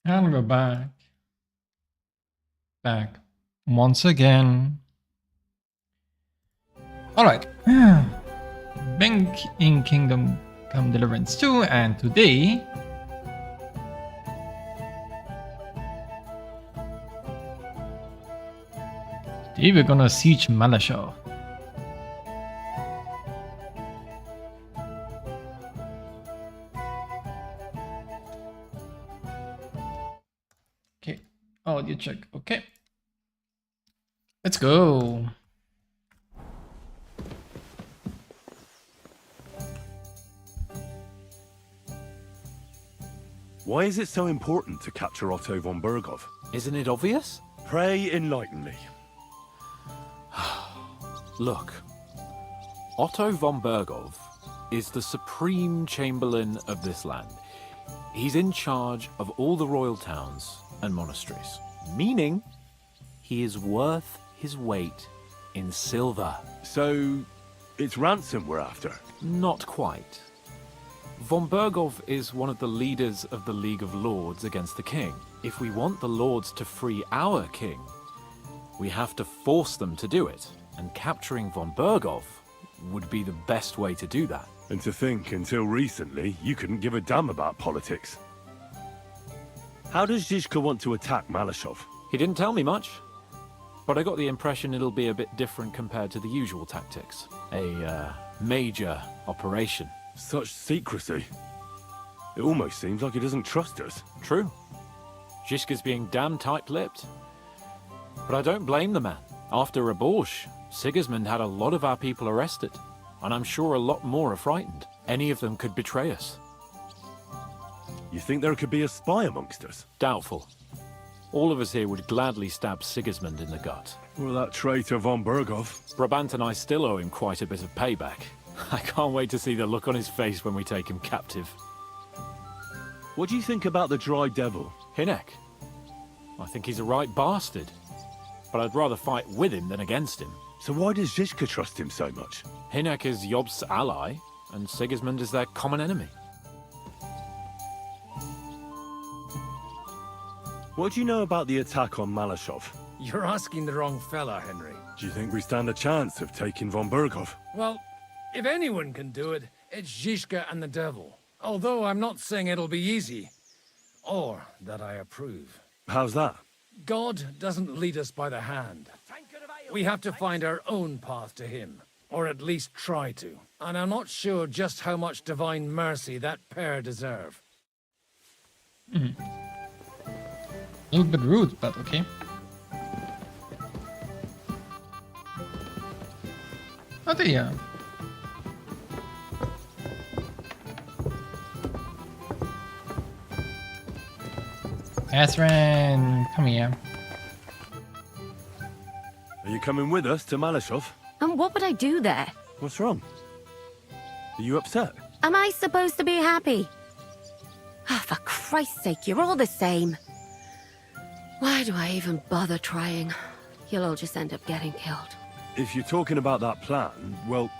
And we're back. Back. Once again. Alright. Back in Kingdome Come Deliverance 2, and today we're gonna siege Malashov. Okay, audio check. Okay, let's go. Why is it so important to capture Otto von Berghoff? Isn't it obvious? Pray enlighten me. Look, Otto von Berghoff is the supreme chamberlain of this land. He's in charge of all the royal towns and monasteries, meaning he is worth his weight in silver. So, it's ransom we're after? Not quite. Von Berghoff is one of the leaders of the League of Lords against the king. If we want the lords to free our king, we have to force them to do it. And capturing von Berghoff would be the best way to do that. And to think, until recently, you couldn't give a damn about politics. How does Zizka want to attack Malashov? He didn't tell me much, but I got the impression it'll be a bit different compared to the usual tactics. A major operation. Such secrecy. It almost seems like he doesn't trust us. True. Zizka's being damn tight-lipped. But I don't blame the man. After Raborsh, Sigismund had a lot of our people arrested, and I'm sure a lot more are frightened. Any of them could betray us. You think there could be a spy amongst us? Doubtful. All of us here would gladly stab Sigismund in the gut. Or that traitor von Berghoff? Brabant and I still owe him quite a bit of payback. I can't wait to see the look on his face when we take him captive. What do you think about the Dry Devil? Hinek? I think he's a right bastard. But I'd rather fight with him than against him. So why does Zizka trust him so much? Hinek is Yob's ally, and Sigismund is their common enemy. What do you know about the attack on Malashov? You're asking the wrong fella, Henry. Do you think we stand a chance of taking von Berghoff? Well, if anyone can do it, it's Zizka and the devil. Although I'm not saying it'll be easy, or that I approve. How's that? God doesn't lead us by the hand. We have to find our own path to him, or at least try to. And I'm not sure just how much divine mercy that pair deserve. A little bit rude, but okay. Oh dear. Catherine, come here. Are you coming with us to Malashov? And what would I do there? What's wrong? Are you upset? Am I supposed to be happy? Ah, for Christ's sake, you're all the same. Why do I even bother trying? You'll all just end up getting killed. If you're talking about that plan, well,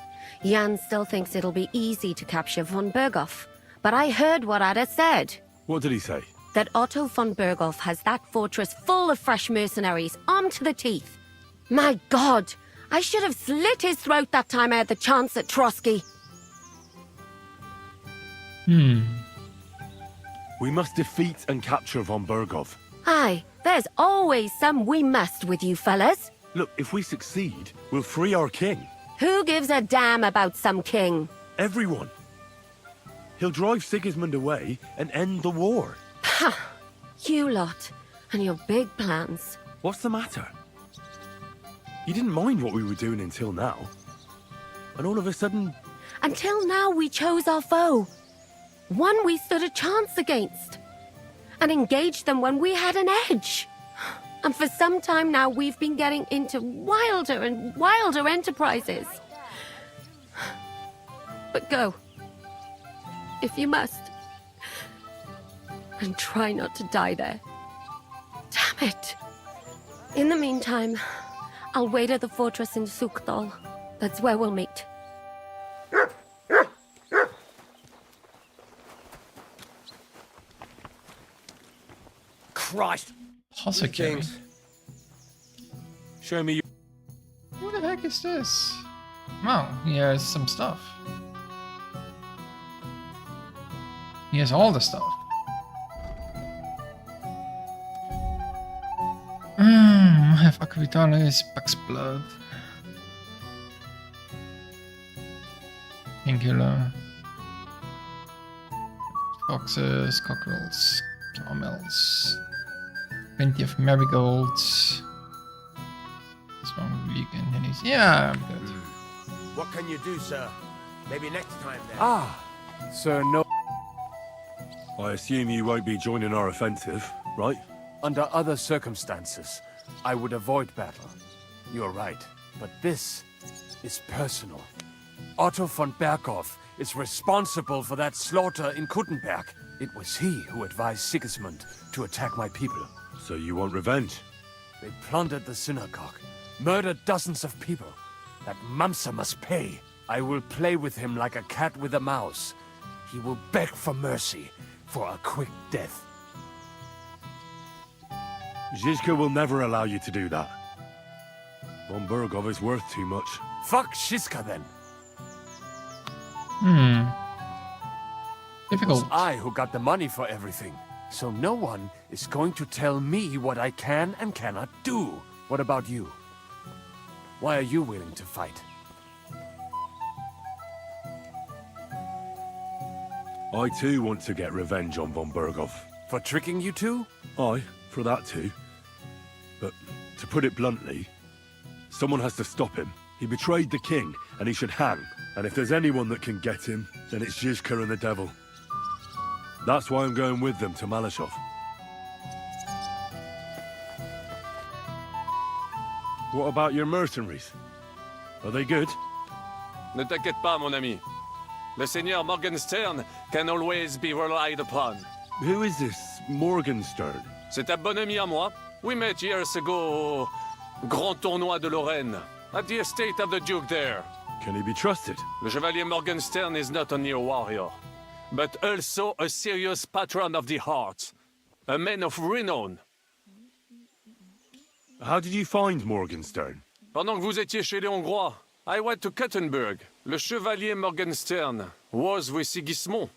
Jan still thinks it'll be easy to capture von Berghoff. But I heard what Ada said. what did he say? That Otto von Berghoff has that fortress full of fresh mercenaries, armed to the teeth. My God! I should have slit his throat that time I had the chance at Trotsky. We must defeat and capture von Berghoff. Aye, there's always some we must with you fellas. Look, if we succeed, we'll free our king. Who gives a damn about some king? Everyone. He'll drive Sigismund away and end the war. Ha! You lot, and your big plans. What's the matter? You didn't mind what we were doing until now. And all of a sudden, Until now we chose our foe. One we stood a chance against. And engaged them when we had an edge. And for some time now we've been getting into wilder and wilder enterprises. But go. If you must. And try not to die there. Damn it. In the meantime, I'll wait at the fortress in Sukdal. That's where we'll meet. Christ! Apothecary. show me Who the heck is this? Wow, he has some stuff. He has all the stuff. Fuck Vitalis, Buck's blood. Painkiller. Foxes, cockerels, caramels. Plenty of marigolds. This one vegan hennies. Yeah, I'm good. What can you do, sir? Maybe next time then. Ah, sir, no. I assume you won't be joining our offensive, right? Under other circumstances, I would avoid battle. You're right, but this is personal. Otto von Berghoff is responsible for that slaughter in Kuttenberg. It was he who advised Sigismund to attack my people. So you want revenge? They plundered the synagogue, murdered dozens of people. That Mamsa must pay. I will play with him like a cat with a mouse. He will beg for mercy, for a quick death. Zizka will never allow you to do that. Von Berghoff is worth too much. Fuck Shiska then. It was Difficult. I who got the money for everything. So no one is going to tell me what I can and cannot do. What about you? Why are you willing to fight? I too want to get revenge on von Berghoff. For tricking you two? Aye, for that too. But to put it bluntly, someone has to stop him. He betrayed the king, and he should hang. And if there's anyone that can get him, then it's Zizka and the devil. That's why I'm going with them to Malashov. What about your mercenaries? Are they good? Ne t'inquiète pas, mon ami. Le Seigneur Morgenstern can always be relied upon. Who is this Morgenstern? C'est un bon ami à moi. We met years ago au Grand Tournoi de Lorraine, at the estate of the Duke there. Can he be trusted? Le Chevalier Morgenstern is not only a warrior, but also a serious patron of the hearts, a man of renown. How did you find Morgenstern? Pendant que vous étiez chez les Hongrois, I went to Kuttenberg. Le Chevalier Morgenstern was with Sigismund,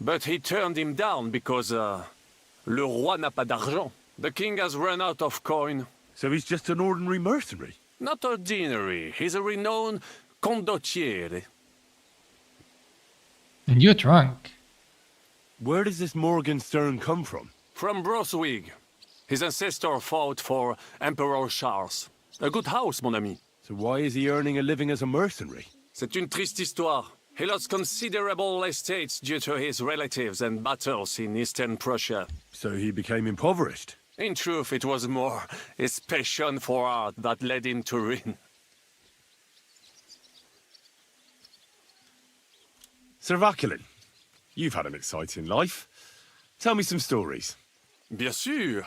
but he turned him down because le roi n'a pas d'argent. The king has run out of coin. So he's just an ordinary mercenary? Not ordinary. He's a renowned condottiere. And you're drunk. Where does this Morgenstern come from? From Broswig. His ancestor fought for Emperor Charles. A good house, mon ami. So why is he earning a living as a mercenary? C'est une triste histoire. He lost considerable estates due to his relatives and battles in eastern Prussia. So he became impoverished? In truth, it was more his passion for art that led him to ruin. Sir Vaculin, you've had an exciting life. Tell me some stories. Bien sûr.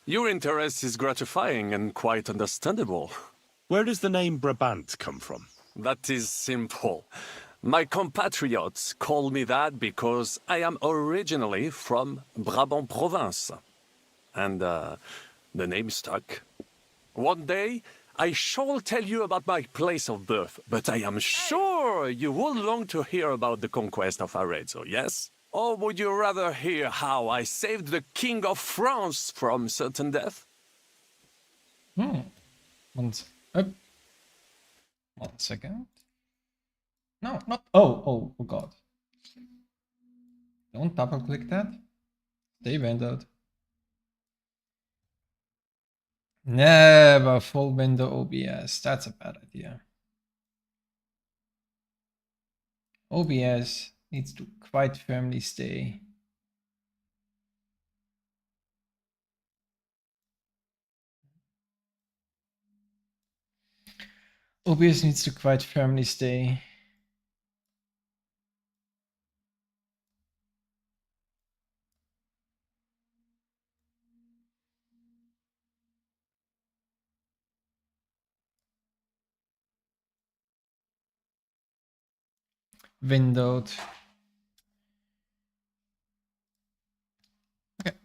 Your interest is gratifying and quite understandable. Where does the name Brabant come from? That is simple. My compatriots call me that because I am originally from Brabant province. And the name stuck. One day, I shall tell you about my place of birth, but I am sure you will long to hear about the conquest of Arezzo, yes? Or would you rather hear how I saved the King of France from certain death? One second. No, not. Oh, God. Don't double click that. Stay windowed. Never full window OBS. That's a bad idea. OBS needs to quite firmly stay. OBS needs to quite firmly stay. Windowed. Okay.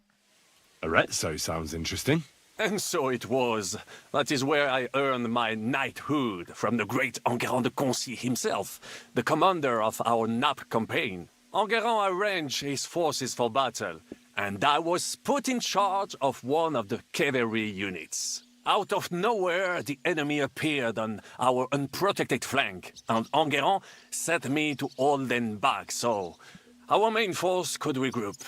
Arezzo sounds interesting. And so it was. That is where I earned my knighthood from the great Enguerrand de Concy himself, the commander of our Naples campaign. Enguerrand arranged his forces for battle, and I was put in charge of one of the cavalry units. Out of nowhere, the enemy appeared on our unprotected flank, and Enguerrand set me to hold them back so our main force could regroup.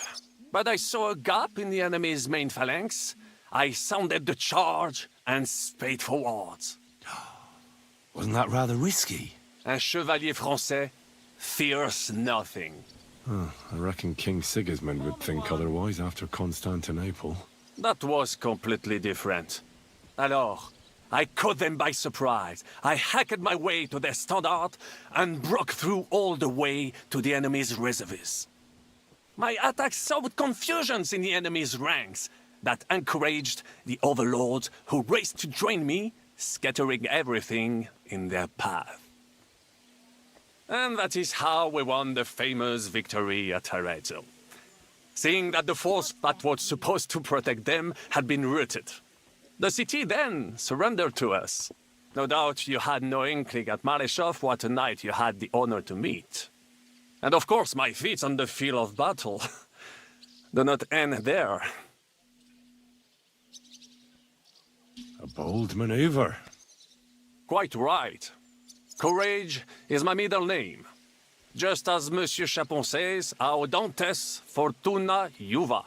But I saw a gap in the enemy's main phalanx. I sounded the charge and sped forwards. Wasn't that rather risky? Un chevalier français fears nothing. I reckon King Sigismund would think otherwise after Constantinople. That was completely different. Alors, I caught them by surprise. I hacked my way to their standard and broke through all the way to the enemy's reservoirs. My attack sowed confusions in the enemy's ranks that encouraged the overlords who raced to join me, scattering everything in their path. And that is how we won the famous victory at Arezzo. Seeing that the force that was supposed to protect them had been routed. The city then surrendered to us. No doubt you had no inkling at Maleshov what a knight you had the honor to meet. And of course my feats on the field of battle do not end there. A bold maneuver. Quite right. Courage is my middle name. Just as Monsieur Chapon says, Audantes Fortuna Juva.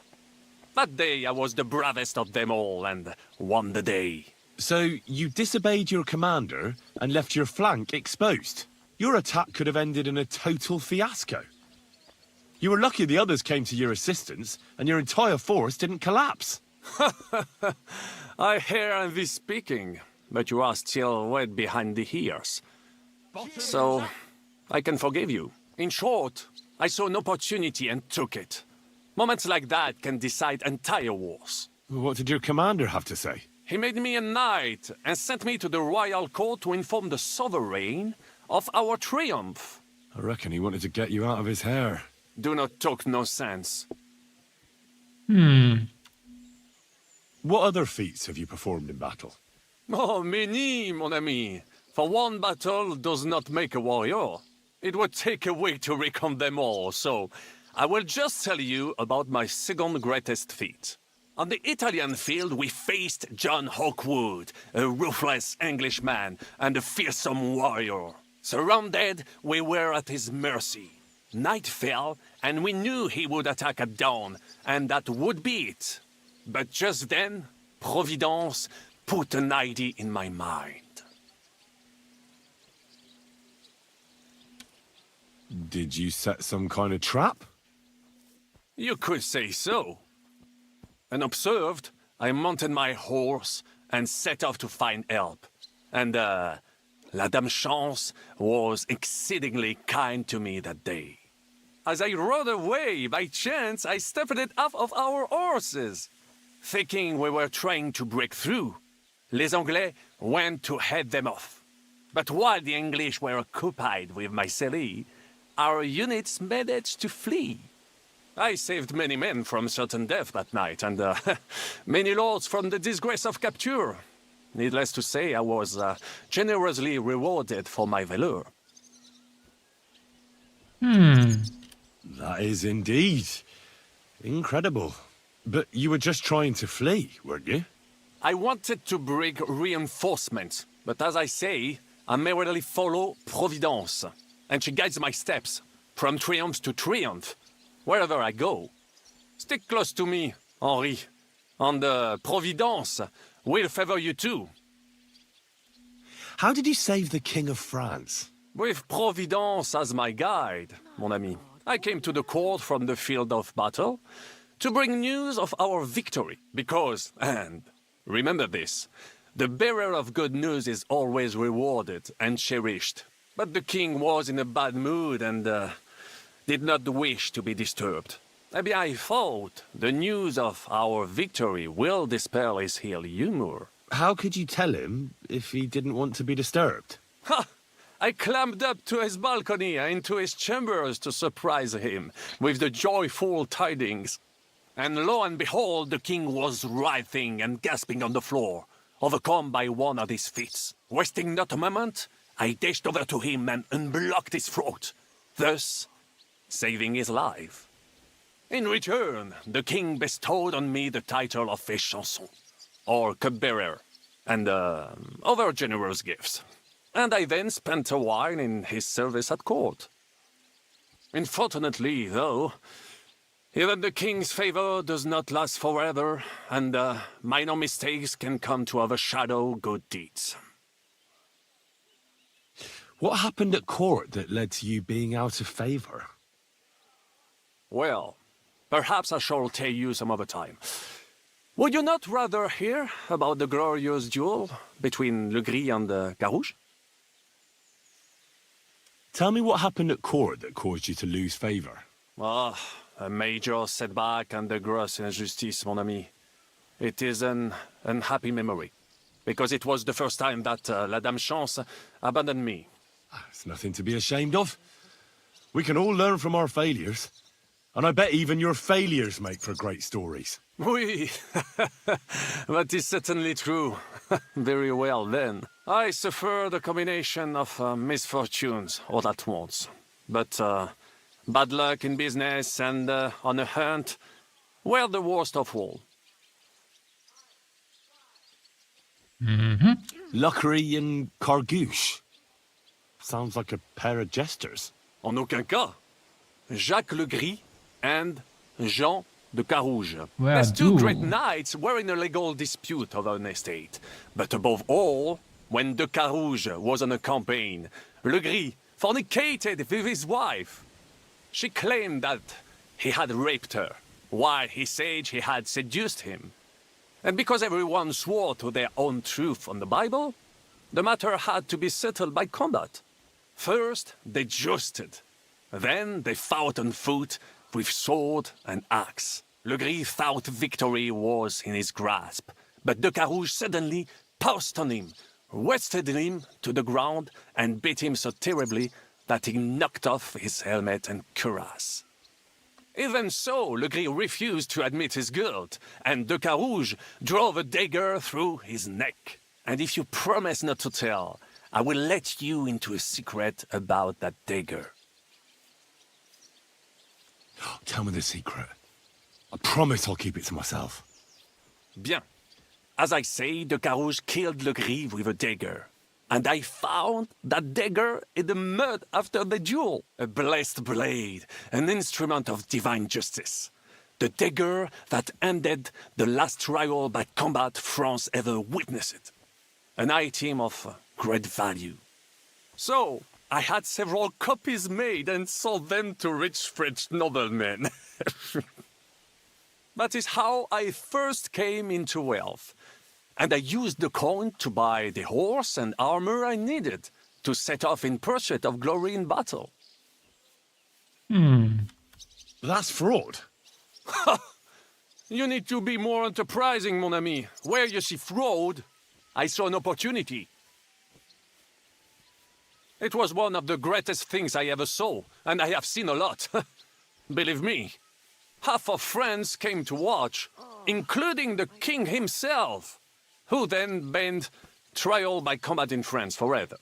That day I was the bravest of them all and won the day. So you disobeyed your commander and left your flank exposed. Your attack could have ended in a total fiasco. You were lucky the others came to your assistance and your entire force didn't collapse. I hear envy speaking, but you are still wet behind the ears. So, I can forgive you. In short, I saw an opportunity and took it. Moments like that can decide entire wars. What did your commander have to say? He made me a knight and sent me to the royal court to inform the sovereign of our triumph. I reckon he wanted to get you out of his hair. Do not talk nonsense. What other feats have you performed in battle? Oh, many, mon ami. For one battle does not make a warrior. It would take a week to recount them all, so I will just tell you about my second greatest feat. On the Italian field, we faced John Hawkwood, a ruthless Englishman and a fearsome warrior. Surrounded, we were at his mercy. Night fell, and we knew he would attack at dawn, and that would be it. But just then, Providence put an idea in my mind. Did you set some kind of trap? You could say so. Unobserved, I mounted my horse and set off to find help. And, La Dame Chance was exceedingly kind to me that day. As I rode away, by chance, I stepped it off of our horses. Thinking we were trying to break through, Les Anglais went to head them off. But while the English were occupied with Mycenae, our units managed to flee. I saved many men from certain death that night, and many lords from the disgrace of capture. Needless to say, I was generously rewarded for my valor. That is indeed incredible. But you were just trying to flee, weren't you? I wanted to bring reinforcements, but as I say, I merely follow Providence, and she guides my steps, from triumph to triumph, wherever I go. Stick close to me, Henri, and Providence will favor you too. How did you save the King of France? With Providence as my guide, mon ami, I came to the court from the field of battle to bring news of our victory, because, and remember this, the bearer of good news is always rewarded and cherished. But the king was in a bad mood and did not wish to be disturbed. Maybe I thought the news of our victory will dispel his ill humor. How could you tell him if he didn't want to be disturbed? Ha! I climbed up to his balcony and into his chambers to surprise him with the joyful tidings. And lo and behold, the king was writhing and gasping on the floor, overcome by one of his fits. Wasting not a moment, I dashed over to him and unblocked his throat, thus saving his life. In return, the king bestowed on me the title of Échanson, or cupbearer, and other generous gifts. And I then spent a while in his service at court. Unfortunately, though, even the king's favor does not last forever, and minor mistakes can come to overshadow good deeds. What happened at court that led to you being out of favor? Well, perhaps I shall tell you some other time. Would you not rather hear about the glorious duel between Le Gris and Carouge? Tell me what happened at court that caused you to lose favor. Ah, a major setback and a gross injustice, mon ami. It is an unhappy memory, because it was the first time that La Dame Chance abandoned me. It's nothing to be ashamed of. We can all learn from our failures. And I bet even your failures make for great stories. Oui, that is certainly true. Very well, then. I suffered a combination of misfortunes all at once. But bad luck in business and on a hunt were the worst of all. Luckery and Cargouche. Sounds like a pair of jesters. En aucun cas. Jacques Le Gris and Jean de Carouge. Well, These two do. great knights were in a legal dispute over an estate. But above all, when de Carouge was on a campaign, Le Gris fornicated with his wife. She claimed that he had raped her, while he said he had seduced him. And because everyone swore to their own truth on the Bible, the matter had to be settled by combat. First, they jousted. Then they fought on foot with sword and axe. Le Gris thought victory was in his grasp, but de Carouge suddenly pounced on him, wrested him to the ground, and beat him so terribly that he knocked off his helmet and cuirass. Even so, Le Gris refused to admit his guilt, and de Carouge drove a dagger through his neck. And if you promise not to tell, I will let you into a secret about that dagger. Tell me the secret. I promise I'll keep it to myself. Bien. As I say, the Carouge killed Le Gris with a dagger. And I found that dagger in the mud after the duel. A blessed blade, an instrument of divine justice. The dagger that ended the last trial by combat France ever witnessed. An item of great value. So, I had several copies made and sold them to rich French noblemen. That is how I first came into wealth. And I used the coin to buy the horse and armor I needed to set off in pursuit of glory in battle. That's fraud. You need to be more enterprising, mon ami. Where you see fraud, I saw an opportunity. It was one of the greatest things I ever saw, and I have seen a lot. Believe me. Half of France came to watch, including the king himself, who then banned trial by combat in France forever.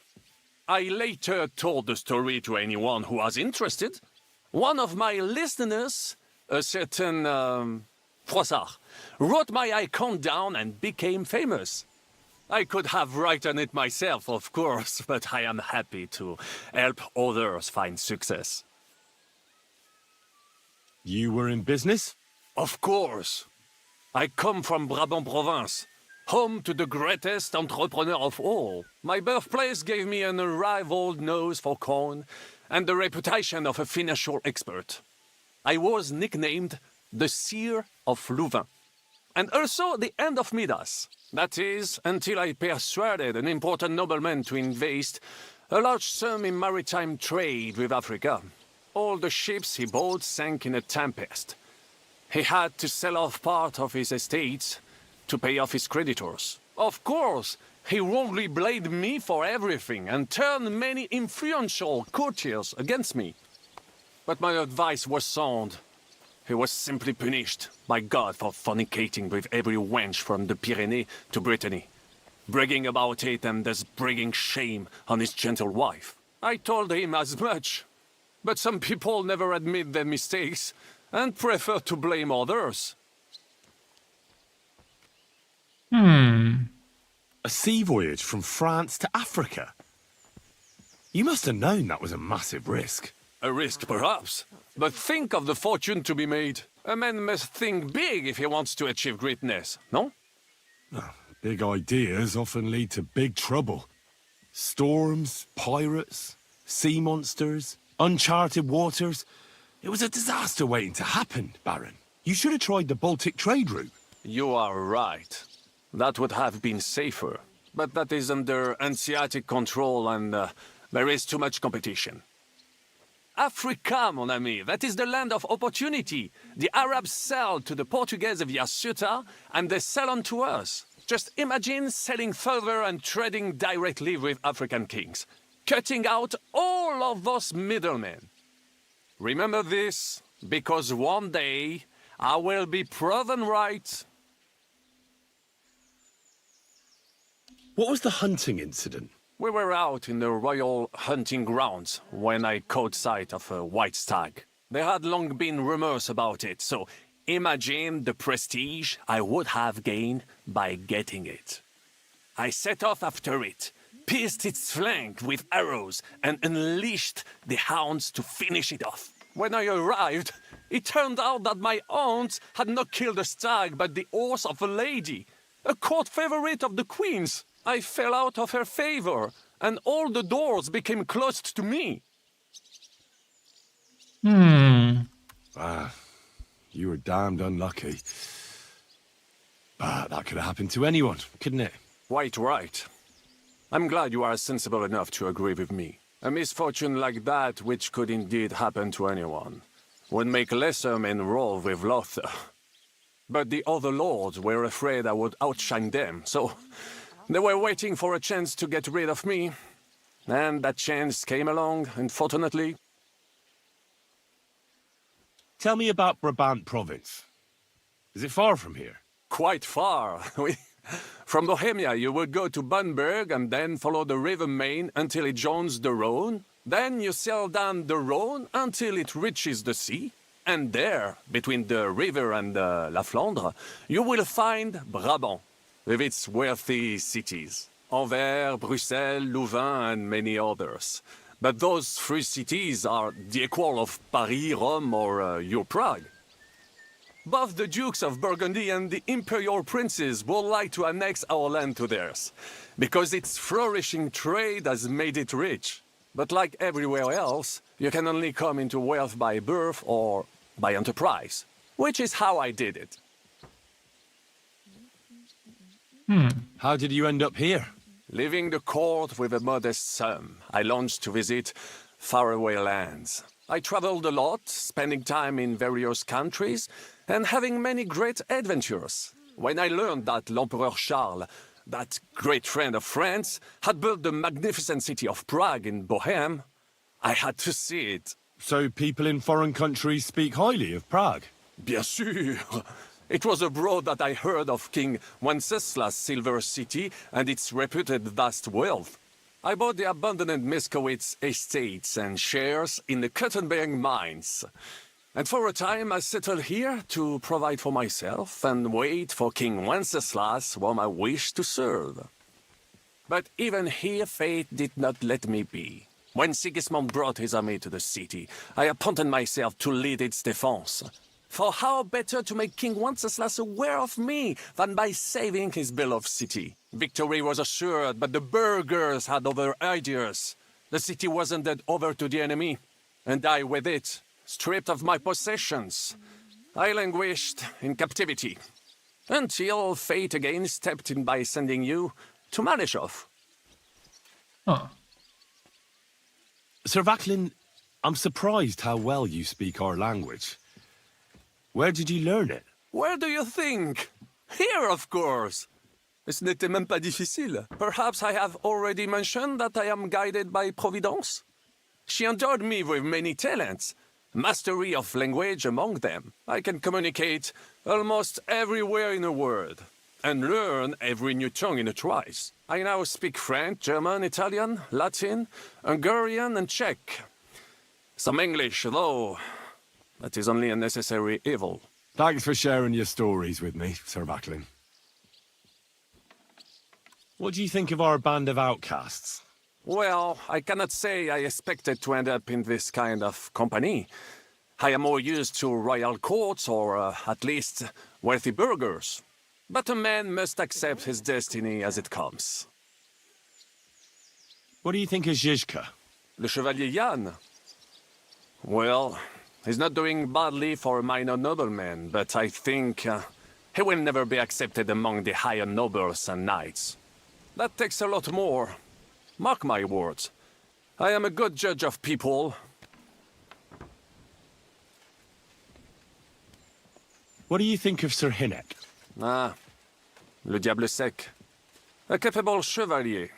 I later told the story to anyone who was interested. One of my listeners, a certain Froissart, wrote my icon down and became famous. I could have written it myself, of course, but I am happy to help others find success. You were in business? Of course. I come from Brabant province, home to the greatest entrepreneur of all. My birthplace gave me an unrivaled nose for coin and the reputation of a financial expert. I was nicknamed the Seer of Louvain, and also the End of Midas. That is, until I persuaded an important nobleman to invest a large sum in maritime trade with Africa. All the ships he bought sank in a tempest. He had to sell off part of his estates to pay off his creditors. Of course, he wrongly blamed me for everything and turned many influential courtiers against me. But my advice was sound. He was simply punished by God for fornicating with every wench from the Pyrenees to Brittany, bragging about it and thus bringing shame on his gentle wife. I told him as much, but some people never admit their mistakes and prefer to blame others. A sea voyage from France to Africa? You must have known that was a massive risk. A risk, perhaps, but think of the fortune to be made. A man must think big if he wants to achieve greatness, no? Big ideas often lead to big trouble. Storms, pirates, sea monsters, uncharted waters. It was a disaster waiting to happen, Baron. You should have tried the Baltic trade route. You are right. That would have been safer. But that is under Hanseatic control and there is too much competition. Africa, mon ami, that is the land of opportunity. The Arabs sell to the Portuguese via Ceuta, and they sell on to us. Just imagine selling further and trading directly with African kings, cutting out all of those middlemen. Remember this, because one day I will be proven right. What was the hunting incident? We were out in the royal hunting grounds when I caught sight of a white stag. There had long been rumors about it, so imagine the prestige I would have gained by getting it. I set off after it, pierced its flank with arrows, and unleashed the hounds to finish it off. When I arrived, it turned out that my aunt had not killed a stag but the horse of a lady, a court favorite of the queen's. I fell out of her favor, and all the doors became closed to me. You were damned unlucky. That could have happened to anyone, couldn't it? Quite right. I'm glad you are sensible enough to agree with me. A misfortune like that, which could indeed happen to anyone, would make lesser men roll with laughter. But the other lords were afraid I would outshine them, so they were waiting for a chance to get rid of me. And that chance came along, unfortunately. Tell me about Brabant province. Is it far from here? Quite far. From Bohemia, you would go to Bamberg and then follow the river Main until it joins the Rhone. Then you sail down the Rhone until it reaches the sea. And there, between the river and La Flandre, you will find Brabant, with its wealthy cities. Anvers, Bruxelles, Louvain, and many others. But those three cities are the equal of Paris, Rome, or your Prague. Both the Dukes of Burgundy and the Imperial Princes would like to annex our land to theirs, because its flourishing trade has made it rich. But like everywhere else, you can only come into wealth by birth or by enterprise, which is how I did it. How did you end up here? Leaving the court with a modest sum, I launched to visit faraway lands. I traveled a lot, spending time in various countries, and having many great adventures. When I learned that l'Empereur Charles, that great friend of France, had built the magnificent city of Prague in Bohème, I had to see it. So people in foreign countries speak highly of Prague? Bien sûr! It was abroad that I heard of King Wenceslas' silver city and its reputed vast wealth. I bought the abandoned Miskowitz estates and shares in the cotton-bearing mines. And for a time I settled here to provide for myself and wait for King Wenceslas, whom I wished to serve. But even here fate did not let me be. When Sigismund brought his army to the city, I appointed myself to lead its defense. For how better to make King Wenceslas aware of me than by saving his beloved city? Victory was assured, but the burghers had other ideas. The city was handed over to the enemy, and I with it, stripped of my possessions. I languished in captivity, until fate again stepped in by sending you to Malishov. Oh. Sir Vaclin, I'm surprised how well you speak our language. Where did you learn it? Where do you think? Here, of course. Ce n'était même pas difficile. Perhaps I have already mentioned that I am guided by Providence. She endowed me with many talents, mastery of language among them. I can communicate almost everywhere in a word, and learn every new tongue in a trice. I now speak French, German, Italian, Latin, Hungarian, and Czech. Some English, though. That is only a necessary evil. Thanks for sharing your stories with me, Sir Vaclin. What do you think of our band of outcasts? Well, I cannot say I expected to end up in this kind of company. I am more used to royal courts or, at least, wealthy burghers. But a man must accept his destiny as it comes. What do you think of Zizka? Le Chevalier Jan? Well, he's not doing badly for a minor nobleman, but I think he will never be accepted among the higher nobles and knights. That takes a lot more. Mark my words. I am a good judge of people. What do you think of Sir Hynek? Ah, le diable sec. A capable chevalier,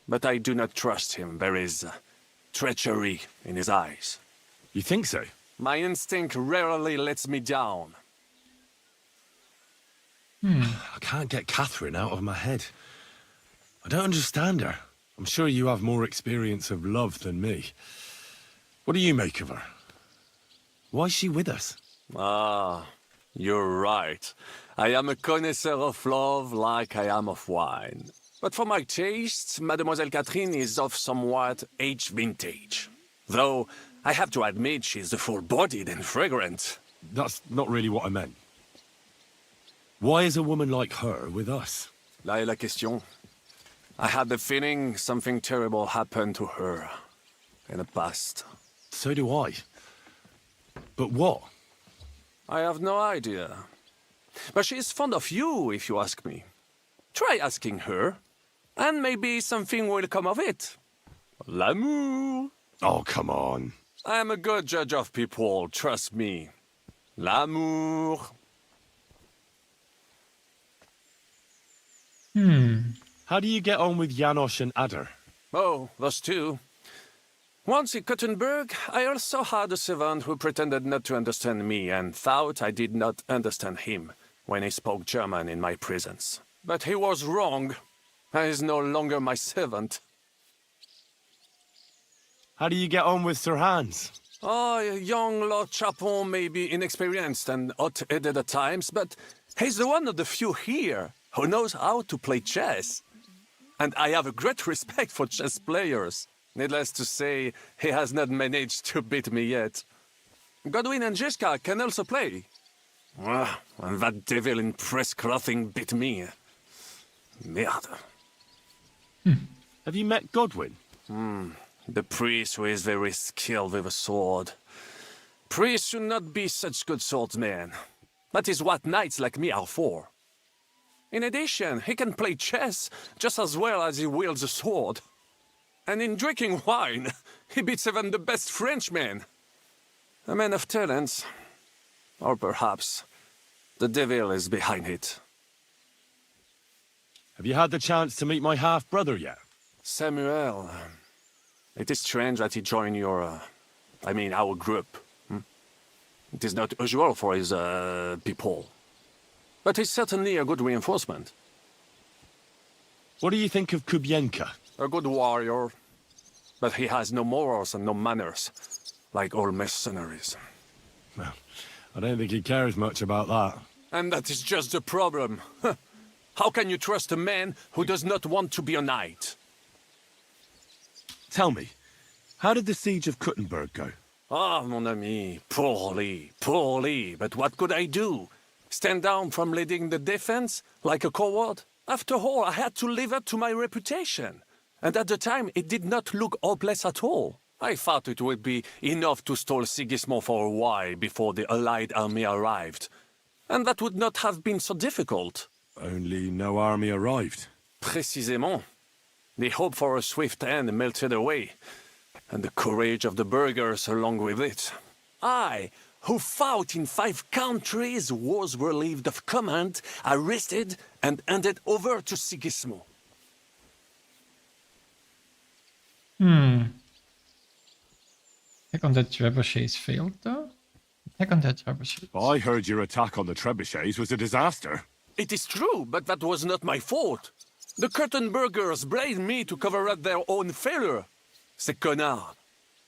but I do not trust him. There is treachery in his eyes. You think so? My instinct rarely lets me down. I can't get Catherine out of my head. I don't understand her. I'm sure you have more experience of love than me. What do you make of her? Why is she with us? Ah, you're right. I am a connoisseur of love like I am of wine. But for my taste, Mademoiselle Catherine is of somewhat aged vintage. Though, I have to admit she's full-bodied and fragrant. That's not really what I meant. Why is a woman like her with us? Là est la question. I had the feeling something terrible happened to her in the past. So do I. But what? I have no idea. But she is fond of you, if you ask me. Try asking her, and maybe something will come of it. L'amour. Oh, come on. I am a good judge of people, trust me. L'amour. How do you get on with Janosch and Adder? Oh, those two. Once in Kuttenberg, I also had a servant who pretended not to understand me and thought I did not understand him when he spoke German in my presence. But he was wrong. He is no longer my servant. How do you get on with Sir Hans? Oh, young Lord Chapon may be inexperienced and hot-headed at times, but he's one of the few here who knows how to play chess. And I have a great respect for chess players. Needless to say, he has not managed to beat me yet. Godwin and Jiska can also play. Ah, and that devil in press clothing beat me. Merde. Have you met Godwin? The priest who is very skilled with a sword. Priests should not be such good swordsmen. That is what knights like me are for. In addition, he can play chess just as well as he wields a sword. And in drinking wine, he beats even the best Frenchmen. A man of talents. Or perhaps the devil is behind it. Have you had the chance to meet my half-brother yet? Samuel, it is strange that he joined our group. It is not usual for his people. But he's certainly a good reinforcement. What do you think of Kubyenka? A good warrior. But he has no morals and no manners, like all mercenaries. Well, I don't think he cares much about that. And that is just the problem. How can you trust a man who does not want to be a knight? Tell me, how did the siege of Kuttenberg go? Ah, mon ami, poorly, poorly. But what could I do? Stand down from leading the defense like a coward? After all, I had to live up to my reputation. And at the time, it did not look hopeless at all. I thought it would be enough to stall Sigismund for a while before the Allied army arrived. And that would not have been so difficult. Only no army arrived. Précisément. The hope for a swift end melted away, and the courage of the burghers along with it. I, who fought in 5 countries, was relieved of command, arrested, and handed over to Sigismund. Attack on the trebuchets failed, though? Attack on the trebuchets. I heard your attack on the trebuchets was a disaster. It is true, but that was not my fault. The Kurtenbergers blamed me to cover up their own failure. Ces connards.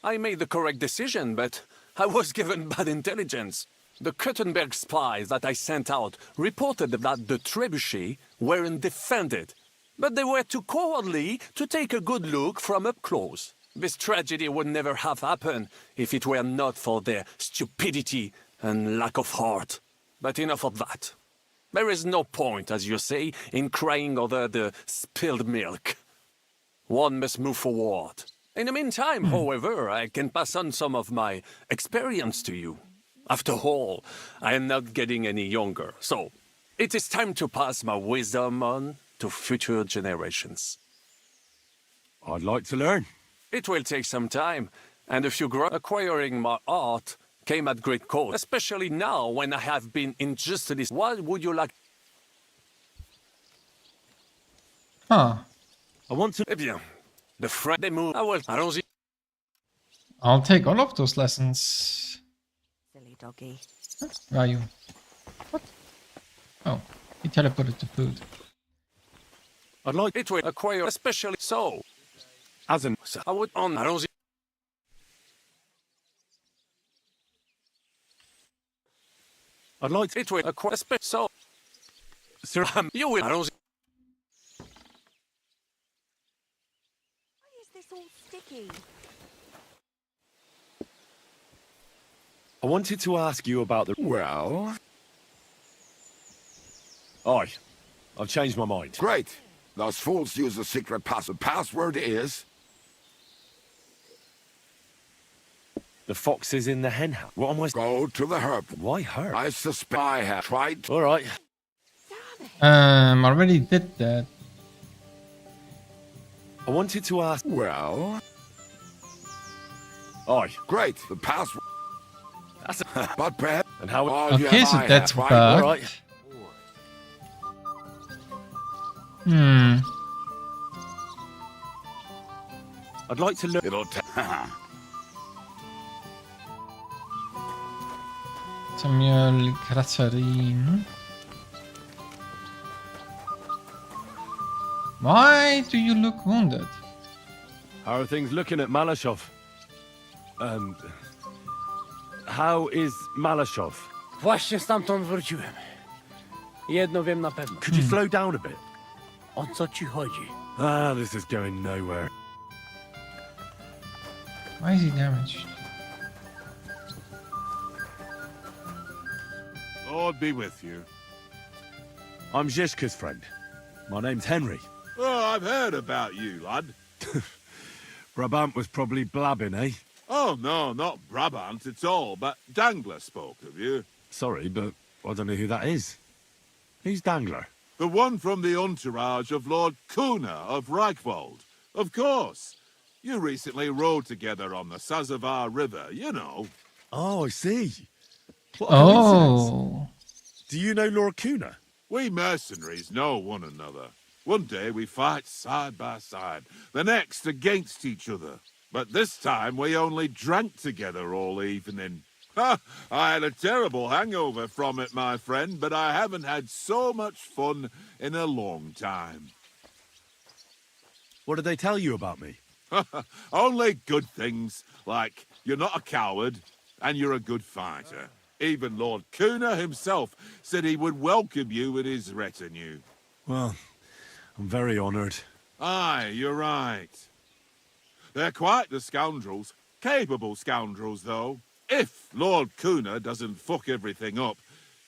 I made the correct decision, but I was given bad intelligence. The Kurtenberg spies that I sent out reported that the trebuchets weren't defended, but they were too cowardly to take a good look from up close. This tragedy would never have happened if it were not for their stupidity and lack of heart. But enough of that. There is no point, as you say, in crying over the spilled milk. One must move forward. In the meantime, however, I can pass on some of my experience to you. After all, I am not getting any younger, so it is time to pass my wisdom on to future generations. I'd like to learn. It will take some time, and if you grow acquiring my art came at great cost, especially now when I have been unjustly. What would you like? Huh. I want to... Eh bien, the friend they move. Allons-y. I'll take all of those lessons. Silly doggy. Where are you? What? Oh, he teleported to food. I'd like... It will acquire, especially so. As an... I would on. Allons-y. I'd like to... It will acquire, so. Sir... You will. Allons-y. Why is this all sticky? I wanted to ask you about the... Well, Aye. I've changed my mind. great. Those fools use the secret password. Password is... The fox is in the hen house. What am I... Go to the herb. Why her? I suspect I have tried to... All right. Already did that. I wanted to ask... Well, Aye. great. The password... That's But perhaps... And how... all you Okay, and so I that's have tried- bad. All right. I'd like to look... It'll take... Samuel Grazarin. Why do you look wounded? How are things looking at Malashov? how is Malashov? Właśnie stamtąd wróciłem. Jedno wiem na pewno. Could you slow down a bit? O co ci chodzi? Ah, this is going nowhere. Why is he damaged? Lord be with you. I'm Zhishka's friend. My name's Henry. Oh, I've heard about you, lad. Brabant was probably blabbing, eh? Oh, no, not Brabant at all, but Dangler spoke of you. Sorry, but I don't know who that is. Who's Dangler? The one from the entourage of Lord Kuna of Reichwald. Of course. You recently rode together on the Sazavar River, you know. Oh, I see. What a coincidence. Oh. Do you know Lord Kuna? We mercenaries know one another. One day we fight side by side, the next against each other. But this time we only drank together all evening. Ha! I had a terrible hangover from it, my friend, but I haven't had so much fun in a long time. What did they tell you about me? Only good things, like you're not a coward and you're a good fighter. Even Lord Kuna himself said he would welcome you with his retinue. Well, I'm very honoured. Aye, you're right. They're quite the scoundrels. Capable scoundrels, though. If Lord Kuna doesn't fuck everything up,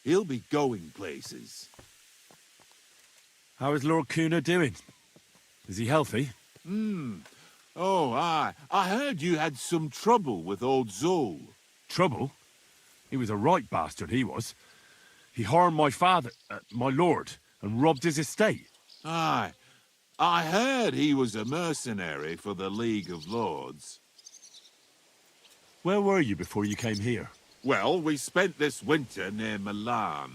he'll be going places. How is Lord Kuna doing? Is he healthy? Oh, aye. I heard you had some trouble with old Zul. Trouble? He was a right bastard, he was. He harmed my father, my lord, and robbed his estate. Aye. I heard he was a mercenary for the League of Lords. Where were you before you came here? Well, we spent this winter near Milan,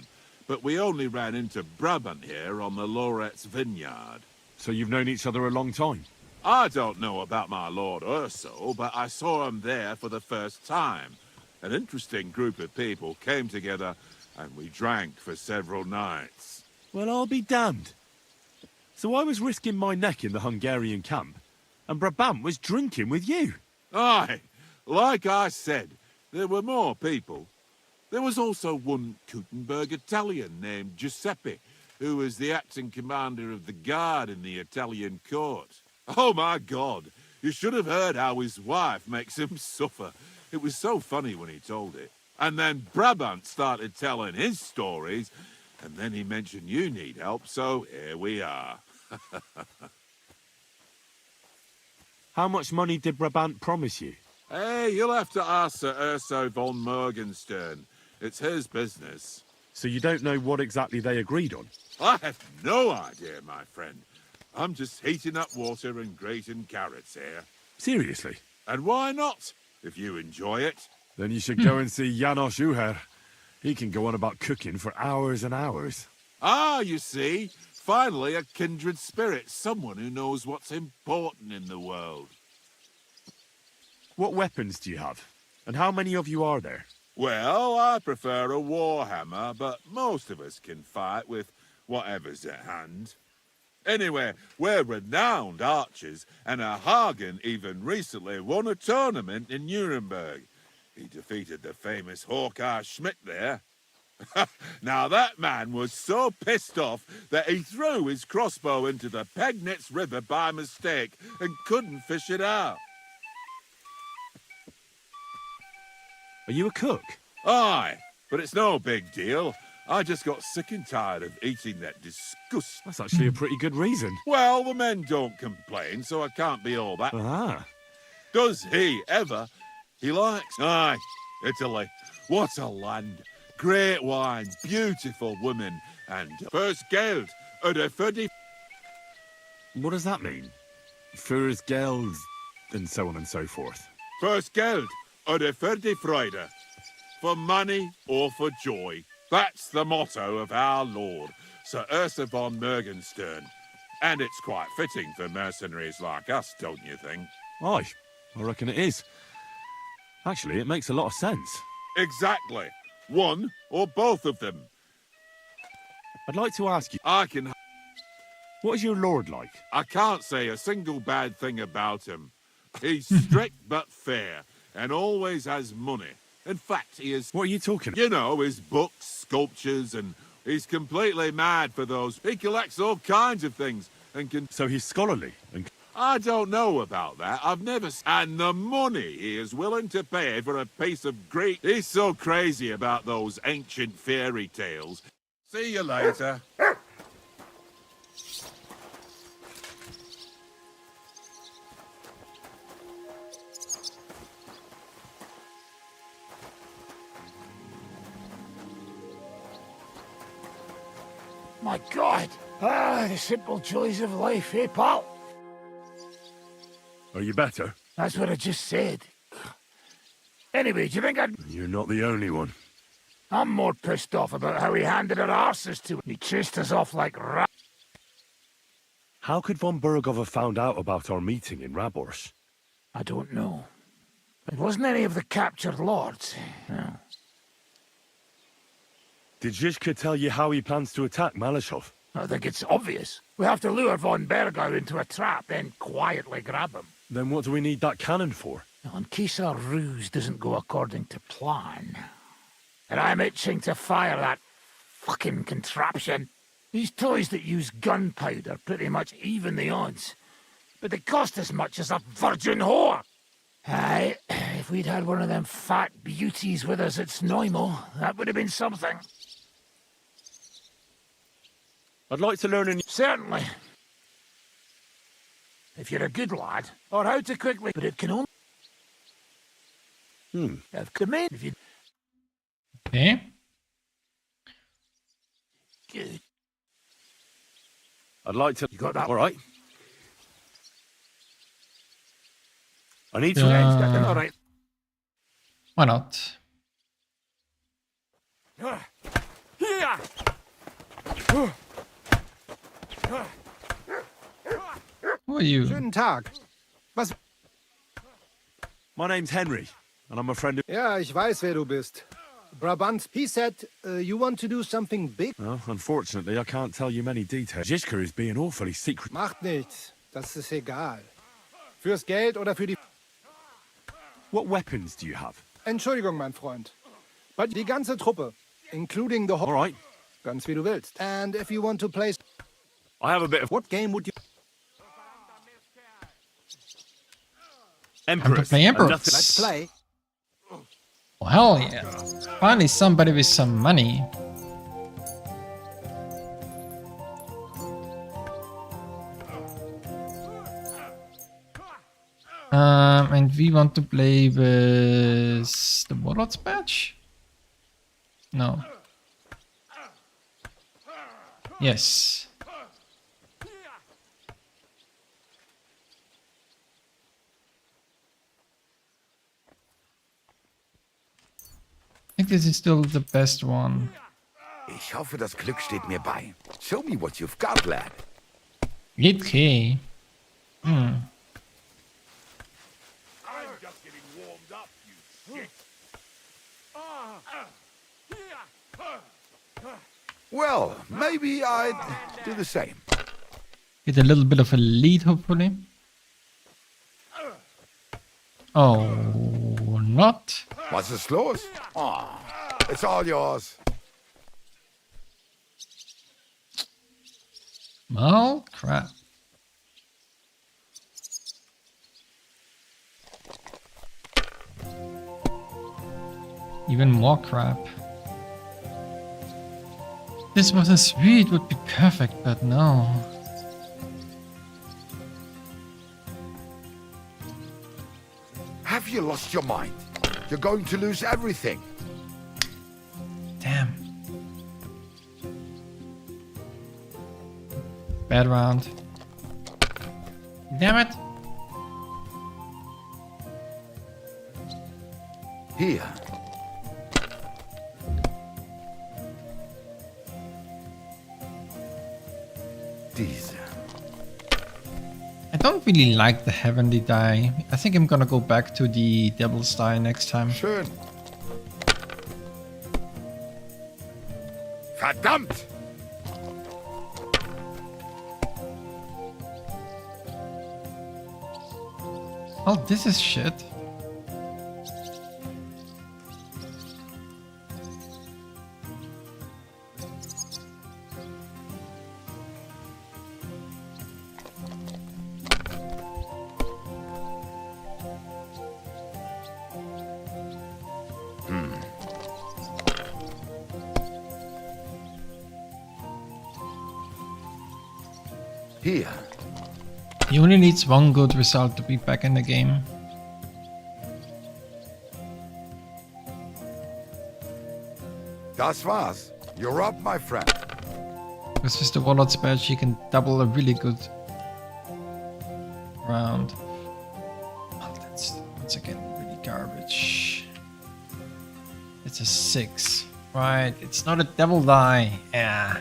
but we only ran into Brabant here on the Loret's vineyard. So you've known each other a long time? I don't know about my Lord Urso, but I saw him there for the first time. An interesting group of people came together, and we drank for several nights. Well, I'll be damned. So I was risking my neck in the Hungarian camp, and Brabant was drinking with you. Aye, like I said, there were more people. There was also one Kuttenberg Italian named Giuseppe, who was the acting commander of the guard in the Italian court. Oh my God, you should have heard how his wife makes him suffer. It was so funny when he told it. And then Brabant started telling his stories, and then he mentioned you need help, so here we are. How much money did Brabant promise you? Hey, you'll have to ask Sir Urso von Morgenstern. It's his business. So you don't know what exactly they agreed on? I have no idea, my friend. I'm just heating up water and grating carrots here. Seriously? And why not, if you enjoy it? Then you should go and see Janos Uher. He can go on about cooking for hours and hours. Ah, you see, finally a kindred spirit, someone who knows what's important in the world. What weapons do you have? And how many of you are there? Well, I prefer a warhammer, but most of us can fight with whatever's at hand. Anyway, we're renowned archers, and Hagen even recently won a tournament in Nuremberg. He defeated the famous Hawkeye Schmidt there. Now that man was so pissed off that he threw his crossbow into the Pegnitz River by mistake and couldn't fish it out. Are you a cook? Aye, but it's no big deal. I just got sick and tired of eating that disgust. That's actually a pretty good reason. Well, the men don't complain, so I can't be all that. Ah. Does he ever? He likes. Aye, Italy. What a land. Great wine, beautiful women, and first geld, oder für die... What does that mean? Fürs Geld, and so on and so forth. First geld, oder für die Freude. For money or for joy. That's the motto of our Lord, Sir Ursa von Morgenstern. And it's quite fitting for mercenaries like us, don't you think? Aye, I reckon it is. Actually, it makes a lot of sense. Exactly. One or both of them. I'd like to ask you, I can... what is your lord like? I can't say a single bad thing about him. He's strict but fair, and always has money. In fact, he is... What are you talking about? You know, his books, sculptures, and he's completely mad for those. He collects all kinds of things and can... So he's scholarly and... I don't know about that. I've never... And the money he is willing to pay for a piece of Greek... He's so crazy about those ancient fairy tales. See you later. My God! The simple joys of life, eh, pal? Are you better? That's what I just said. Anyway, do you think You're not the only one. I'm more pissed off about how he handed our arses to him. He chased us off like rats. How could von Burgov have found out about our meeting in Rabors? I don't know. It wasn't any of the captured lords. No. Did Zizka tell you how he plans to attack Malashov? I think it's obvious. We have to lure von Bergau into a trap, then quietly grab him. Then what do we need that cannon for? In case our ruse doesn't go according to plan. And I'm itching to fire that fucking contraption. These toys that use gunpowder pretty much even the odds. But they cost as much as a virgin whore. Aye, if we'd had one of them fat beauties with us at Snoimo, that would have been something. I'd like to learn a... Certainly. If you're a good lad, or how to quickly... But it can only... I've committed if you... Okay. Good. I'd like to... You got that? All right. I need to... All right. Why not? Who are you? Schönen Tag. Was? My name's Henry, and I'm a friend of... Ja, ich weiß, wer du bist. Brabant. He said you want to do something big. Well, unfortunately, I can't tell you many details. Zizka is being awfully secret. Macht nichts. Das ist egal. Fürs Geld oder für die... What weapons do you have? Entschuldigung, mein Freund. But die ganze Truppe, including the All whole... right. Ganz wie du willst. And if you want to play... I have a bit of... What game would you... Emperors. Play and Emperors. nothing- Let's play. Oh, hell yeah. Finally somebody with some money. And we want to play with the Warlord's Badge? No. Yes. I think this is still the best one. Ich hoffe, das Glück steht mir bei. Show me what you've got, lad. Okay. I'm just getting warmed up, you shit. Well, maybe I'd do the same. Get a little bit of a lead, hopefully. Oh, not. Was ist los? Oh, it's all yours. Oh, crap. Even more crap. This was a sweet, would be perfect, but no. Have you lost your mind? You're going to lose everything. Damn. Bad round. Damn it. Here. Diese. I don't really like the heavenly die. I think I'm gonna go back to the devil's die next time. Schön. Verdammt! Oh, this is shit. Here. He only needs one good result to be back in the game. Das war's. You're up, my friend. Because with the Warlord's Badge, he can double a really good round. Oh, that's once again really garbage. It's a 6. Right, it's not a devil die. Yeah.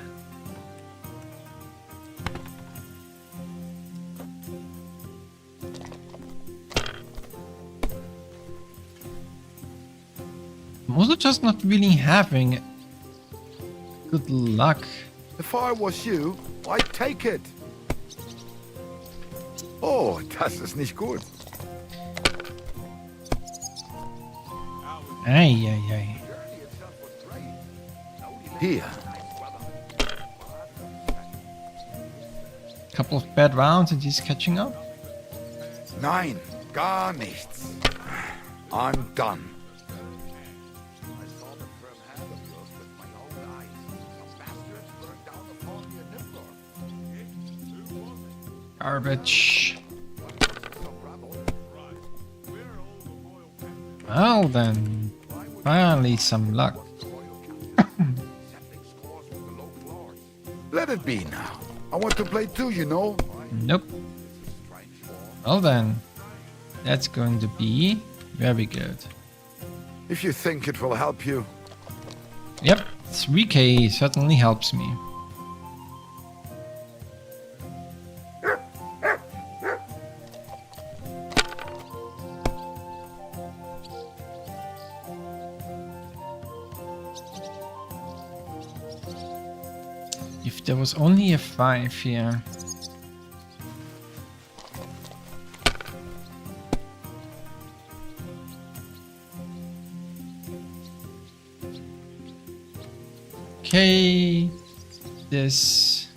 I'm also just not really having good luck. If I was you, I'd take it. Oh, das ist nicht gut. Ay, ay, ay. Here. Couple of bad rounds and he's catching up. Nein, gar nichts. I'm done. Garbage. Well then, finally some luck. Let it be now. I want to play too, you know. Nope. Well then, that's going to be very good. If you think it will help you. Yep, 3k certainly helps me. If there was only a 5 here. Okay, this.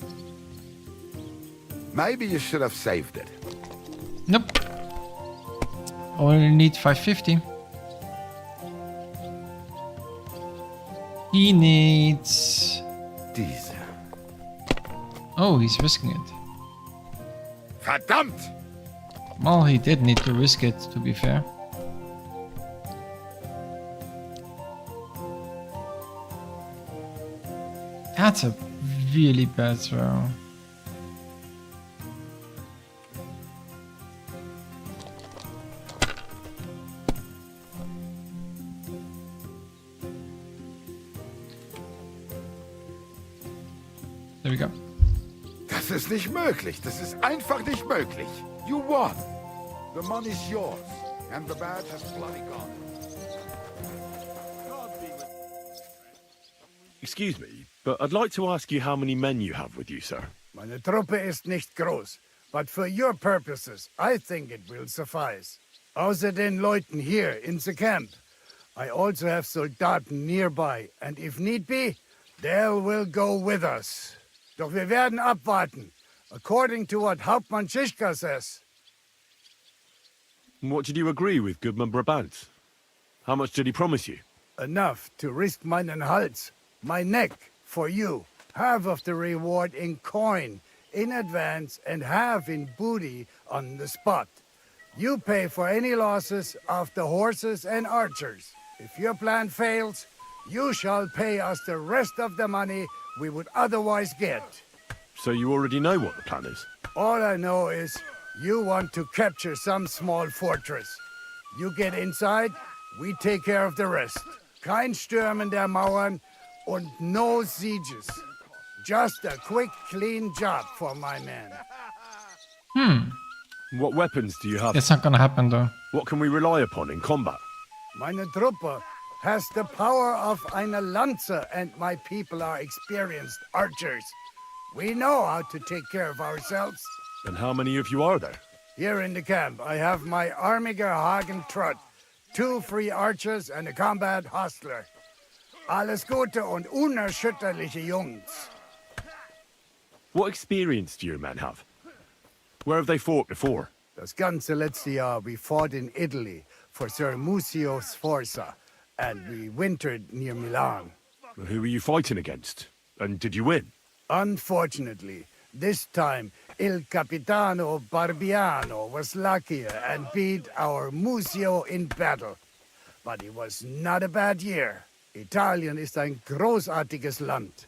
Maybe you should have saved it. Nope. Only need 550. He needs. Diese. Oh, he's risking it. Verdammt! Well, he did need to risk it, to be fair. That's a really bad throw. There we go. Das ist nicht möglich. Das ist einfach nicht möglich. You won. The money's yours. And the badge has bloody gone. Excuse me, but I'd like to ask you how many men you have with you, sir. Meine Truppe ist nicht groß, but for your purposes, I think it will suffice. Außer den Leuten here in the camp, I also have Soldaten nearby, and if need be, they will go with us. Doch wir werden abwarten, according to what Hauptmann Schischka says. What did you agree with Goodman Brabant? How much did he promise you? Enough to risk meinen Hals, my neck, for you. Half of the reward in coin, in advance, and half in booty on the spot. You pay for any losses of the horses and archers. If your plan fails, you shall pay us the rest of the money we would otherwise get. So you already know what the plan is? All I know is you want to capture some small fortress. You get inside, we take care of the rest. Kein Stürmen der Mauern und no sieges. Just a quick, clean job for my men. What weapons do you have? It's not gonna happen though. What can we rely upon in combat? Meine Truppe has the power of eine Lanze, and my people are experienced archers. We know how to take care of ourselves. And how many of you are there? Here in the camp, I have my Armiger Hagen Trott, 2 free archers and a combat hostler. Alles Gute und unerschütterliche Jungs. What experience do your men have? Where have they fought before? Das ganze letzte Jahr we fought in Italy for Sir Musio Sforza, and we wintered near Milan. Who were you fighting against? And did you win? Unfortunately, This time, Il Capitano Barbiano was luckier and beat our Musio in battle. But it was not a bad year. Italien ist ein großartiges Land.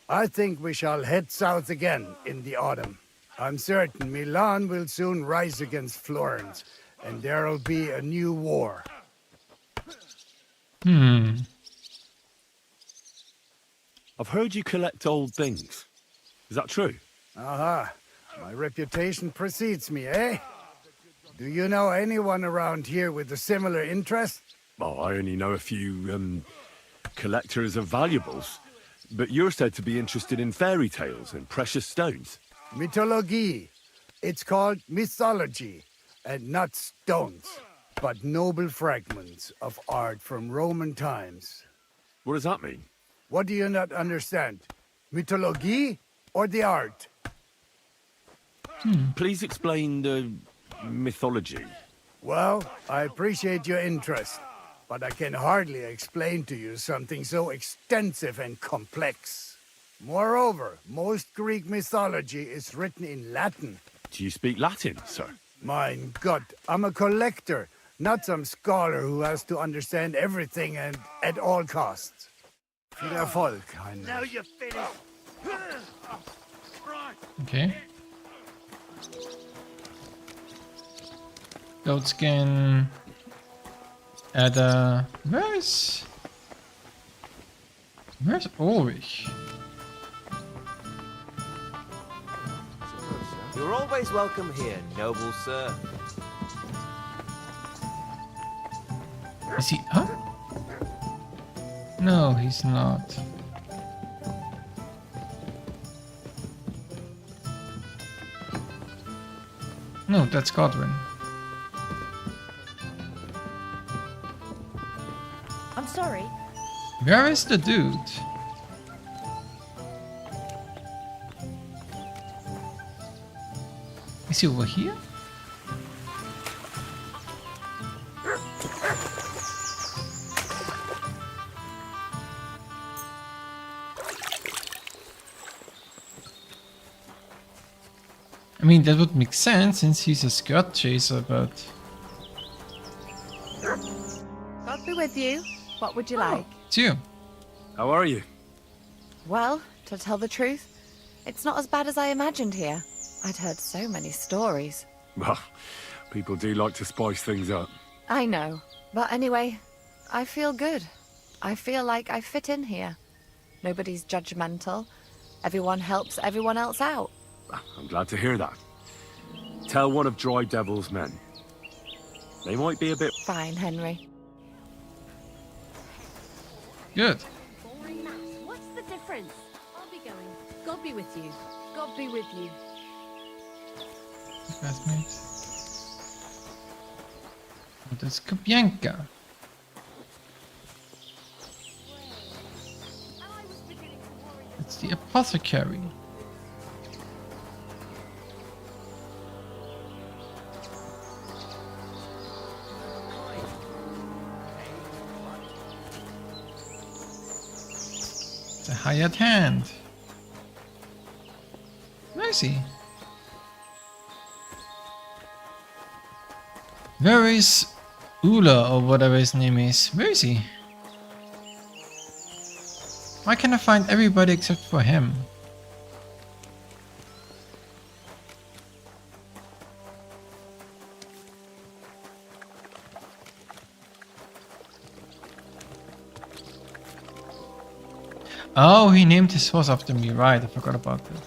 I think we shall head south again in the autumn. I'm certain Milan will soon rise against Florence, and there'll be a new war. I've heard you collect old things. Is that true? Aha, my reputation precedes me, eh? Do you know anyone around here with a similar interest? Well, I only know a few, collectors of valuables. But you're said to be interested in fairy tales and precious stones. Mythologie. It's called mythology, and not stones, but noble fragments of art from Roman times. What does that mean? What do you not understand? Mythologie or the art? Please explain the mythology. Well, I appreciate your interest, but I can hardly explain to you something so extensive and complex. Moreover, most Greek mythology is written in Latin. Do you speak Latin, sir? Mein Gott, I'm a collector, not some scholar who has to understand everything and at all costs. Viel Erfolg, Heinrich. Now you're finished. Okay. Goatskin. Adder. Where's Ulrich? You're always welcome here, noble sir. Is he up? No, he's not. No, that's Godwin. I'm sorry. Where is the dude? Is he over here? I mean, that would make sense since he's a skirt chaser, but... God be with you. What would you like? It's you. How are you? Well, to tell the truth, it's not as bad as I imagined here. I'd heard so many stories. Well, people do like to spice things up. I know. But anyway, I feel good. I feel like I fit in here. Nobody's judgmental. Everyone helps everyone else out. I'm glad to hear that. Tell one of Dry Devil's men. They might be a bit... Fine, Henry. Good. Boring mass. What's the difference? I'll be going. God be with you. God be with you. Classmates. Oh, that's Kopianka. It's the apothecary. The hired hand. Where is he? Where is Ula or whatever his name is? Where is he? Why can't I find everybody except for him? Oh, he named his horse after me, right? I forgot about that.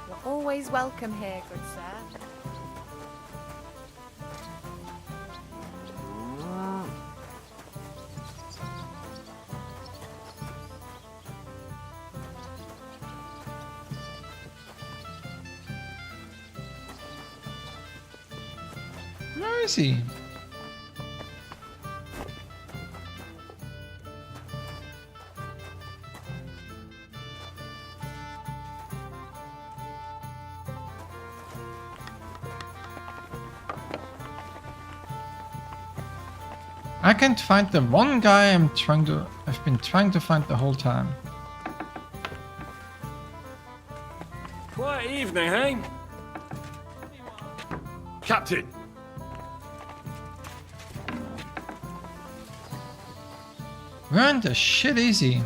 You're always welcome here, good sir. Where is he? I can't find the one guy I've been trying to find the whole time. Quiet evening, eh? Captain! Run the shit easy.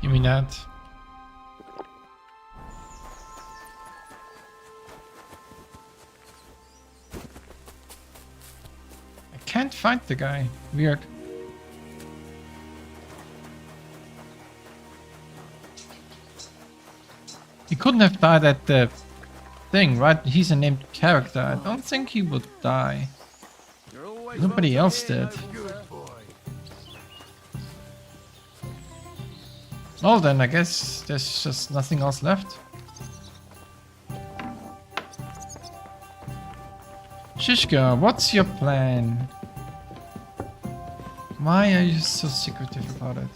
Give me that. I can't find the guy. Weird. He couldn't have died at the thing, right? He's a named character. I don't think he would die. Nobody else did. Oh, then I guess there's just nothing else left. Shishka, what's your plan? Why are you so secretive about it?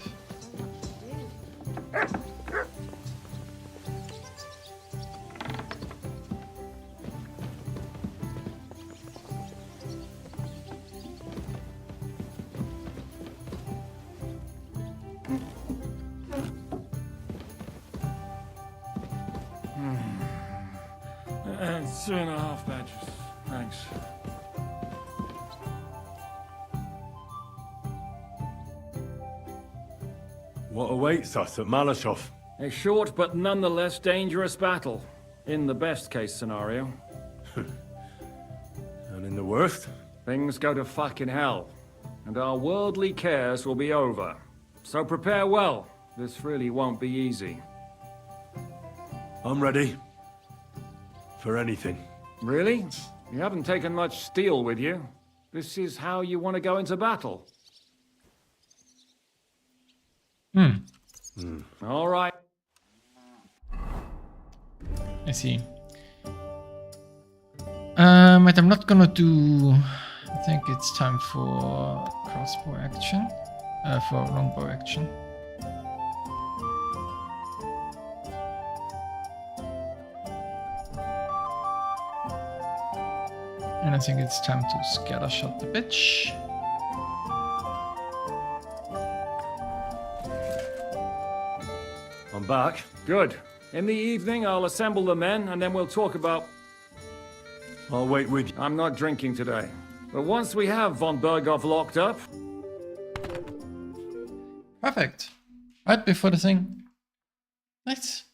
And 3.5 badges. Thanks. What awaits us at Malashov? A short but nonetheless dangerous battle. In the best case scenario. And in the worst? Things go to fucking hell. And our worldly cares will be over. So prepare well. This really won't be easy. I'm ready. For anything. Really? You haven't taken much steel with you. This is how you want to go into battle. All right. I see. But I'm not gonna do... I think it's time for crossbow action. For longbow action. And I think it's time to scattershot the bitch. I'm back. Good. In the evening, I'll assemble the men, and then we'll talk about... I'll wait with you. I'm not drinking today. But once we have von Berghoff locked up... Perfect. Right before the thing. Nice.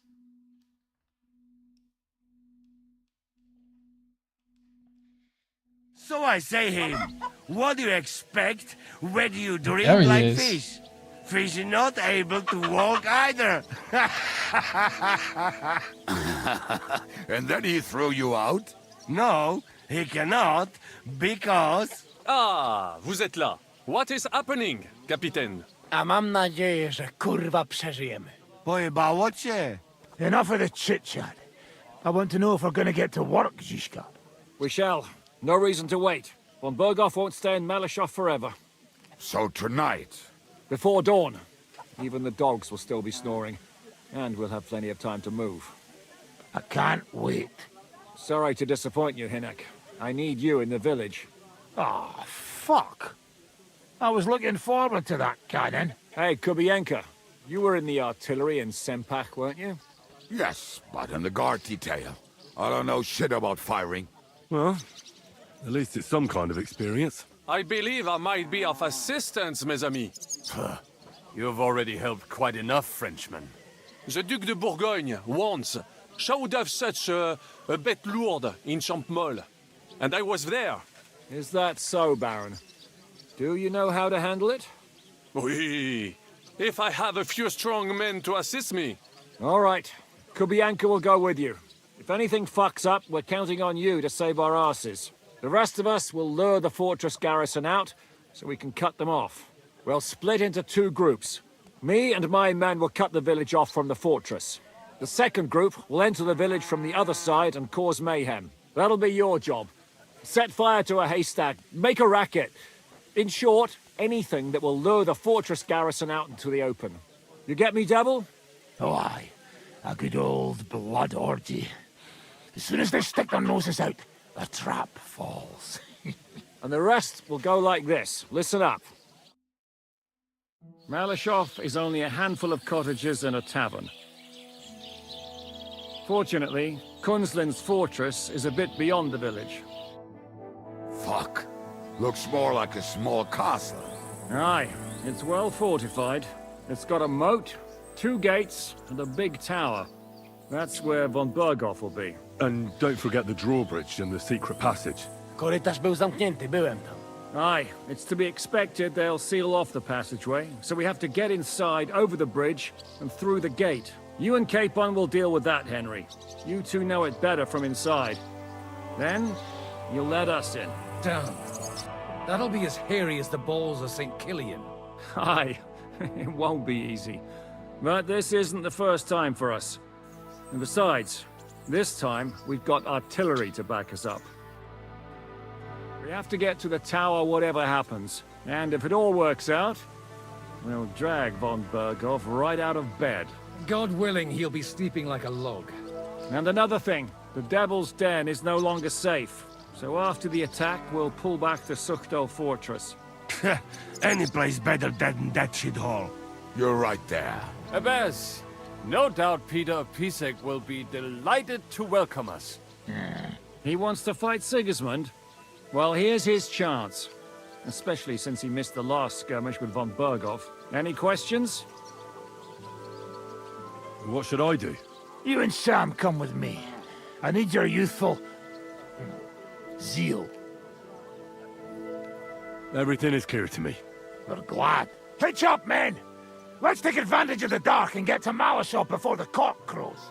So I say him, what do you expect when you drink There he like is. fish? Fish is not able to walk either. And then he threw you out? No, he cannot, because... Ah, vous êtes là. What is happening, Capitaine? A mam nadzieję, że kurwa przeżyjemy. Pojebało cię. Enough of the chit-chat. I want to know if we're gonna get to work, Zizka. We shall. No reason to wait. Von Berghoff won't stay in Malashov forever. So tonight... Before dawn. Even the dogs will still be snoring. And we'll have plenty of time to move. I can't wait. Sorry to disappoint you, Hinek. I need you in the village. Oh, fuck. I was looking forward to that, Cannon. Hey, Kubienka. You were in the artillery in Sempak, weren't you? Yes, but in the guard detail. I don't know shit about firing. Well, At least it's some kind of experience. I believe I might be of assistance, mes amis. You've already helped quite enough, Frenchmen. The Duc de Bourgogne, once, showed off such a bête lourde in Champmol. And I was there. Is that so, Baron? Do you know how to handle it? Oui. If I have a few strong men to assist me. All right. Kubianka will go with you. If anything fucks up, we're counting on you to save our asses. The rest of us will lure the fortress garrison out, so we can cut them off. We'll split into 2 groups. Me and my men will cut the village off from the fortress. The second group will enter the village from the other side and cause mayhem. That'll be your job. Set fire to a haystack, make a racket. In short, anything that will lure the fortress garrison out into the open. You get me, Devil? Oh, aye. A good old blood orgy. As soon as they stick their noses out, the trap falls. And the rest will go like this. Listen up. Malashov is only a handful of cottages and a tavern. Fortunately, Kunzlin's fortress is a bit beyond the village. Fuck. Looks more like a small castle. Aye, it's well fortified. It's got a moat, 2 gates, and a big tower. That's where von Berghoff will be. And don't forget the drawbridge and the secret passage. Korytarz był zamknięty, byłem tam. Aye, it's to be expected they'll seal off the passageway, so we have to get inside, over the bridge, and through the gate. You and Capon will deal with that, Henry. You two know it better from inside. Then, you'll let us in. Damn. That'll be as hairy as the balls of St. Killian. Aye, it won't be easy. But this isn't the first time for us. And besides, this time we've got artillery to back us up. We have to get to the tower whatever happens. And if it all works out, we'll drag von Berghoff right out of bed. God willing, he'll be sleeping like a log. And another thing, the Devil's Den is no longer safe. So after the attack, we'll pull back the Sukhto fortress. Any place better dead than that shithole. You're right there. Abbas, no doubt Peter Pisek will be delighted to welcome us. He wants to fight Sigismund? Well, here's his chance. Especially since he missed the last skirmish with von Berghoff. Any questions? What should I do? You and Sam come with me. I need your youthful... zeal. Everything is clear to me. We're glad. Hitch up, men! Let's take advantage of the dark and get to Malashov before the cock crows.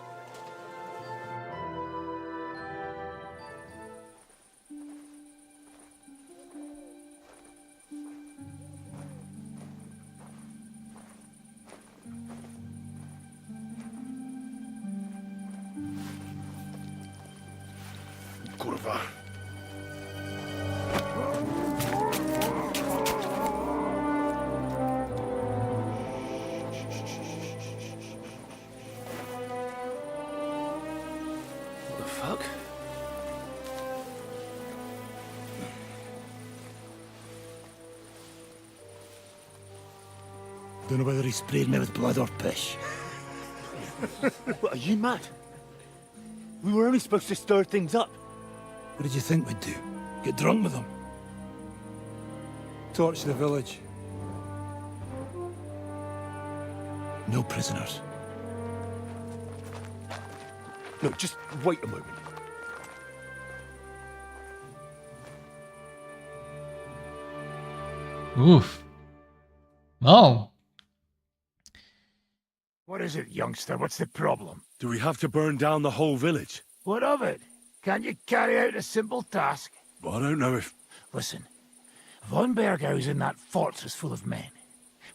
Kurwa. Don't know whether he sprayed me with blood or piss. What, are you mad? We were only supposed to stir things up. What did you think we'd do? Get drunk with them? Torch the village. No prisoners. No, just wait a moment. Oof. Oh. What is it, youngster? What's the problem? Do we have to burn down the whole village? What of it? Can't you carry out a simple task? Well, I don't know if... Listen, von Bergau's in that fortress full of men.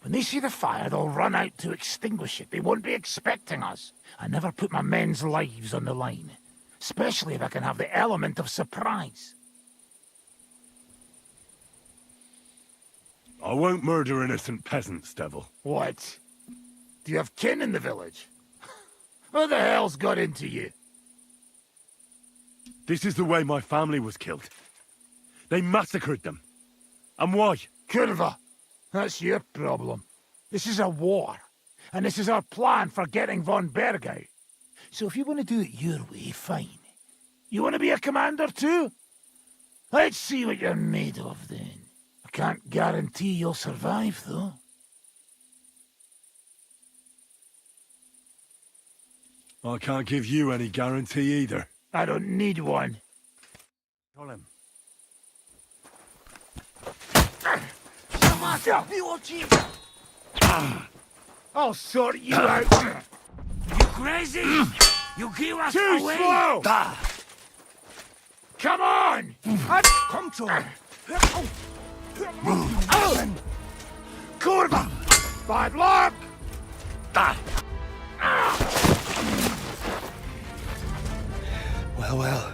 When they see the fire, they'll run out to extinguish it. They won't be expecting us. I never put my men's lives on the line. Especially if I can have the element of surprise. I won't murder innocent peasants, Devil. What? Do you have kin in the village? Who the hell's got into you? This is the way my family was killed. They massacred them. And why? Kurva, that's your problem. This is a war. And this is our plan for getting von Bergau. So if you want to do it your way, fine. You want to be a commander too? Let's see what you're made of, then. I can't guarantee you'll survive, though. I can't give you any guarantee either. I don't need one. Kill him. I'll sort you out. You crazy? You give us Too away? slow! Come on! Komm schon! Kurva! Bad luck! Well, well.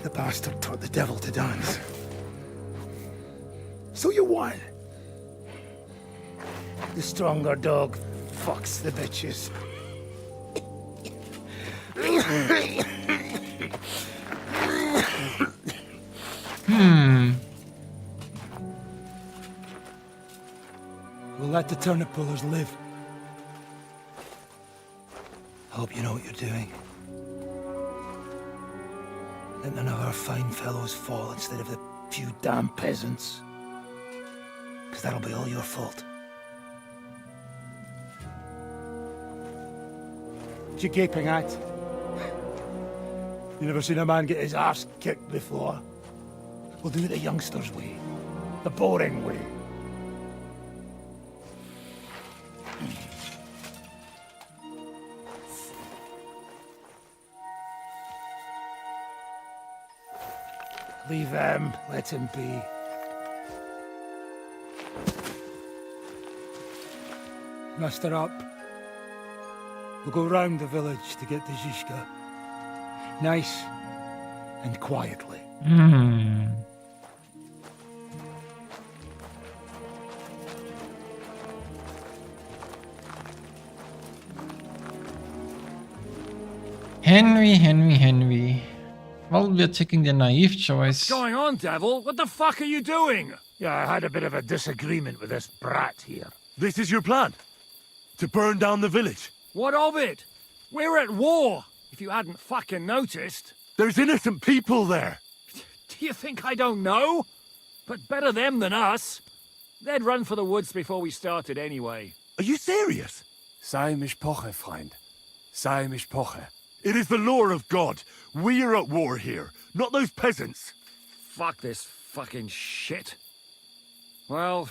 The bastard taught the devil to dance. So you won. The stronger dog fucks the bitches. We'll let the turnip pullers live. I hope you know what you're doing. Let none of our fine fellows fall instead of the few damn peasants. Because that'll be all your fault. What you gaping at? You never seen a man get his arse kicked before? We'll do it the youngsters' way. The boring way. Leave them, let him be. Muster up. We'll go round the village to get to Zizka. Nice and quietly. Henry. Well, we're taking the naive choice. What's going on, devil? What the fuck are you doing? Yeah, I had a bit of a disagreement with this brat here. This is your plan? To burn down the village? What of it? We're at war, if you hadn't fucking noticed. There's innocent people there. Do you think I don't know? But better them than us. They'd run for the woods before we started anyway. Are you serious? Sei mich poche, Freund. Sei mich poche. It is the law of God. We are at war here, not those peasants. Fuck this fucking shit. Well,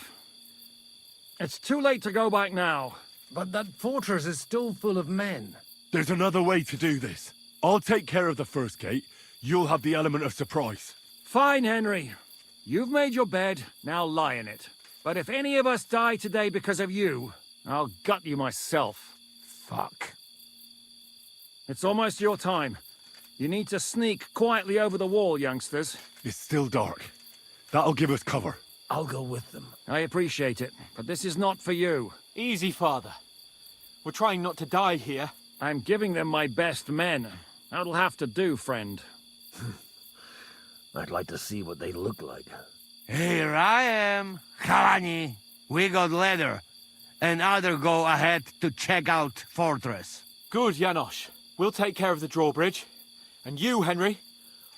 it's too late to go back now. But that fortress is still full of men. There's another way to do this. I'll take care of the first gate. You'll have the element of surprise. Fine, Henry. You've made your bed, now lie in it. But if any of us die today because of you, I'll gut you myself. Fuck. It's almost your time. You need to sneak quietly over the wall, youngsters. It's still dark. That'll give us cover. I'll go with them. I appreciate it, but this is not for you. Easy, Father. We're trying not to die here. I'm giving them my best men. That'll have to do, friend. I'd like to see what they look like. Here I am, Kalani. We got leather, and other go ahead to check out fortress. Good, Janosch. We'll take care of the drawbridge. And you, Henry,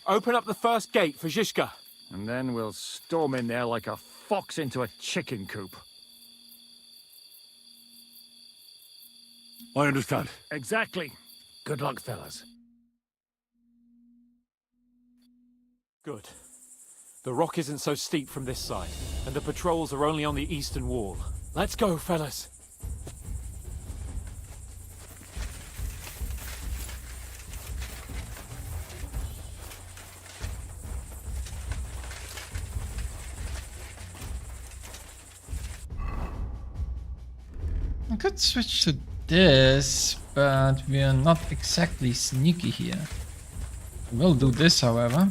open up the first gate for Zizka. And then we'll storm in there like a fox into a chicken coop. I understand. Exactly. Good luck, fellas. Good. The rock isn't so steep from this side, and the patrols are only on the eastern wall. Let's go, fellas. I could switch to this, but we're not exactly sneaky here. We'll do this, however.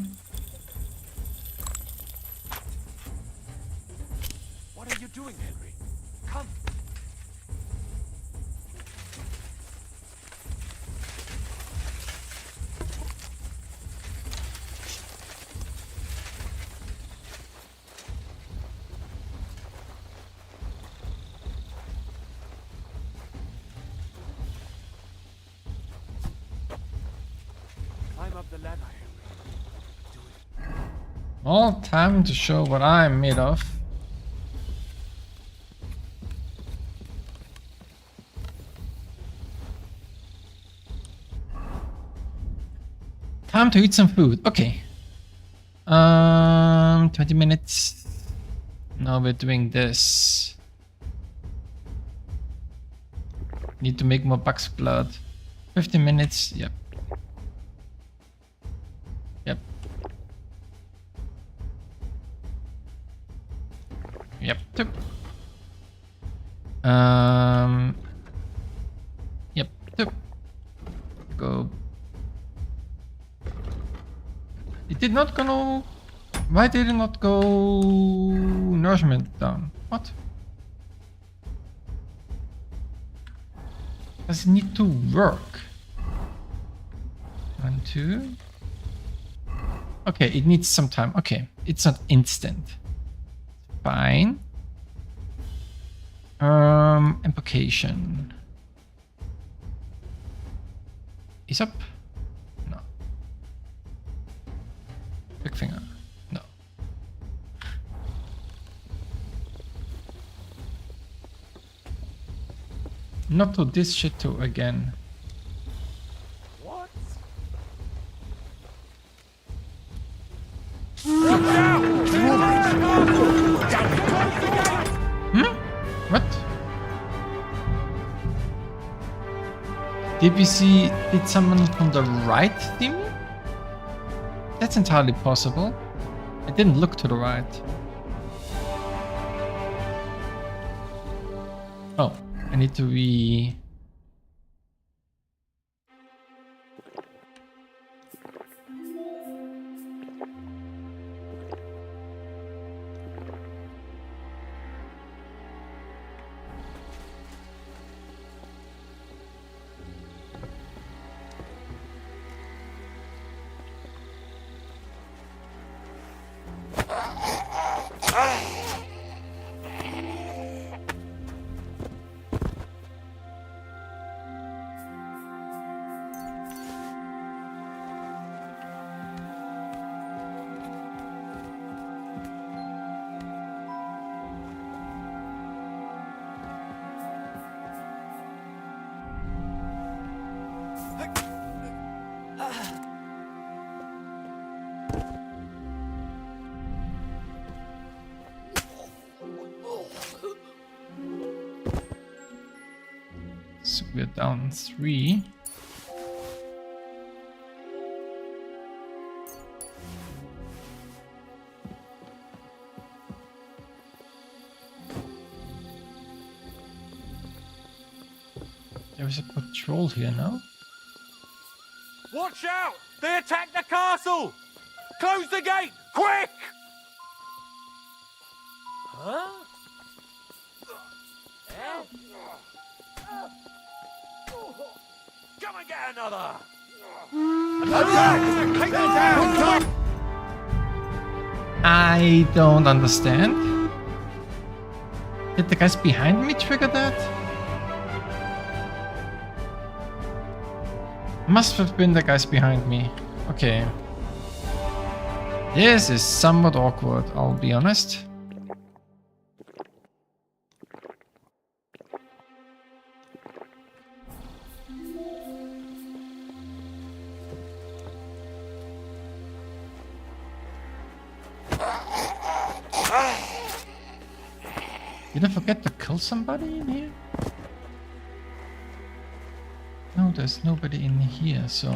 What are you doing, Henry? Come. Climb up the ladder, Henry. Do it. All time to show what I'm made of. Time to eat some food. Okay. 20 minutes. Now we're doing this. Need to make more buck's blood. 15 minutes. Yep. Yep. Yep. Yep. Yep. Yep. Go. It did not go. Why did it not go nourishment down? What? Does it need to work? 1, 2. Okay, it needs some time. Okay, it's not instant. Fine. Implication. Is up? No. Big finger. No. Not to this shit too again. What? What? Did we see, did someone from the right see me? That's entirely possible. I didn't look to the right. Oh, I need to be... So we're down 3. There's a patrol here now. Watch out! They attacked the castle! Close the gate, quick! Huh? Come and get another! I don't understand. Did the guys behind me trigger that? Must have been the guys behind me. Okay. This is somewhat awkward, I'll be honest. Did I forget to kill somebody in here? No, there's nobody in here, so...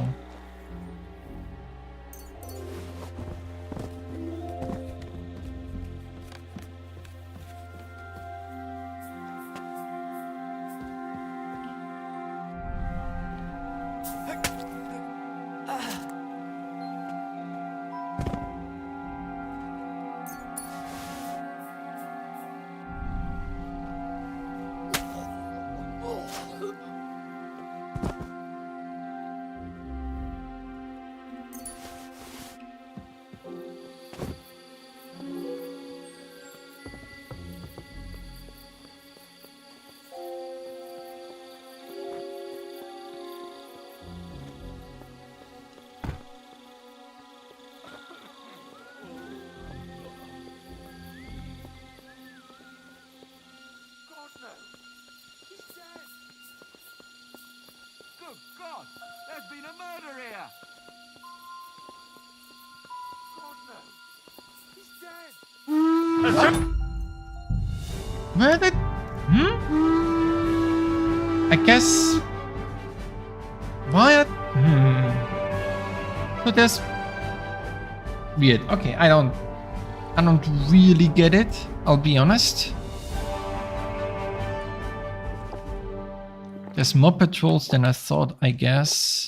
Where did... I guess... Why? So there's... Weird. Okay, I don't really get it, I'll be honest. There's more patrols than I thought, I guess.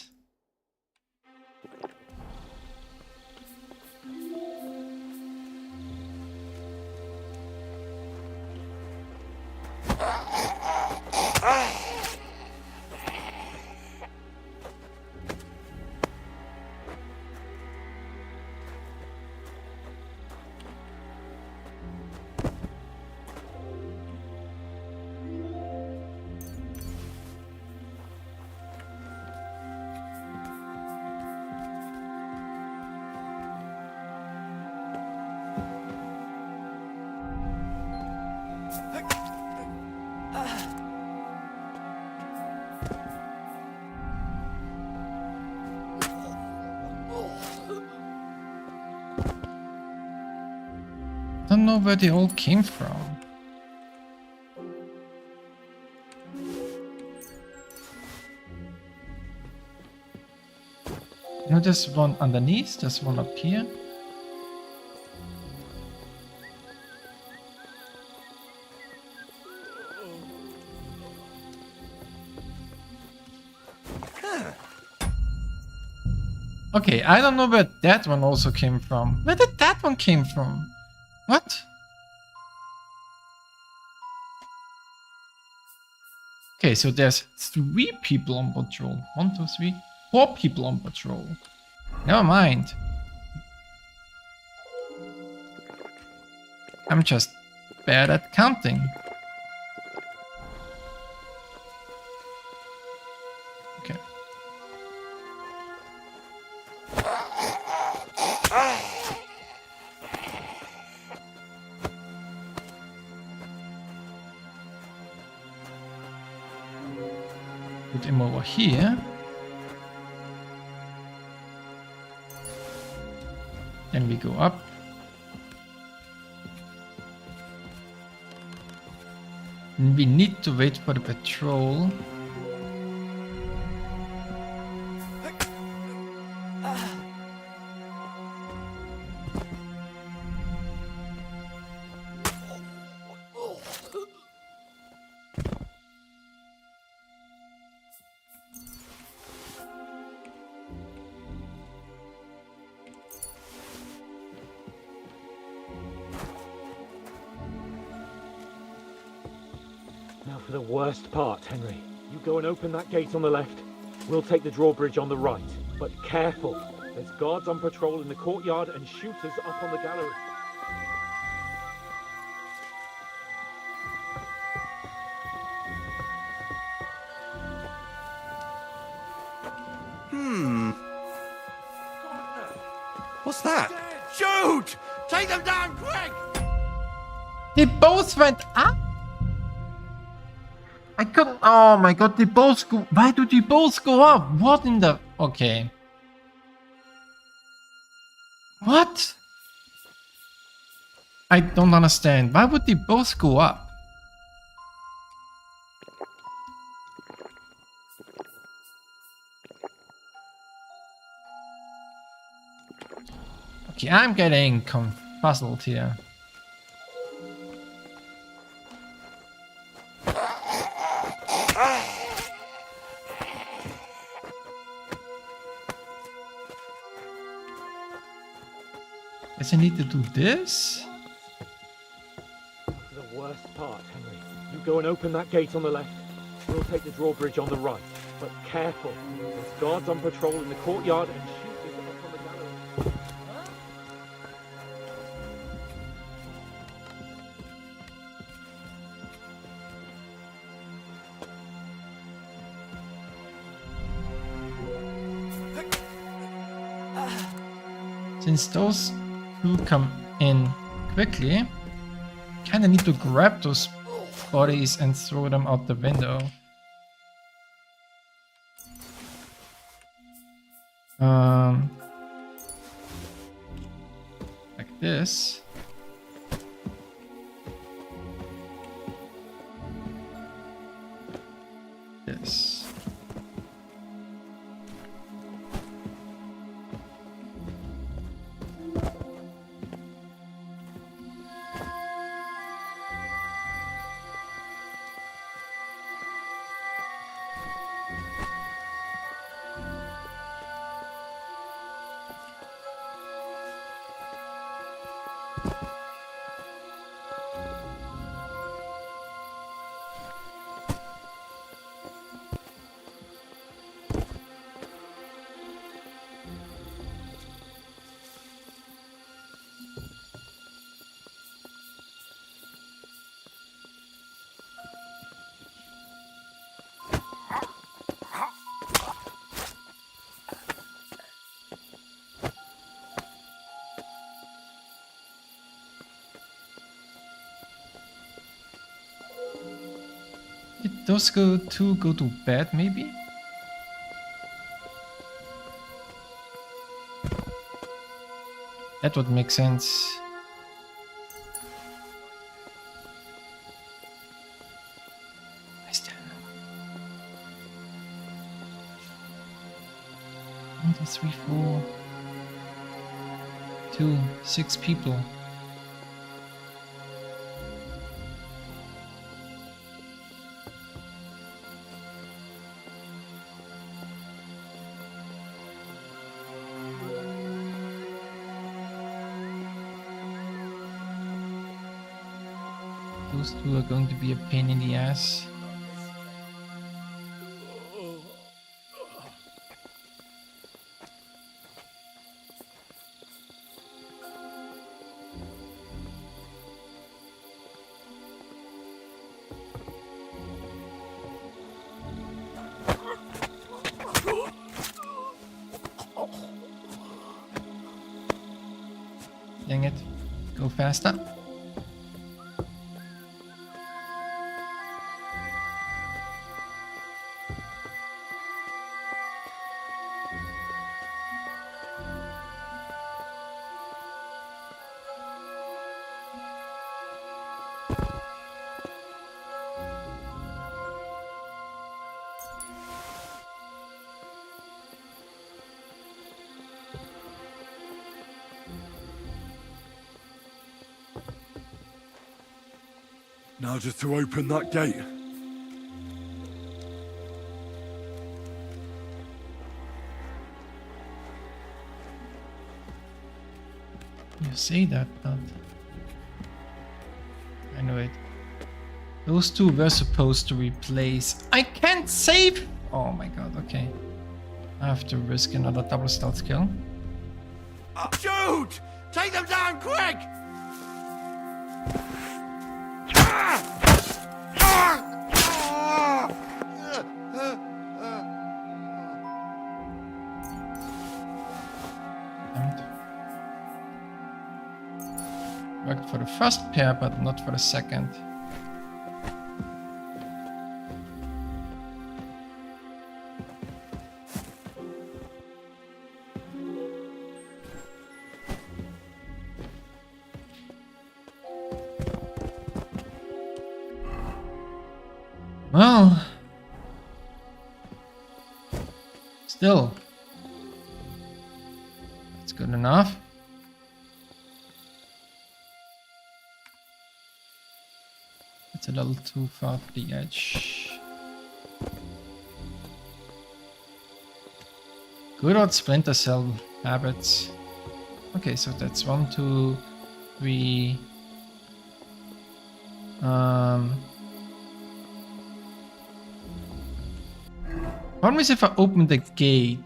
I don't know where they all came from. You know, there's one underneath, there's one up here. Okay, I don't know where that one also came from. Where did that one came from? What? Okay, so there's 3 people on patrol. 1, 2, 3, 4 people on patrol. Never mind. I'm just bad at counting. Okay. Put him over here. Then we go up. And we need to wait for the patrol. Now for the worst part, Henry. You go and open that gate on the left. We'll take the drawbridge on the right. But careful. There's guards on patrol in the courtyard and shooters up on the gallery. What's that? Shoot! Take them down quick! They both went up? I couldn't. Oh my god, they both go. Why do they both go up? What in the. Okay. What? I don't understand. Why would they both go up? Okay, I'm getting confuzzled here. Guess I need to do this? For the worst part, Henry. You go and open that gate on the left. We'll take the drawbridge on the right. But careful. There's guards on patrol in the courtyard and shooters up on the gallery. Since those two come in quickly, kinda need to grab those bodies and throw them out the window. Like this. those two go to bed, maybe? That would make sense. I still know. 1, 2, 3, 4. 2, 6 people. Those two are going to be a pain in the ass. Dang it. Go faster. Now just to open that gate. You say that, but I know it. Those two were supposed to replace. I can't save. Oh my god. Okay, I have to risk another double stealth kill. Shoot! Take them down quick! Worked for the first pair, but not for the second. Well, still, it's good enough. It's a little too far to the edge. Good old Splinter Cell habits. Okay, so that's 1, 2, 3. Problem is if I open the gate.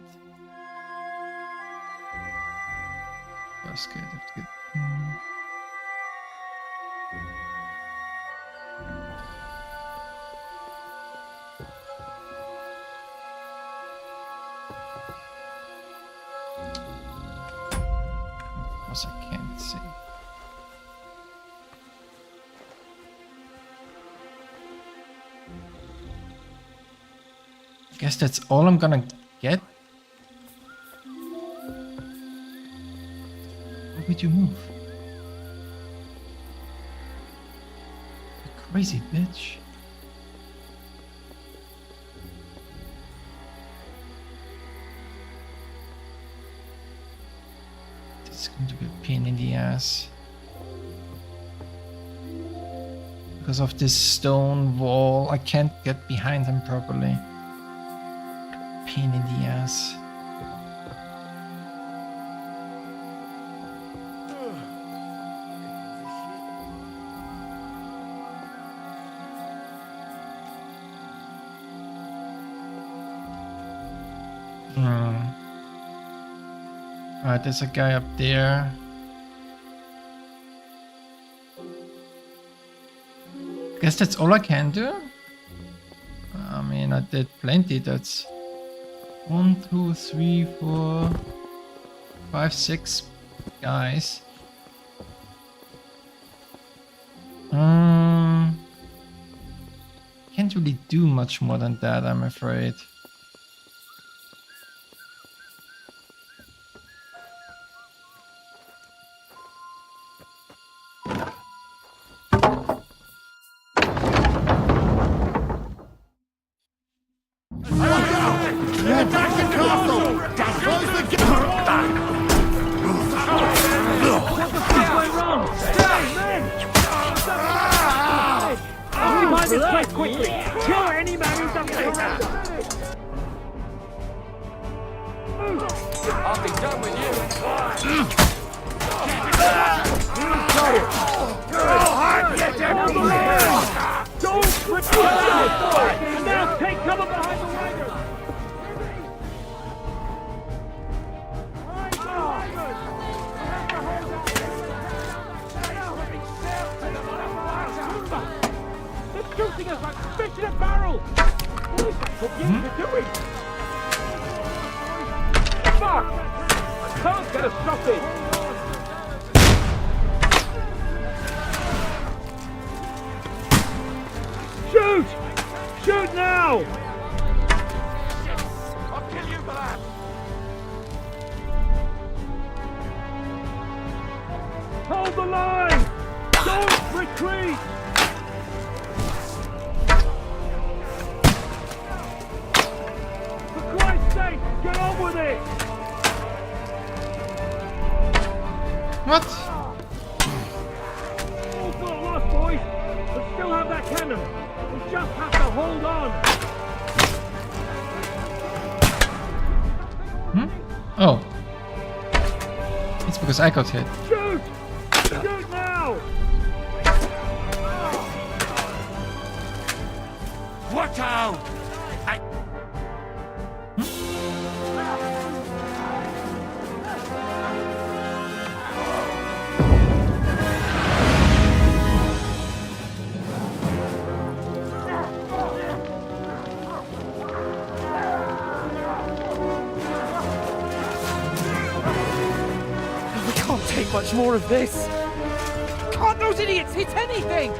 First gate, I have to get. Of course, I can't see. Guess that's all I'm gonna get. Why would you move? You crazy bitch. This is going to be a pain in the ass. Because of this stone wall, I can't get behind him properly. Pain in the ass. Alright, there's a guy up there. Guess that's all I can do. I mean, I did plenty. That's 1, 2, 3, 4, 5, 6 guys. Can't can't really do much more than that, I'm afraid. Quickly! Kill any man who doesn't I'll be done with you. Don't retreat! And now take cover behind the wagon! They're shooting us like fish in a barrel! What are you doing? Fuck! I can't get a stop in! Shoot! Shoot now! I'll kill you for that. Hold the line! Don't retreat! For Christ's sake, get on with it! What? All for the lost, boys! We still have that cannon! We just have to hold on! Oh. It's because I got hit. Shoot! Shoot now! Watch out! We can't take much more of this! Can't those idiots hit anything?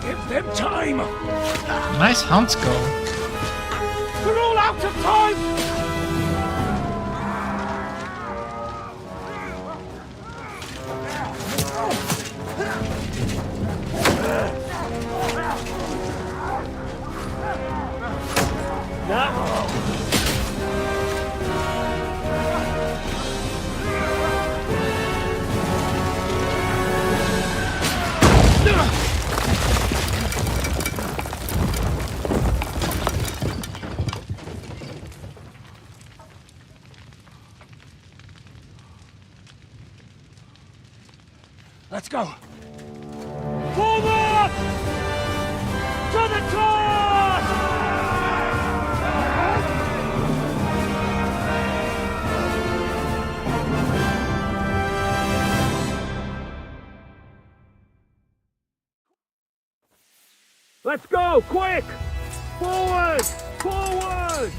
Give them time! Nice hound skull. We're all out of time! Let's go! Forward! To the charge! Let's go! Quick! Forward! Forward!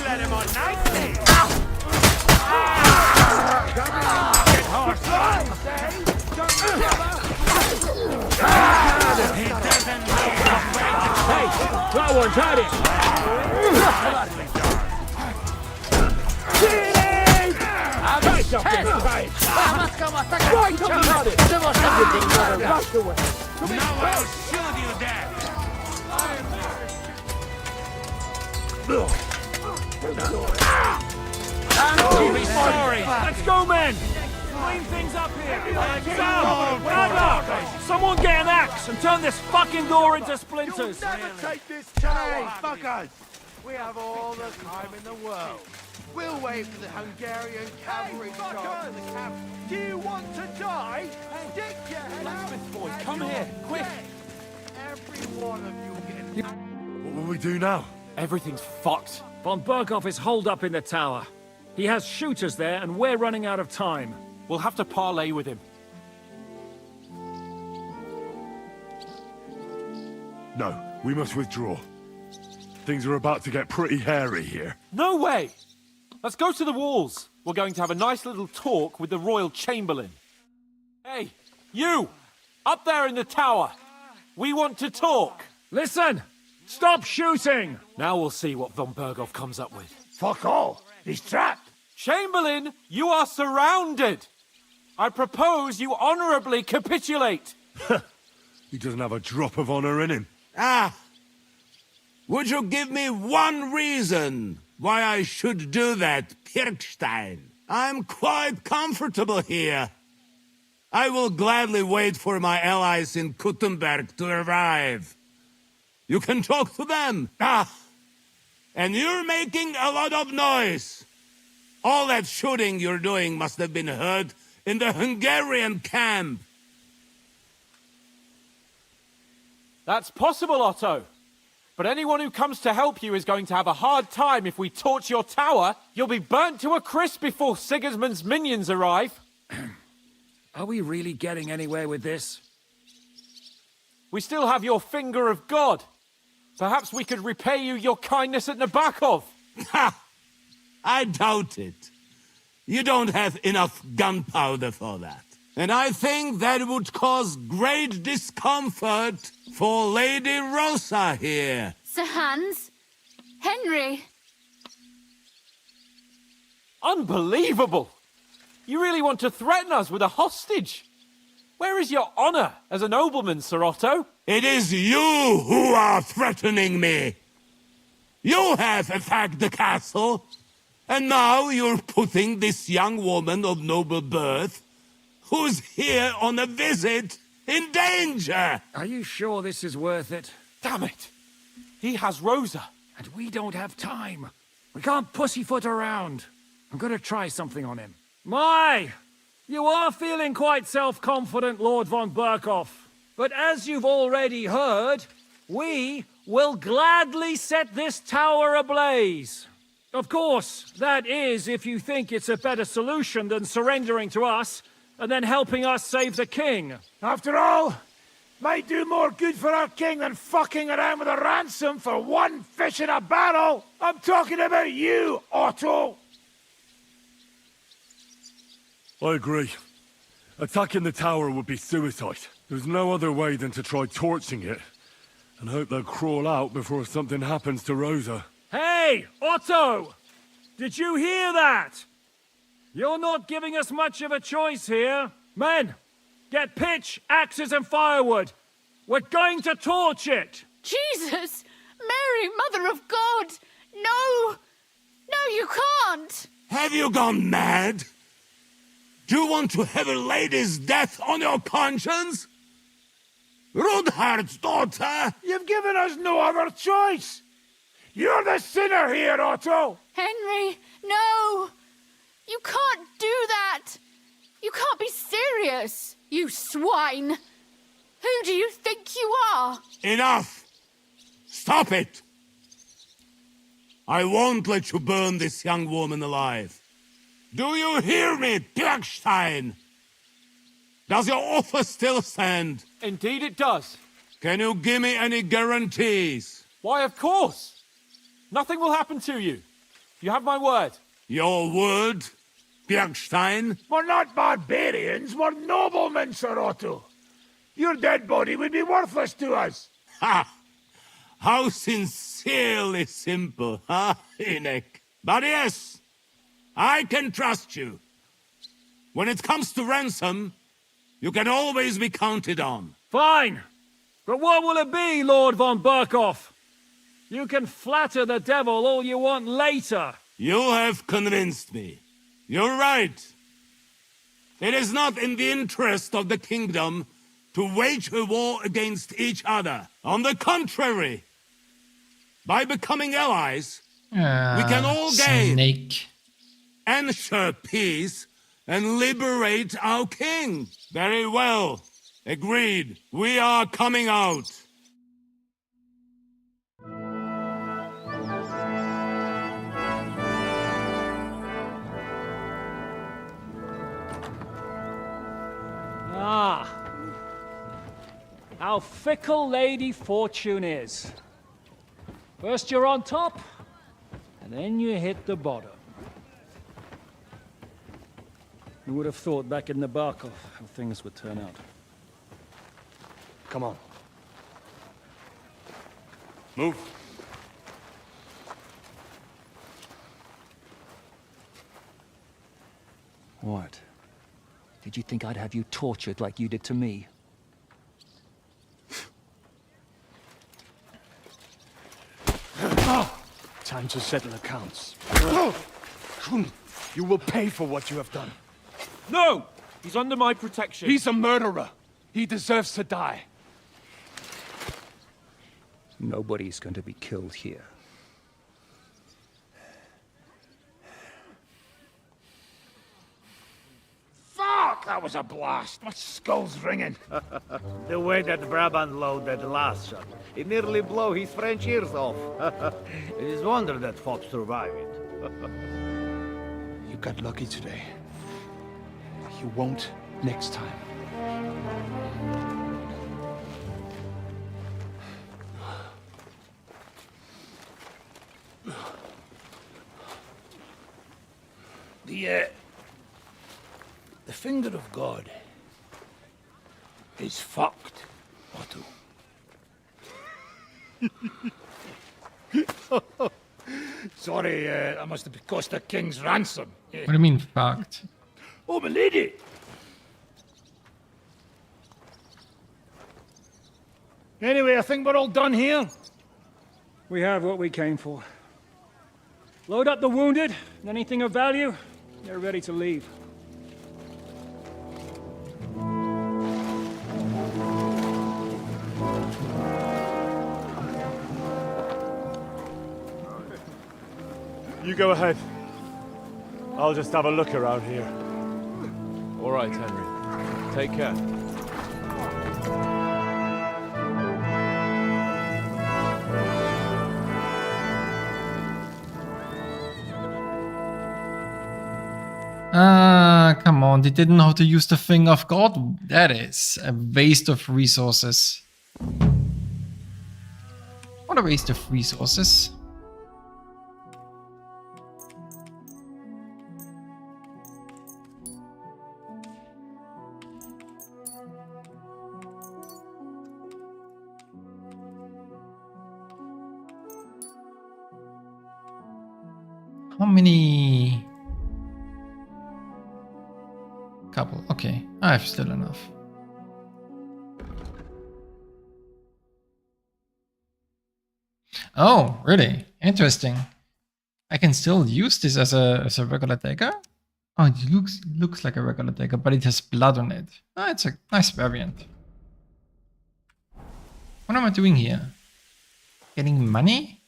Let him on nicely! Hey! That one's had it! Right up there, right! Right up at it! Rush away! Now I'll shoot you dead! Don't be sorry! Let's go, men! Clean things up here! Sam! Adler! Someone get an axe and turn this fucking door into splinters! Never take this chance! Fuckers! We have all the time in the world. We'll wait for the Hungarian cavalry to go up to the camp. Do you want to die? Stick your head out! Boys, come here, quick! Every one of you will get... What will we do now? Everything's fucked. Von Berghoff is holed up in the tower. He has shooters there, and we're running out of time. We'll have to parley with him. No, we must withdraw. Things are about to get pretty hairy here. No way! Let's go to the walls. We're going to have a nice little talk with the Royal Chamberlain. Hey, you! Up there in the tower! We want to talk! Listen! Stop shooting! Now we'll see what von Berghoff comes up with. Fuck all. He's trapped. Chamberlain, you are surrounded! I propose you honorably capitulate! He doesn't have a drop of honor in him. Ah! Would you give me one reason why I should do that, Pirkstein? I'm quite comfortable here. I will gladly wait for my allies in Kuttenberg to arrive. You can talk to them. Ah! And you're making a lot of noise. All that shooting you're doing must have been heard in the Hungarian camp. That's possible, Otto. But anyone who comes to help you is going to have a hard time if we torch your tower. You'll be burnt to a crisp before Sigismund's minions arrive. Are we really getting anywhere with this? We still have your finger of God. Perhaps we could repay you your kindness at Nabokov. Ha! I doubt it. You don't have enough gunpowder for that. And I think that would cause great discomfort for Lady Rosa here. Sir Hans? Henry? Unbelievable! You really want to threaten us with a hostage? Where is your honor as a nobleman, Sir Otto? It is you who are threatening me. You have attacked the castle, and now you're putting this young woman of noble birth, who's here on a visit, in danger. Are you sure this is worth it? Damn it! He has Rosa. And we don't have time. We can't pussyfoot around. I'm gonna try something on him. My! You are feeling quite self-confident, Lord von Berkhoff. But as you've already heard, we will gladly set this tower ablaze. Of course, that is if you think it's a better solution than surrendering to us and then helping us save the king. After all, might do more good for our king than fucking around with a ransom for one fish in a barrel. I'm talking about you, Otto. I agree. Attacking the tower would be suicide. There's no other way than to try torching it, and hope they'll crawl out before something happens to Rosa. Hey, Otto! Did you hear that? You're not giving us much of a choice here. Men, get pitch, axes, and firewood. We're going to torch it. Jesus! Mary, Mother of God! No! No, you can't! Have you gone mad? Do you want to have a lady's death on your conscience? Rudhard's daughter! You've given us no other choice. You're the sinner here, Otto. Henry, no! You can't do that! You can't be serious, you swine! Who do you think you are? Enough! Stop it! I won't let you burn this young woman alive. Do you hear me, Pirkstein? Does your offer still stand? Indeed it does. Can you give me any guarantees? Why, of course. Nothing will happen to you. You have my word. Your word, Pirkstein? We're not barbarians, we're noblemen, Sir Otto. Your dead body would be worthless to us. Ha! How sincerely simple, huh, Enoch? But yes, I can trust you. When it comes to ransom, you can always be counted on. Fine. But what will it be, Lord von Berkhoff? You can flatter the devil all you want later. You have convinced me. You're right. It is not in the interest of the kingdom to wage a war against each other. On the contrary, by becoming allies, we can all gain, Snake. ensure peace, and liberate our king. Very well. Agreed. We are coming out. Ah. How fickle Lady Fortune is. First you're on top, and then you hit the bottom. Who would have thought back in the Barkov how things would turn out? Come on. Move. What? Did you think I'd have you tortured like you did to me? Time to settle accounts. You will pay for what you have done. No! He's under my protection. He's a murderer. He deserves to die. Nobody's going to be killed here. Fuck! That was a blast. My skull's ringing. The way that Brabant loaded that last shot, it nearly blew his French ears off. It is wonder that fop survived it. You got lucky today. You won't next time. The finger of God is fucked, Otto. Sorry, that must have cost the king's ransom. What do you mean, fucked? Oh, my lady! Anyway, I think we're all done here. We have what we came for. Load up the wounded, and anything of value, they're ready to leave. You go ahead. I'll just have a look around here. All right, Henry. Take care. Come on, they didn't know how to use the finger of God. That is a waste of resources. What a waste of resources. How many? Couple. Okay, I have still enough. Oh, really? Interesting. I can still use this as a regular dagger. Oh, it looks like a regular dagger, but it has blood on it. Ah, it's a nice variant. What am I doing here? Getting money?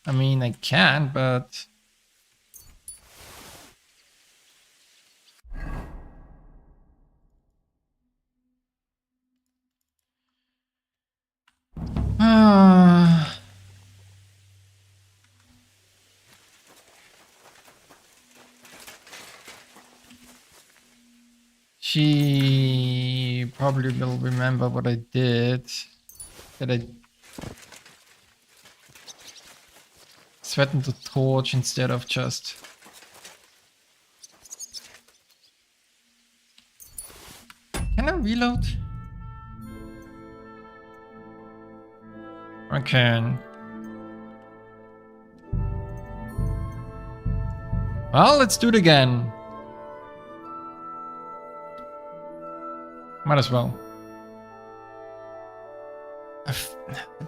I mean, I can, but... She probably will remember what I did. That I threatened the torch instead of just... Can I reload? I can. Well, let's do it again. Might as well. I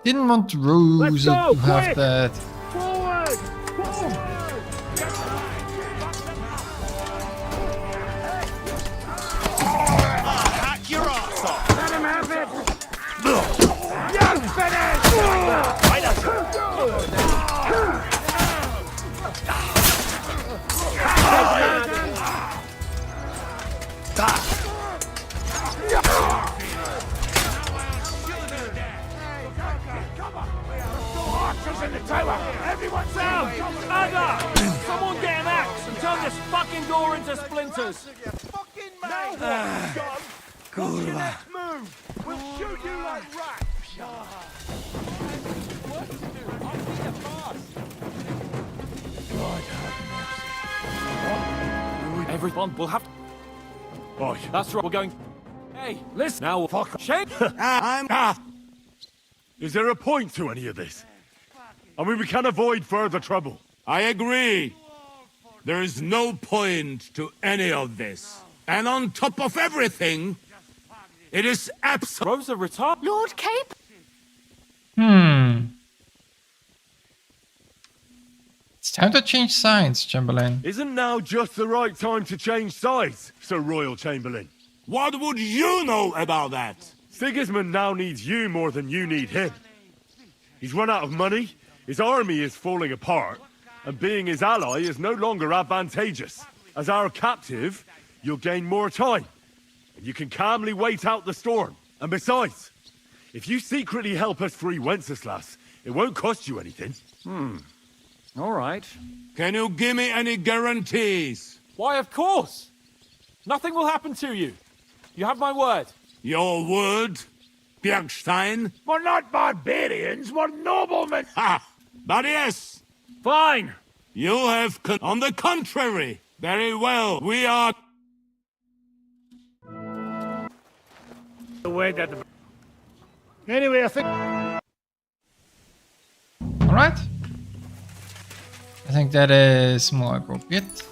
didn't want Rosa to have that. Forward! Forward! Hack your ass off! Let him have it! You're finished! In the tower! Everyone's down! Ada! Someone get an axe and turn this fucking door into splinters! Kurwa. Move! We'll shoot you like rats! God have mercy. Everyone will have to... Oi. That's right, we're going... Hey, listen now, fuck. Shane! Is there a point to any of this? I mean, we can avoid further trouble. I agree. There is no point to any of this. And on top of everything, it is absolute. Rosa retard. Lord Cape? It's time to change sides, Chamberlain. Isn't now just the right time to change sides, Sir Royal Chamberlain? What would you know about that? Sigismund now needs you more than you need him. He's run out of money, his army is falling apart, and being his ally is no longer advantageous. As our captive, you'll gain more time, and you can calmly wait out the storm. And besides, if you secretly help us free Wenceslas, it won't cost you anything. All right. Can you give me any guarantees? Why, of course. Nothing will happen to you. You have my word. Your word, Bjergstein? We're not barbarians, we're noblemen. Ha! But yes. Fine. You have... On the contrary. Very well. We are... The way that... Anyway, I think... Alright. I think that is more appropriate.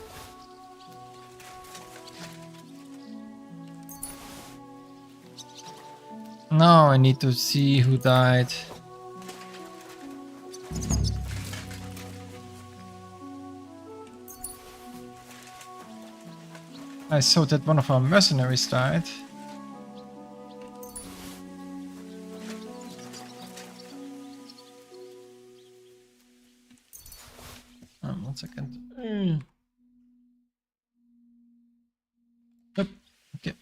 Now I need to see who died. I saw that one of our mercenaries died. One second. Yep. Okay.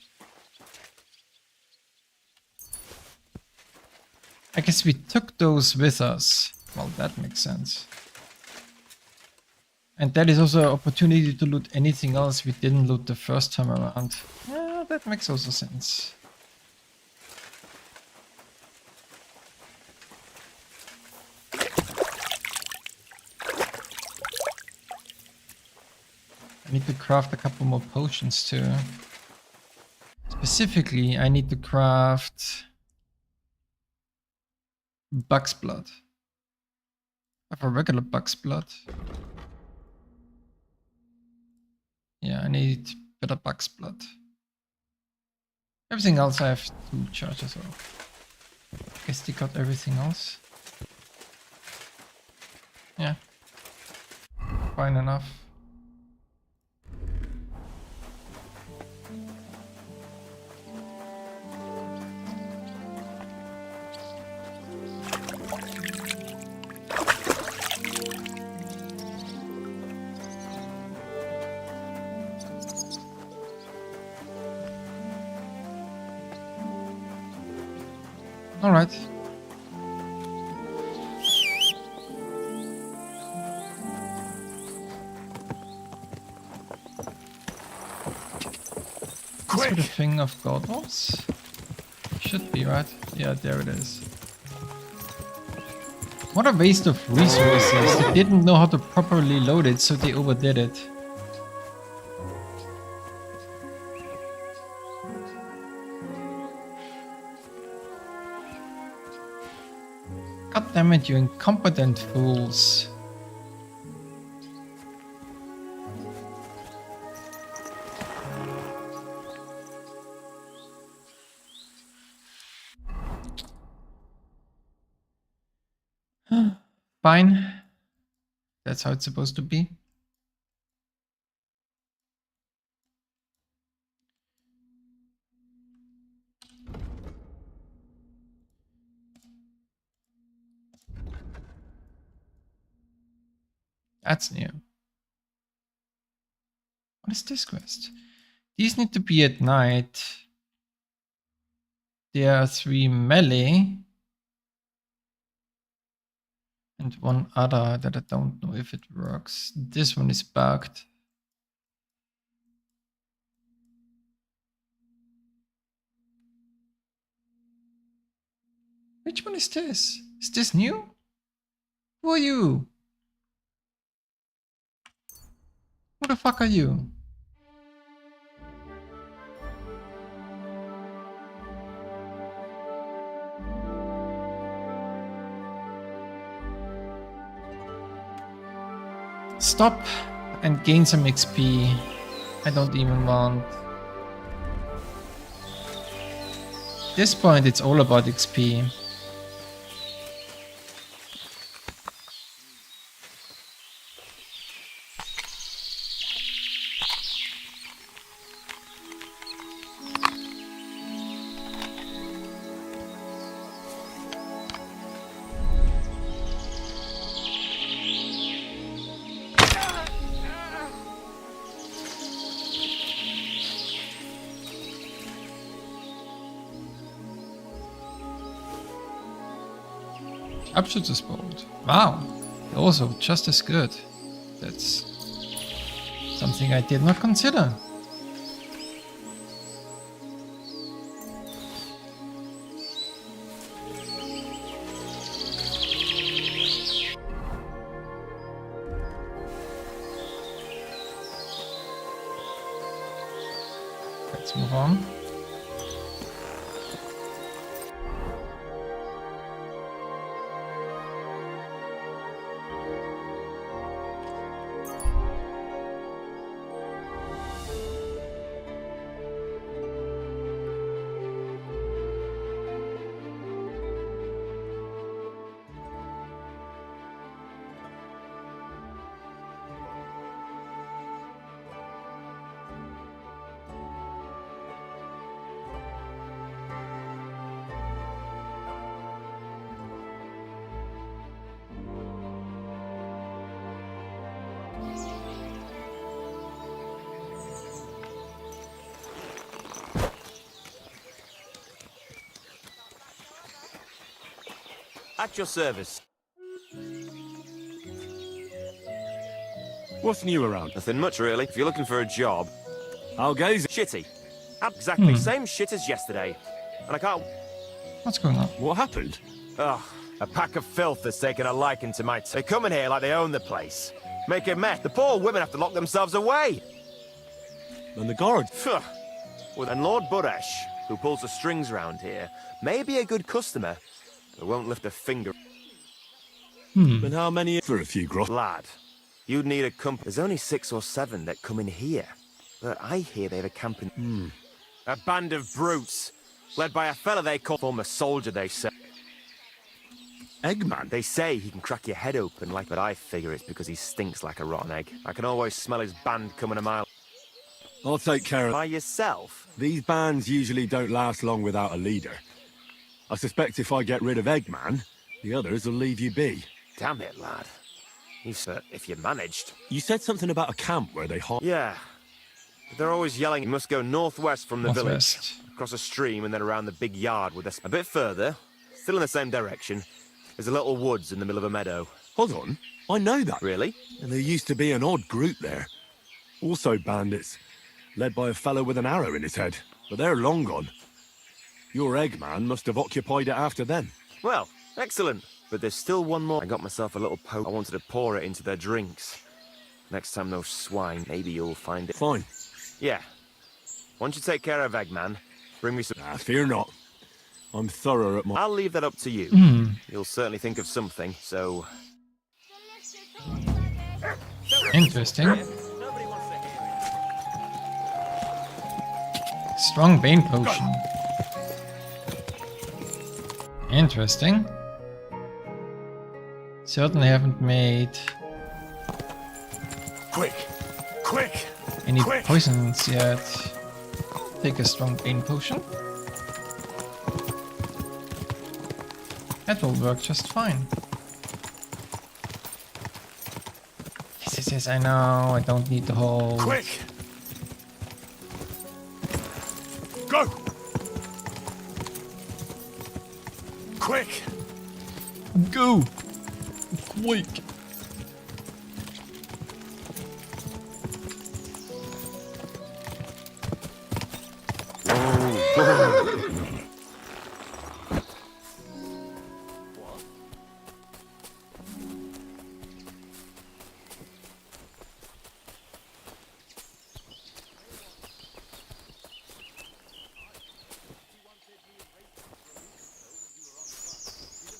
I guess we took those with us. Well, that makes sense. And that is also an opportunity to loot anything else we didn't loot the first time around. Yeah, that makes also sense. I need to craft a couple more potions too. Specifically, I need to craft bug's blood. I have a regular bug's blood. Yeah, I need better bug's blood. Everything else I have 2 charges of. Guess they got everything else. Yeah. Fine enough. All right. Quick! The thing of God was? Should be, right? Yeah, there it is. What a waste of resources. They didn't know how to properly load it, so they overdid it. God damn it, you incompetent fools. Fine. That's how it's supposed to be. That's new. What is this quest? These need to be at night. There are 3 melee. And 1 other that I don't know if it works. This one is bugged. Which one is this? Is this new? Who are you? Who the fuck are you? Stop and gain some XP. I don't even want. At this point, it's all about XP. Upshooter's bolt. Wow, also just as good. That's something I did not consider. Let's move on. At your service. What's new around? Nothing much, really. If you're looking for a job... How goes it? Shitty. Exactly. Same shit as yesterday. And I can't... What's going on? What happened? Ugh. A pack of filth that's taken a liking to my... They come in here like they own the place. Make a mess. The poor women have to lock themselves away. And the guards? Well, and Lord Buresh, who pulls the strings around here, may be a good customer, but won't lift a finger. And how many? For a few gross. Lad, you'd need a company. There's only 6 or 7 that come in here. But I hear they have a camp in... A band of brutes, led by a fella they call former soldier, they say. Eggman? They say he can crack your head open like... But I figure it's because he stinks like a rotten egg. I can always smell his band coming a mile. I'll take care of... By yourself? These bands usually don't last long without a leader. I suspect if I get rid of Eggman, the others will leave you be. Damn it, lad. You said if you managed. You said something about a camp where they hide. Yeah. But they're always yelling you must go northwest from the Northwest. village. Across a stream and then around the big yard with a bit further, still in the same direction, there's a little woods in the middle of a meadow. Hold on. I know that. Really? And there used to be an odd group there. Also bandits, led by a fellow with an arrow in his head. But they're long gone. Your Eggman must have occupied it after them. Well, excellent. But there's still one more. I got myself a little poke. I wanted to pour it into their drinks. Next time those swine, maybe you'll find it. Fine. Yeah. Once you take care of Eggman, bring me some... Fear not. I'm thorough at my... I'll leave that up to you. You'll certainly think of something, so... Interesting. Strong Bane Potion. Interesting. Certainly haven't made Quick! any poisons yet. Take a Strong Bane Potion. That will work just fine. Yes, I know. I don't need the whole... Quick! Go! Quick! Go! Quick!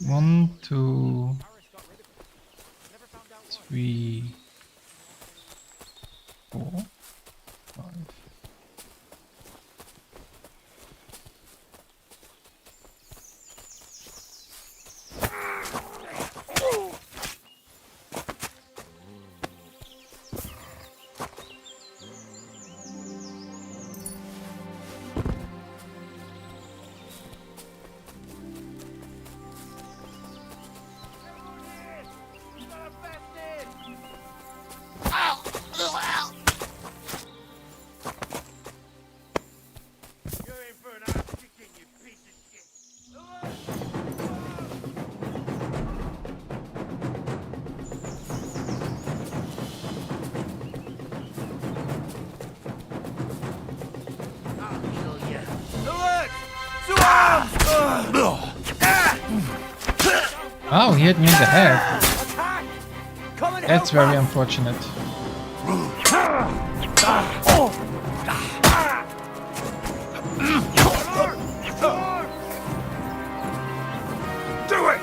One, 2, 3, 4, 5. Oh, he hit me in the head. That's very unfortunate. Do it!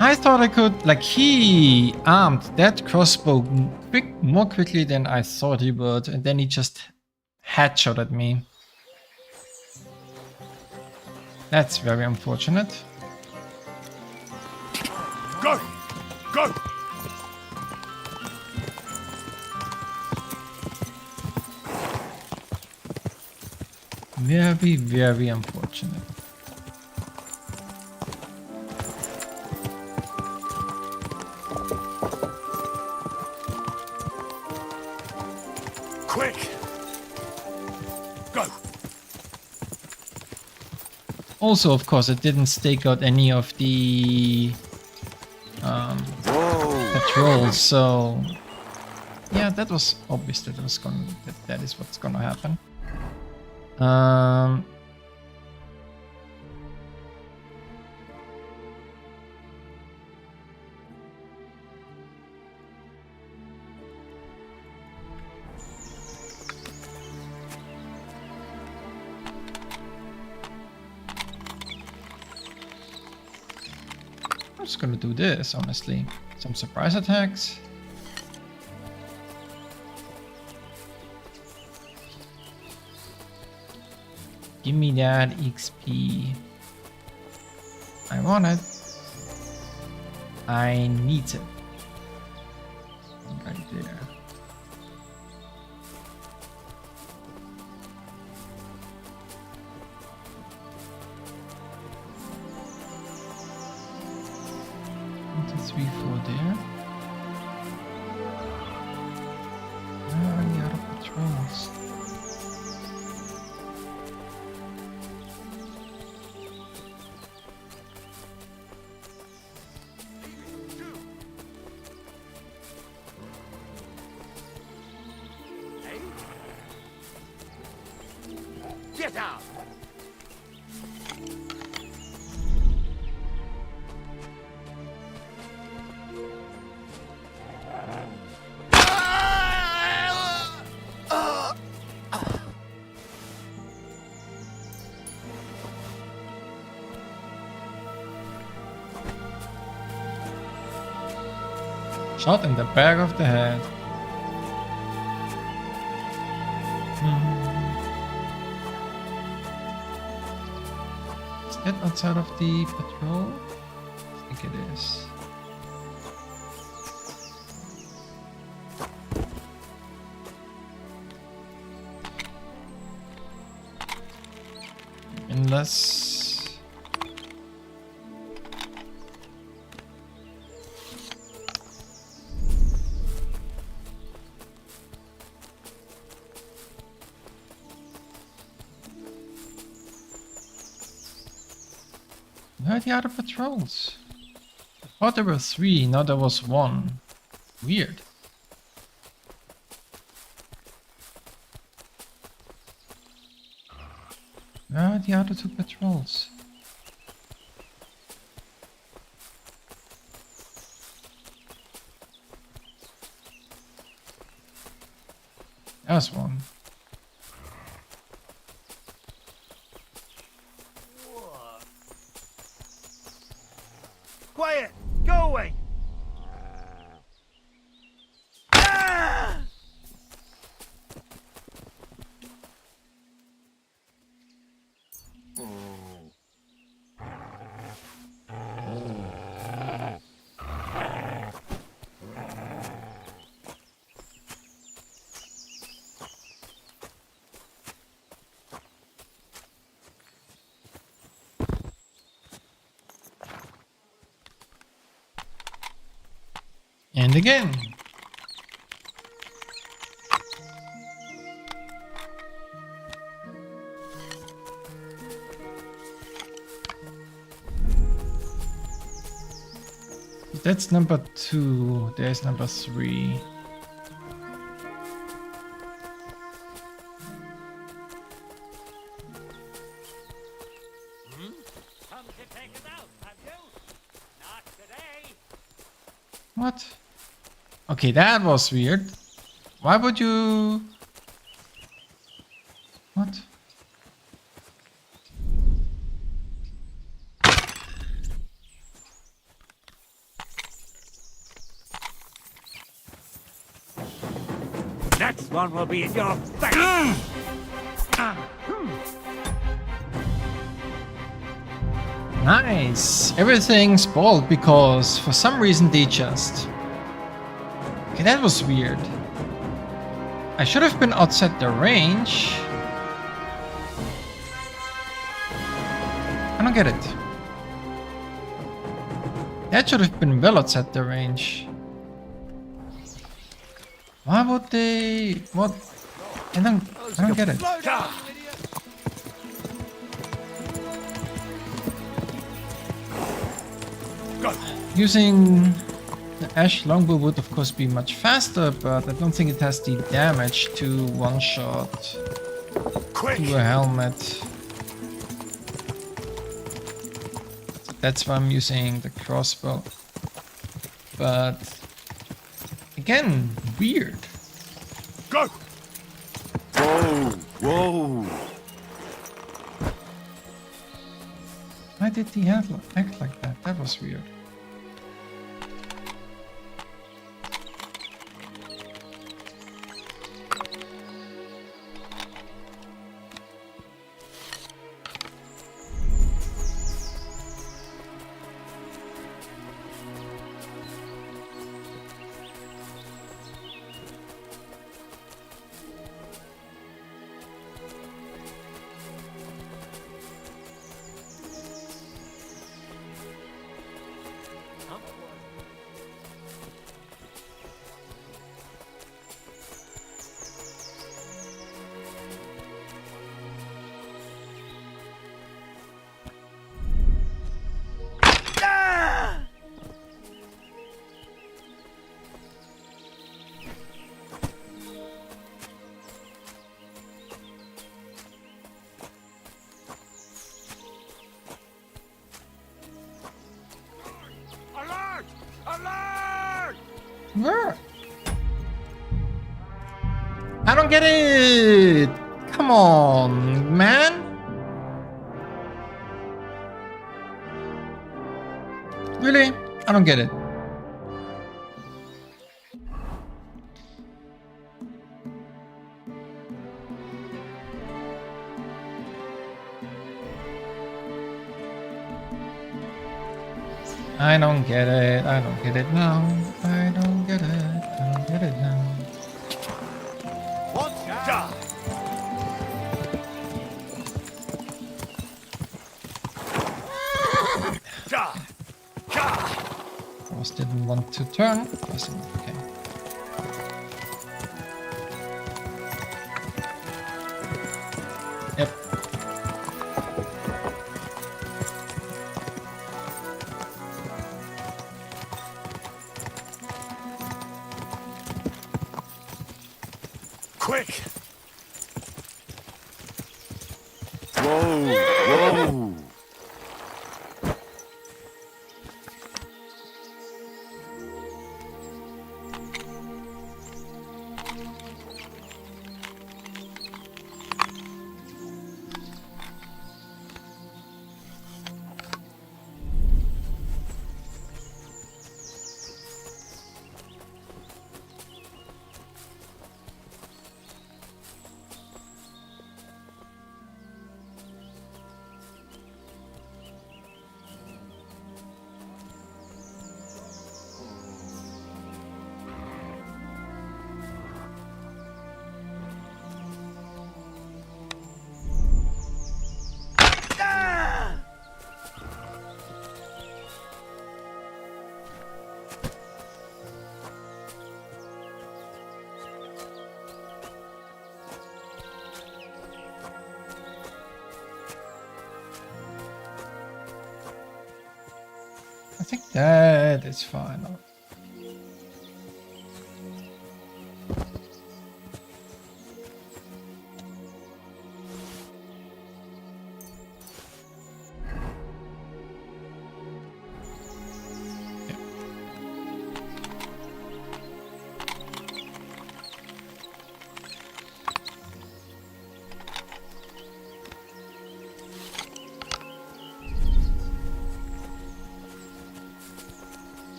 I thought I could, like, he armed that crossbow more quickly than I thought he would, and then he just headshot at me. That's very unfortunate. Go! Go! Very, very unfortunate. Quick! Go! Also, of course, I didn't stake out any of the patrols, so yeah, that was obvious that that is what's gonna happen. I'm just gonna do this, honestly. Some surprise attacks. Give me that XP. I want it. I need it. Right there. One, two, three, 4 there. Where are the other patrols? Get out! Shot in the back of the head. Is that outside of the patrol? I think it is. Unless... Where are the other patrols? I thought there were 3, now there was 1. Weird. Where are the other 2 patrols? That's one. Quiet! Go away! Ah! And again. That's number 2. There's number 3. What? Okay, that was weird. Why would you... What? Next one will be in your face! Nice! Everything spoiled because for some reason they just... Okay, that was weird. I should have been outside the range. I don't get it. That should have been well outside the range. Why would they... What? I don't get it. Using the ash longbow would of course be much faster, but I don't think it has the damage to one shot to a helmet. So that's why I'm using the crossbow. But again, weird. Go! Whoa! Whoa! Why did he act like that? That was weird. Where? I don't get it! Come on, man! Really? I don't get it. I don't get it. I don't get it now. I don't get it. I don't get it now. Boss didn't want to turn. Okay. Yep. Quick! Whoa! Whoa! I think that is fine.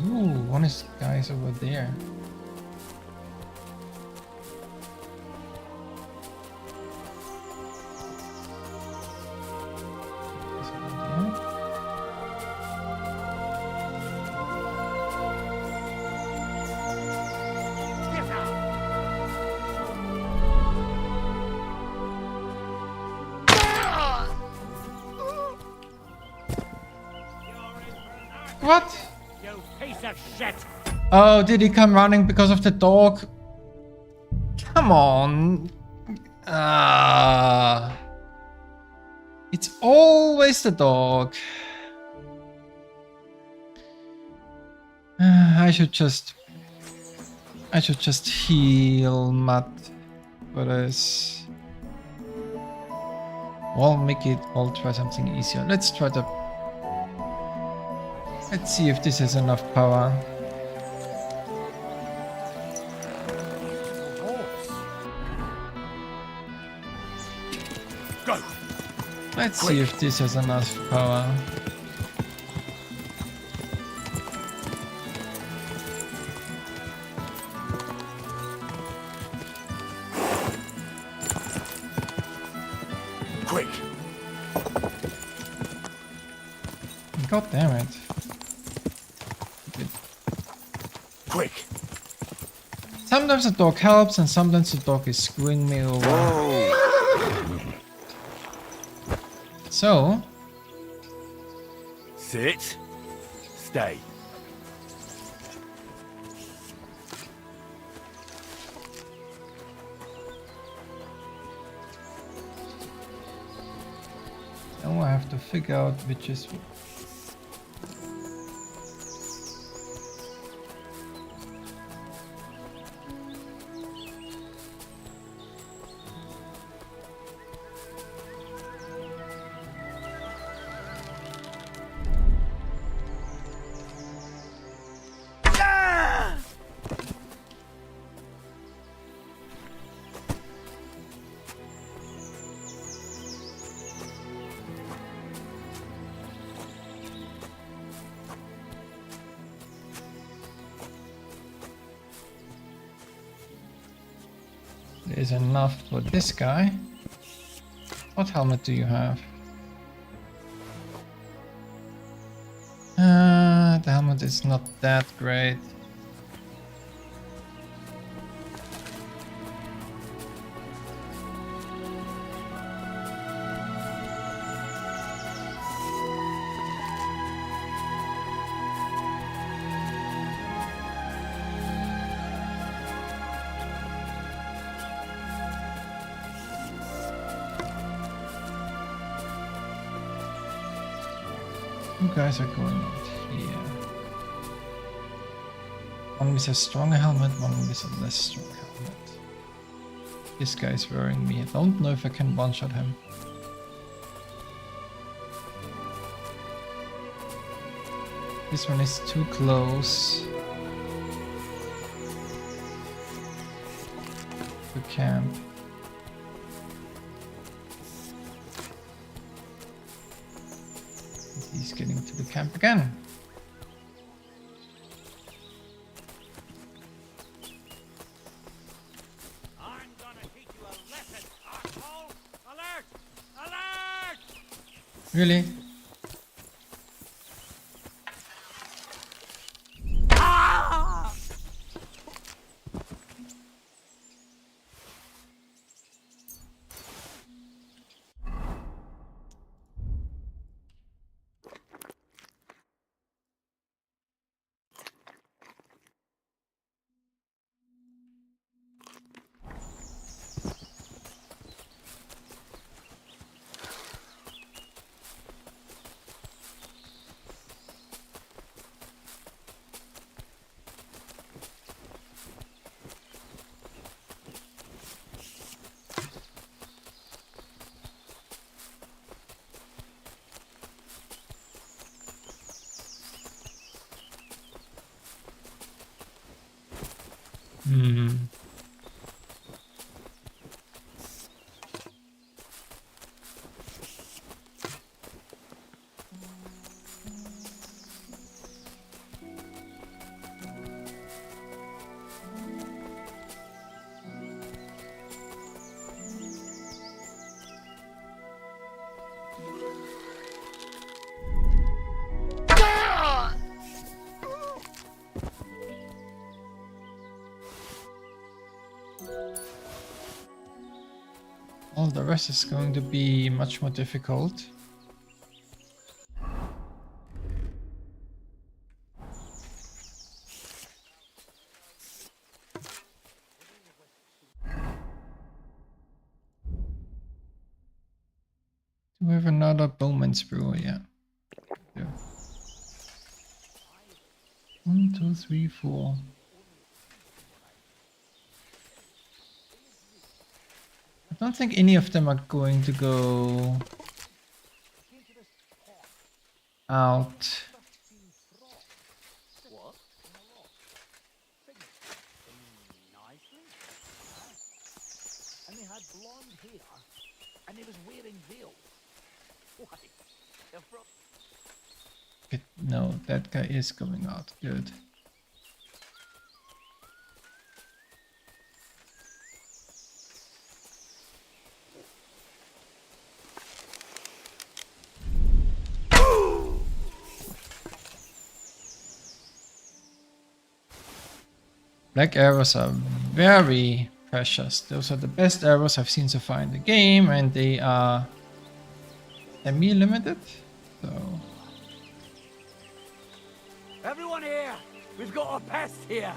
Ooh, one is guys over there. Is over there. What? You piece of shit! Oh, did he come running because of the dog? Come on. It's always the dog. I should just heal Matt for this. I'll try something easier. Let's see if this has enough power. Go. Let's see if this has enough power. Quick. God damn it. Quick. Sometimes the dog helps and sometimes the dog is screwing me over. So, sit, stay. now I have to figure out which is. There's enough for this guy. What helmet do you have? The helmet is not that great. You guys are going out here. One with a stronger helmet, one with a less strong helmet. This guy's worrying me. I don't know if I can one-shot him. This one is too close to camp. He's getting to the camp again. I'm gonna teach you a lesson, asshole! Alert! Alert! Really? Ah! Hmm. All the rest is going to be much more difficult. Do we have another bowman's brew? Yeah. Yeah. 1, 2, 3, 4. I don't think any of them are going to go out. And he had blonde hair, and he was wearing veils. Why? They're from... Okay, no, that guy is going out. Good. Black arrows are very precious. Those are the best arrows I've seen so far in the game, and they are semi-limited. So Everyone here! We've got a pest here!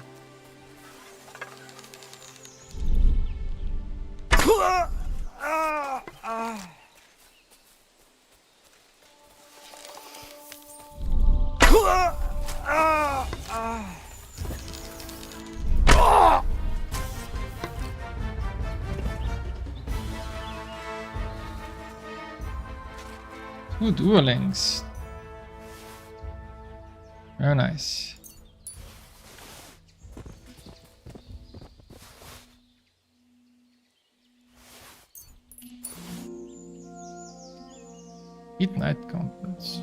two duelings. Very nice. Midnight gauntlets.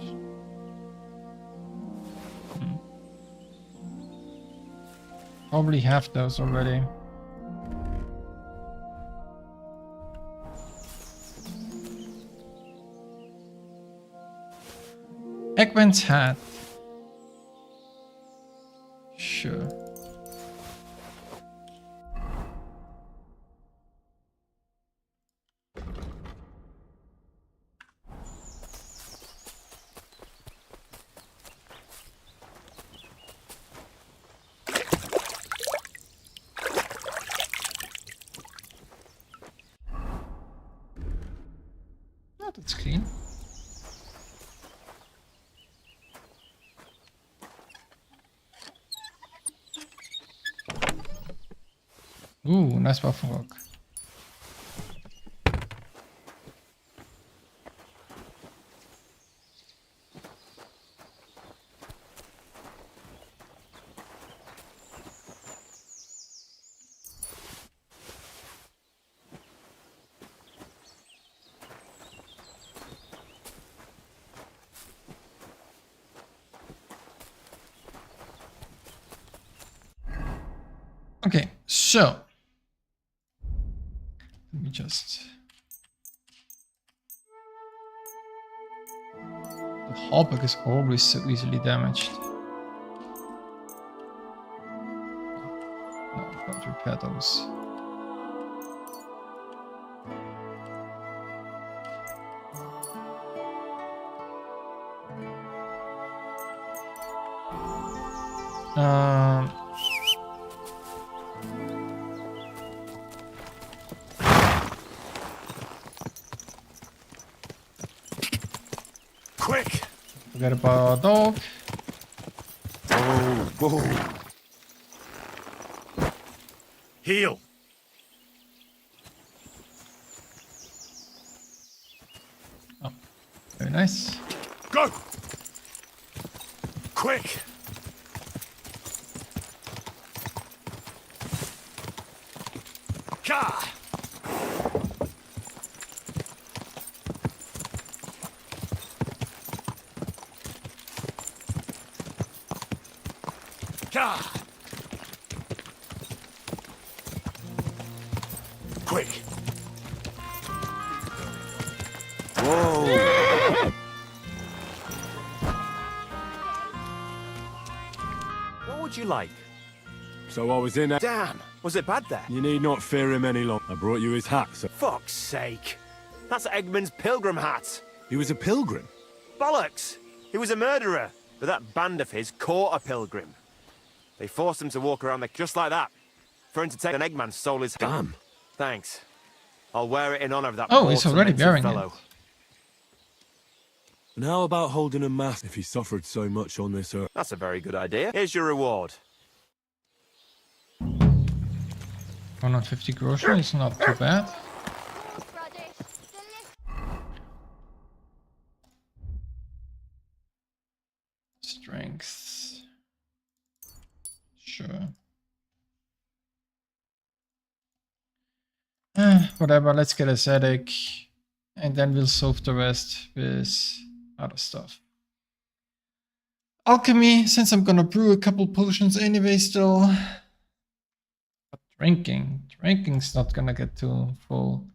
Probably have those already. Egwin's hat. Sure. Oh, that's clean. Ooh, nice Waffenrock. Okay, so let me just... The Hallback is always so easily damaged. No, don't repair those. Quick! Forget about our dog. Whoa. Heal! Oh, very nice. Go! Quick! Quick! Whoa! What would you like? So I was in a... Damn! Was it bad there? You need not fear him any longer. I brought you his hat, so... Fuck's sake! That's Eggman's pilgrim hat! He was a pilgrim? Bollocks! He was a murderer! But that band of his caught a pilgrim. They forced him to walk around the... just like that. For him to take an Eggman stole his... Damn. Thanks. I'll wear it in honor of that Oh, he's already tormented wearing fellow. it. And how about holding a mass if he suffered so much on this earth? That's a very good idea. Here's your reward. 150 groceries, not too bad. Strength. Sure. Whatever, let's get ascetic. And then we'll solve the rest with other stuff. Alchemy, since I'm gonna brew a couple potions anyway still. But drinking's not gonna get too full.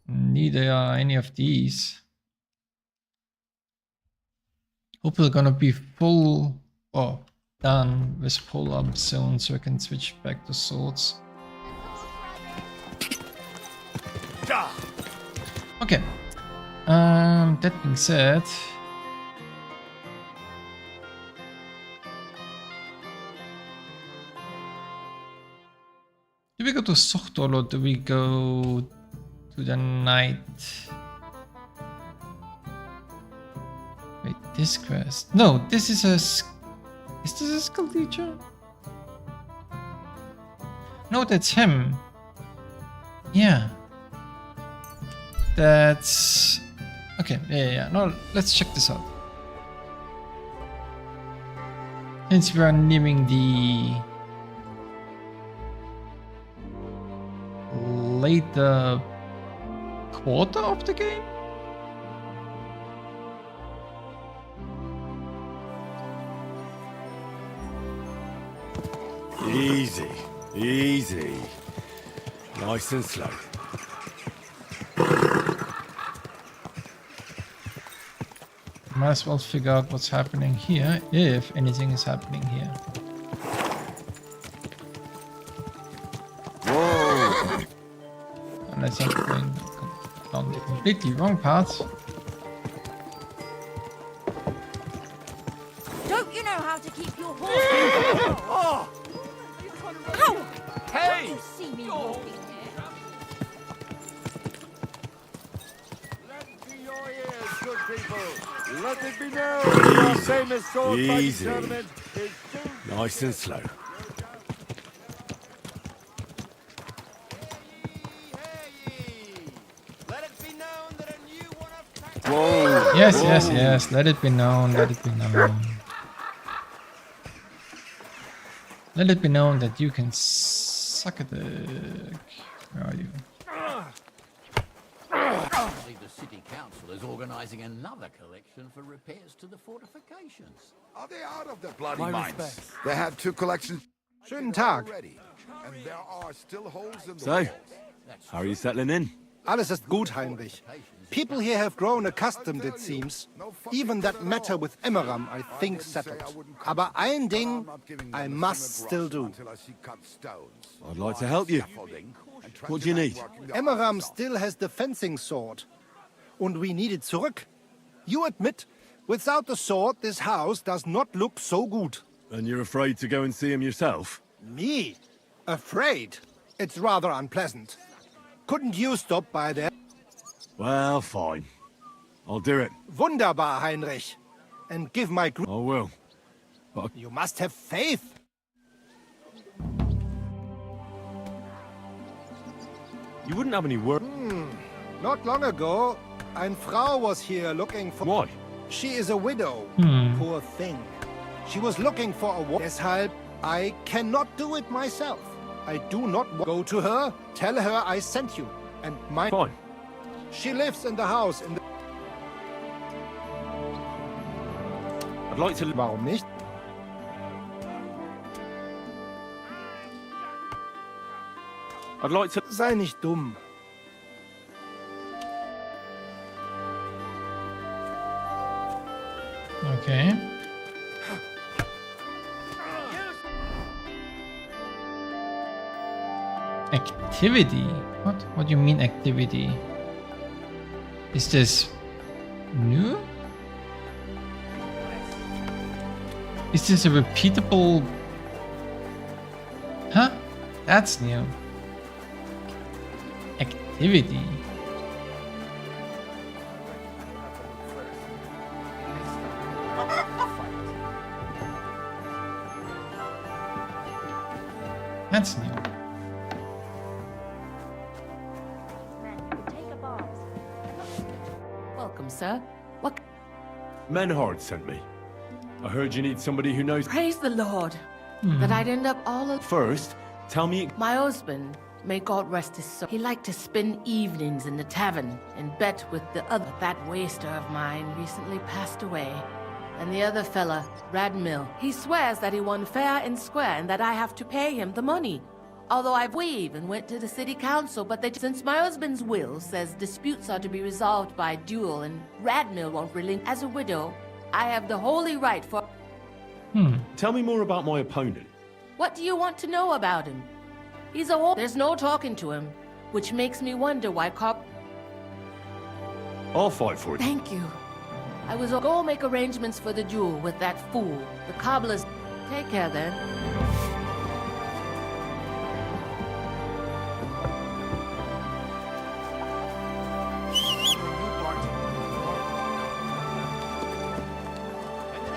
Neither are any of these. Hope we're gonna be full or done with polar soon so I can switch back to swords. Okay. That being said, do we go to Sochtol or do we go to the night? Wait, this quest. No, this is a... Is this a skull teacher? No, that's him. Yeah. That's... Okay, yeah. No, let's check this out. Since we are nearing the... later quarter of the game? Easy, easy. Nice and slow. Might as well figure out what's happening here, if anything is happening here. Whoa! Unless I'm going down the completely wrong path. Don't you know how to keep your horse? Oh! Ow! Hey! Don't you see me walking here? Lend to your ears, good people. Let it be known our famous sword fighting Easy. tournament is soon. Nice and slow. Whoa! Yes, yes. Let it be known, let it be known. Let it be known that you can suck a dick. Where are you? I believe the city council is organising another collection for repairs to the fortifications. Are they out of the bloody My mines? respects. They had 2 collections Schönen Tag. already, and there are still holes in the So, walls. how are you settling in? Alles ist gut, Heinrich. People here have grown accustomed, it seems. Even that matter with Emmeram, I think, settled. Aber ein Ding I must still do. I'd like to help you. What do you need? Emmeram still has the fencing sword. Und we need it zurück. You admit, without the sword, this house does not look so good. And you're afraid to go and see him yourself? Me? Afraid? It's rather unpleasant. Couldn't you stop by there? Well, fine. I'll do it. Wunderbar, Heinrich. And give my I will. But You must have faith. you wouldn't have any work. Not long ago, eine Frau was here looking for... Why? She is a widow. Poor thing. She was looking for a... Deshalb I cannot do it myself. I do not go to her, tell her I sent you, and my... Fine. She lives in the house in the... I'd like to... Warum nicht? I'd like to... Sei nicht dumm. Okay. Activity? What? What do you mean activity? Is this new? Is this a repeatable... Huh? That's new. Activity. That's new. Welcome, sir. What? Menhard sent me. I heard you need somebody who knows... Praise the Lord. That I'd end up all of... First, tell me... My husband, may God rest his soul, he liked to spend evenings in the tavern and bet with the other. That waster of mine recently passed away. And the other fella, Radmill, he swears that he won fair and square and that I have to pay him the money. Although I've weaved and went to the city council, but since my husband's will says disputes are to be resolved by duel and Radmill won't relinquish as a widow, I have the holy right for... Tell me more about my opponent. What do you want to know about him? He's a whole... There's no talking to him, which makes me wonder why I'll fight for it. Thank you. I was go make arrangements for the duel with that fool. The cobblers... Take care then.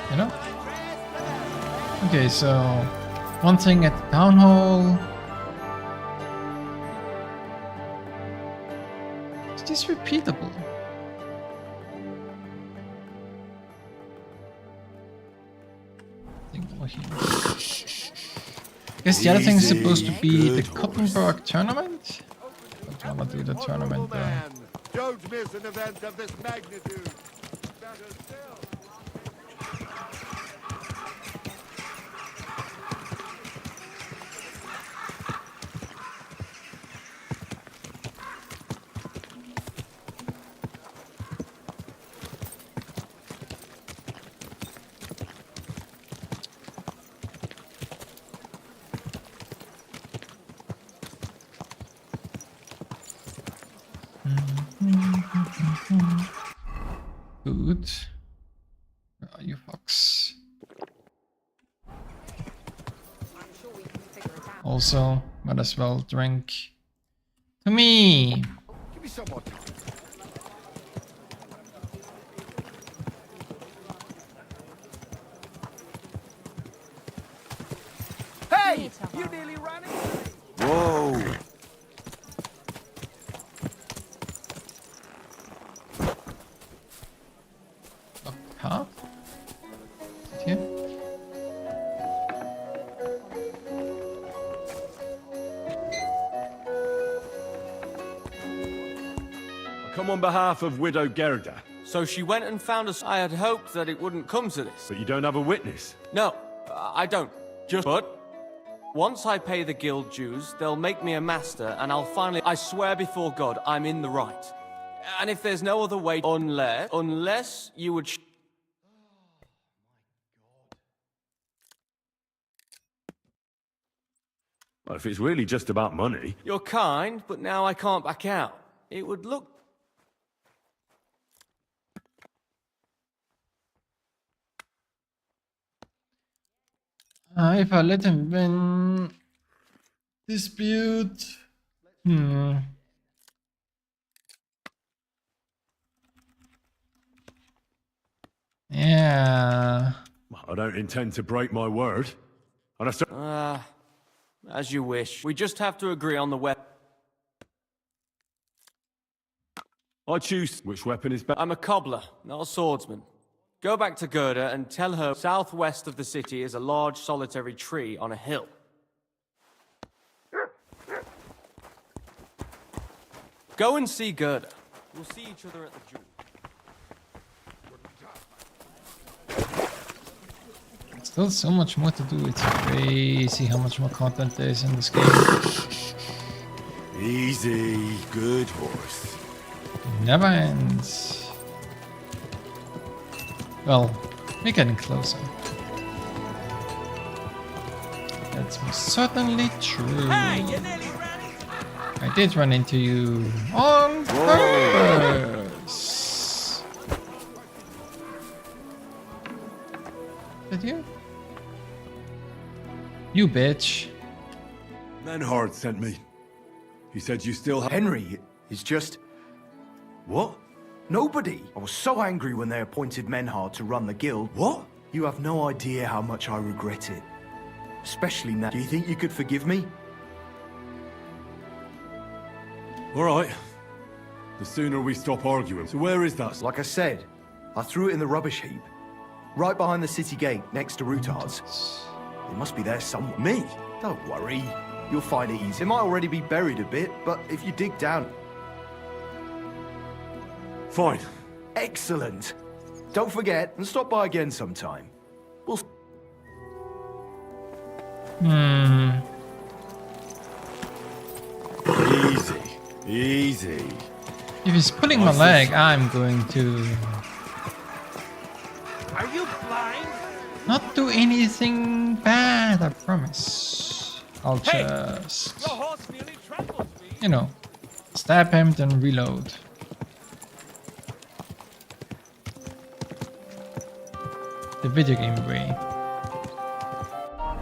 You know? Okay, so one thing at the town hall. Is this repeatable? I think over here. I guess the other thing is supposed to be the Cottenburg tournament. I don't want to do the tournament though. Don't miss an event of this magnitude. Better still. Good. Where are you, Fox? Also, might as well drink to me. Give me some more time. Hey! You nearly ran into me! Whoa! Huh? Here? I come on behalf of Widow Gerda. So she went and found us. I had hoped that it wouldn't come to this. But you don't have a witness? No, I don't. But once I pay the guild dues, they'll make me a master, and I'll finally... I swear before God, I'm in the right. And if there's no other way, unless you would... Well, if it's really just about money... You're kind, but now I can't back out. It would look... If I let him win... Dispute... Yeah... I don't intend to break my word. And I as you wish. We just have to agree on the weapon. I choose which weapon is better. I'm a cobbler, not a swordsman. Go back to Gerda and tell her southwest of the city is a large solitary tree on a hill. Go and see Gerda. We'll see each other at the jewel. Still so much more to do. It's crazy how much more content there is in this game. Easy, good horse. Never ends. Well, we're getting closer. That's most certainly true. I did run into you on purpose. Did you? You bitch. Menhard sent me. He said you still have... Henry is just... What? Nobody. I was so angry when they appointed Menhard to run the guild. What? You have no idea how much I regret it. Especially now. Do you think you could forgive me? All right. The sooner we stop arguing. So where is that? Like I said, I threw it in the rubbish heap. Right behind the city gate, next to Rutard's. It must be there somewhere. Me? Don't worry. You'll find it easy. It might already be buried a bit, but if you dig down... Fine. Excellent. Don't forget, and stop by again sometime. We'll... Easy. Easy. If he's pulling my leg, I'm going to... Are you blind? not do anything bad, I promise. I'll just... Your horse nearly trampled me. you know, stab him, then reload. The video game way.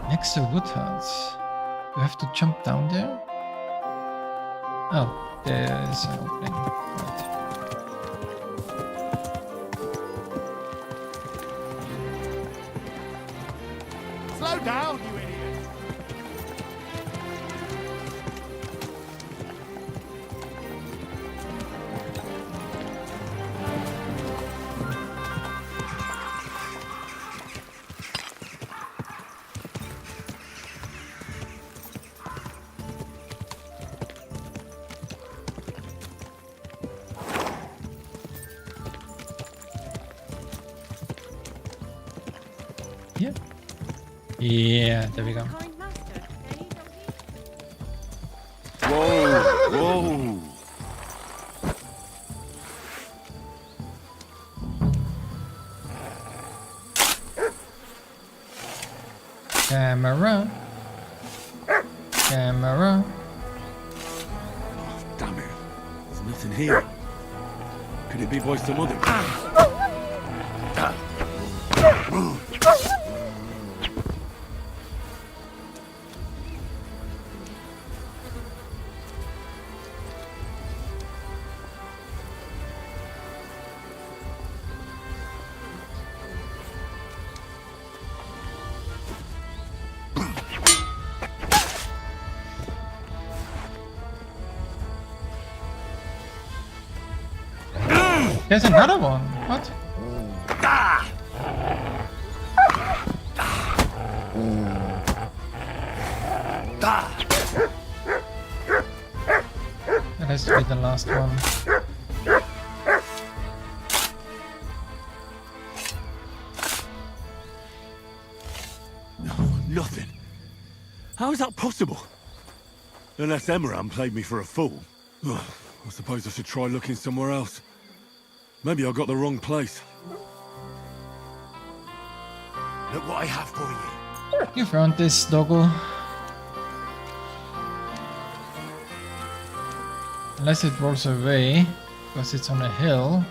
Next to Woodhouse. You have to jump down there? Oh, there's an opening. Right. Slow down, you idiot. Yeah. Yeah, there we go. Whoa, whoa. Camera. Camera. Damn it. There's nothing here. Could it be by some other... There's another one. What? That has to be the last one. Nothing. How is that possible? Unless Emran played me for a fool. Ugh, I suppose I should try looking somewhere else. Maybe I got the wrong place. Look what I have for you. You found this, doggo. Unless it rolls away, because it's on a hill.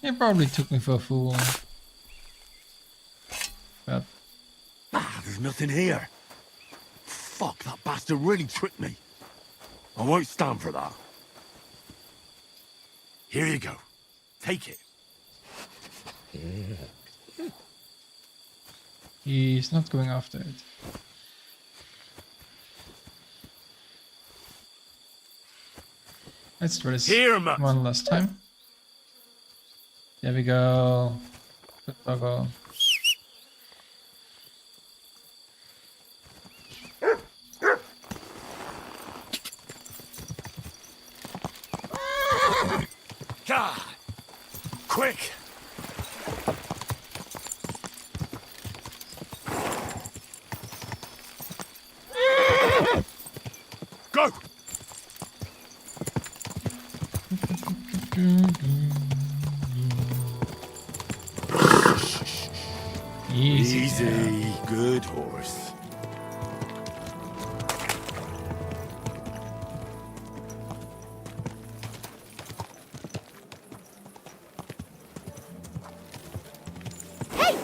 It probably took me for a fool. But... there's nothing here. Fuck, that bastard really tricked me. I won't stand for that. Here you go. Take it. He's not going after it. Let's try this one last time. There we go. Good doggo. God! Quick! Go! Easy. Good horse. Hey!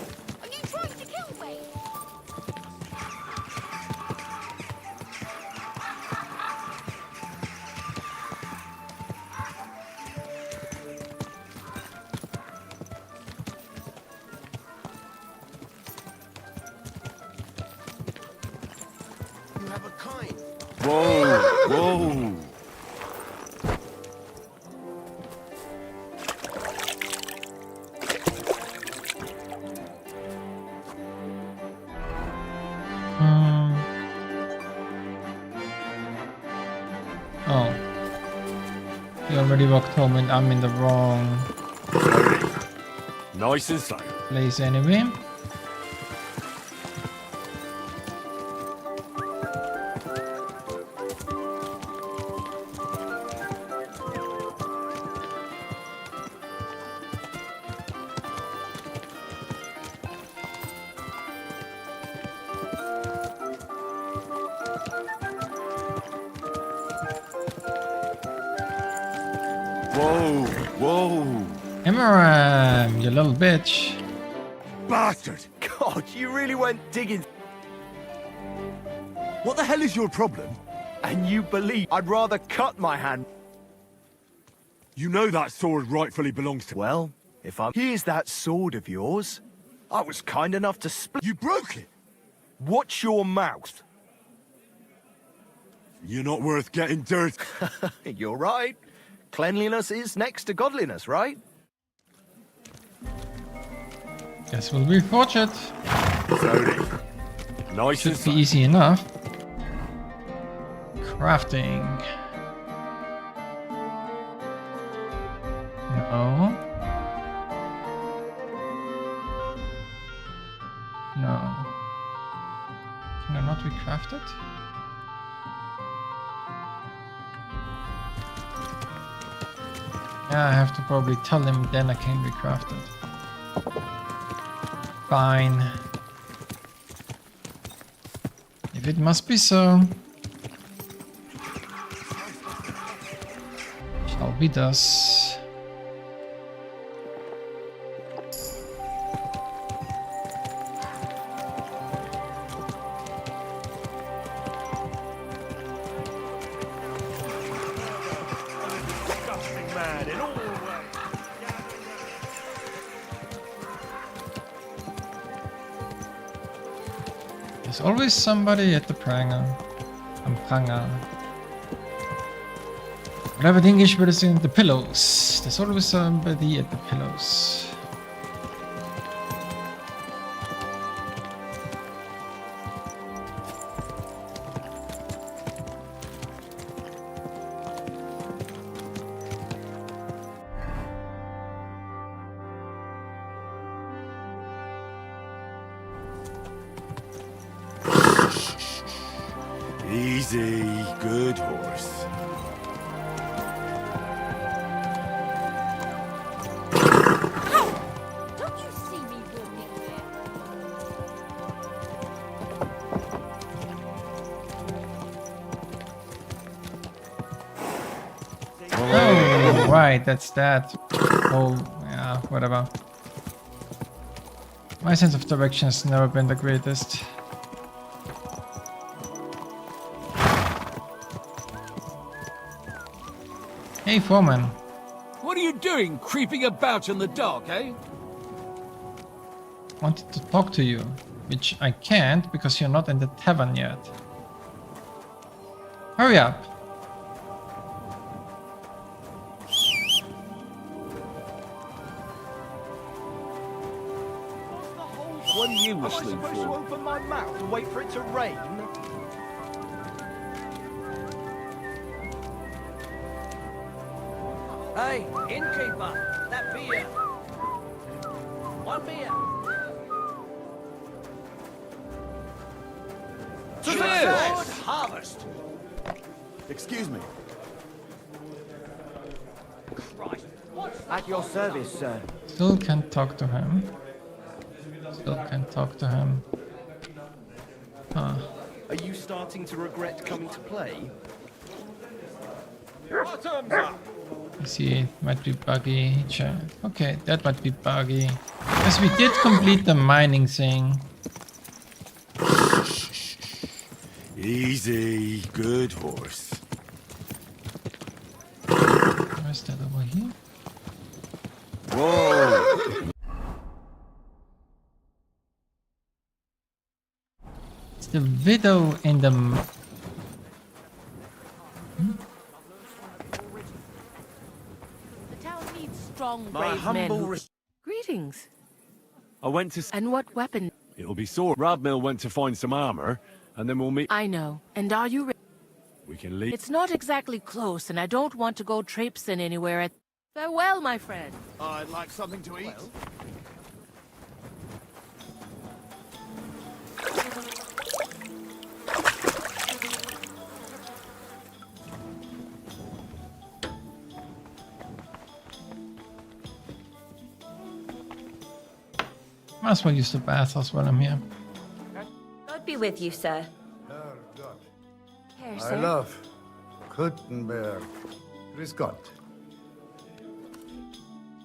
Are you trying to kill me? You have a kind. Whoa, whoa. Oh. He already walked home and I'm in the wrong Nice and slow. place anyway. Whoa, whoa. Immersive, you little bitch. Bastard! God, you really went digging. What the hell is your problem? And you believe I'd rather cut my hand. You know that sword rightfully belongs to... Well, if I'm... Here's that sword of yours. I was kind enough to split... You broke it! Watch your mouth. You're not worth getting dirt. You're right. Cleanliness is next to godliness, right? Guess we'll be fortunate. Slowly. Nice and Should be slow. easy enough. Crafting. No. No. Can I not recraft it? Yeah, I have to probably tell him, then I can recraft it. Fine. If it must be so. Shall be thus. There's always somebody at the pranger. Pranger. Whatever the English word is in the pillows. There's always somebody at the pillows. Easy. Good horse. Don't you see me walking there? Oh, right, that's that. Oh, yeah, whatever. My sense of direction has never been the greatest. Hey, Foreman. What are you doing, creeping about in the dark, eh? Wanted to talk to you. Which I can't because you're not in the tavern yet. Hurry up. What are you whistling for? Am I supposed to open my mouth and wait for it to rain? Hey, innkeeper, that beer. One beer. Good harvest. Excuse me. Christ. At your service, sir. Still can't talk to him. Still can't talk to him. Huh. Are you starting to regret coming to play? Bottoms up. You see, it might be buggy. Okay, that might be buggy. Because we did complete the mining thing. Easy, good horse. Where's that over here? Whoa! It's the widow in the... The town needs strong, My brave men. humble Who... Greetings. I went to... And what weapon? It'll be sore. Radmill went to find some armor, and then we'll meet... I know. And are you ready? We can leave... It's not exactly close, and I don't want to go traipsing anywhere at... Farewell, my friend. I'd like something to eat. Might as well use the bathhouse while I'm here. God be with you, sir. I love Kuttenberg. Grüß Gott.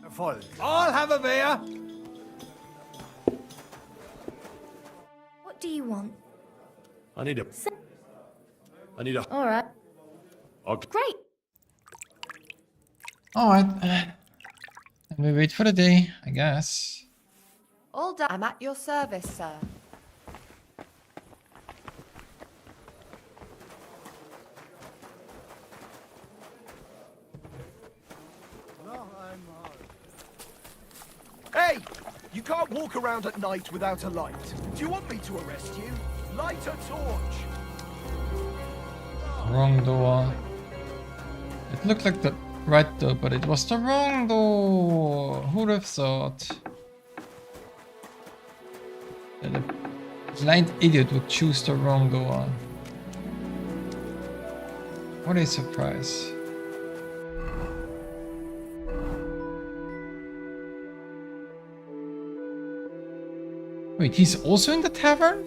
Erfolg. I'll have a beer. What do you want? I need a... All right. Okay. Great. Alright. And we wait for the day, I guess. All done. I'm at your service, sir. Hey! You can't walk around at night without a light. Do you want me to arrest you? Light a torch! Wrong door. It looked like the right door, but it was the wrong door. Who'd have thought that a blind idiot would choose the wrong door? What a surprise. Wait, he's also in the tavern?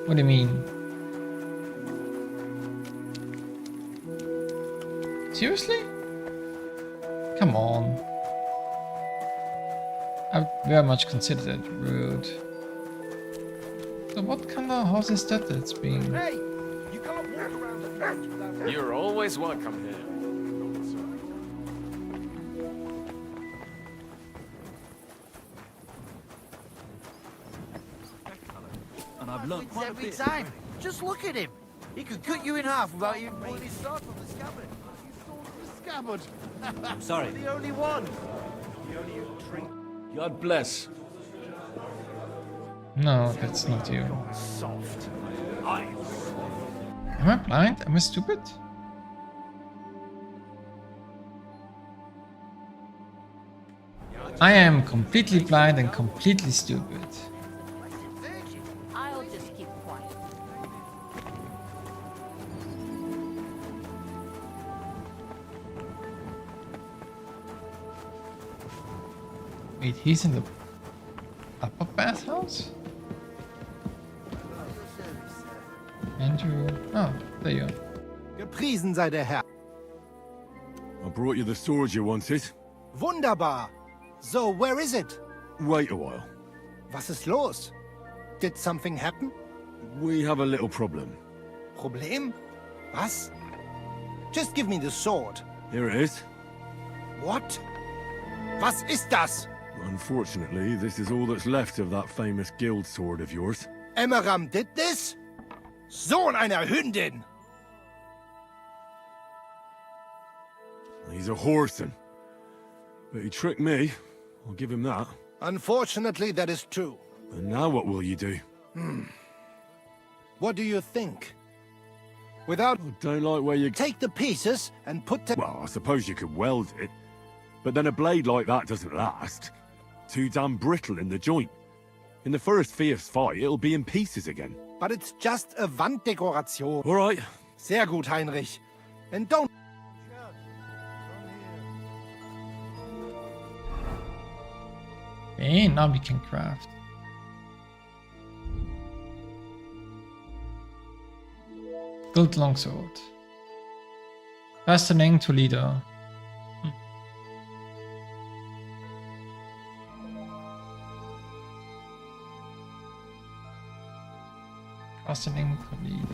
What do you mean? Seriously? Come on. I very much consider that rude. So what kind of house is that that's being... Hey! You can't walk around at night without... You're always welcome here. And I've learned quite every time. Just look at him. He could cut you in half without even pulling his sword from the scabbard. Scabbard. I'm sorry. The only one. The only drink. God bless. No, that's not you. Soft. Am I blind? Am I stupid? I am completely blind and completely stupid. I'll just keep quiet. Wait, he's in the upper bathhouse? Andrew. Oh, there you are. Gepriesen sei der Herr. I brought you the sword you wanted. Wunderbar. So, where is it? Wait a while. Was ist los? Did something happen? We have a little problem. Problem? Was? Just give me the sword. Here it is. What? Was ist das? Unfortunately, this is all that's left of that famous guild sword of yours. Emmeram did this? Sohn einer Hündin! He's a whoreson. But he tricked me. I'll give him that. Unfortunately, that is true. And now what will you do? What do you think? Without... I don't like where you... Take the pieces and put them... Well, I suppose you could weld it. But then a blade like that doesn't last. Too damn brittle in the joint. In the first fierce fight, it'll be in pieces again. But it's just a Wanddekoration. All right. Sehr gut, Heinrich. And don't... Okay, now we can craft. Gold longsword. Fastening Toledo. Fastening Toledo.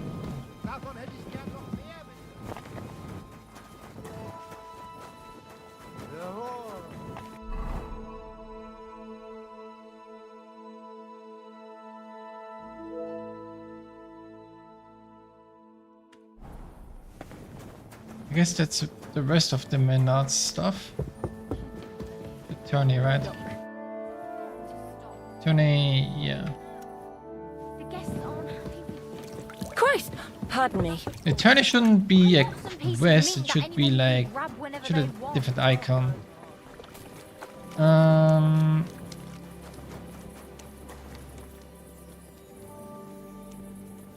I guess that's the rest of the Menards stuff. The tourney, right? Tourney, yeah. Christ! Pardon me. The tourney shouldn't be a quest, it should be like... should a different icon.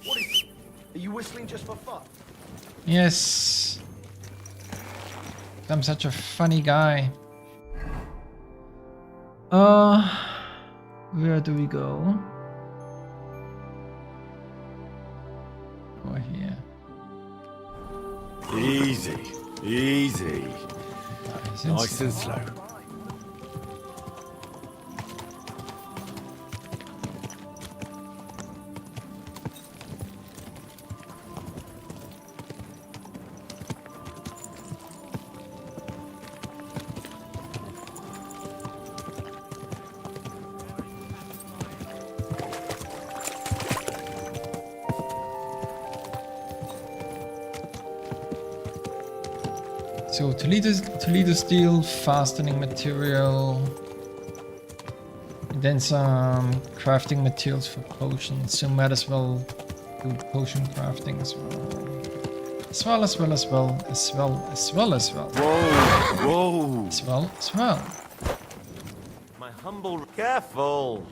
What is... Are you whistling just for fun? Yes. I'm such a funny guy. Where do we go? Over here. Easy. Easy. Nice and slow. So Toledo steel, fastening material, and then some crafting materials for potions. So might as well do potion crafting as well. As well. Whoa! As well. My humble... Careful!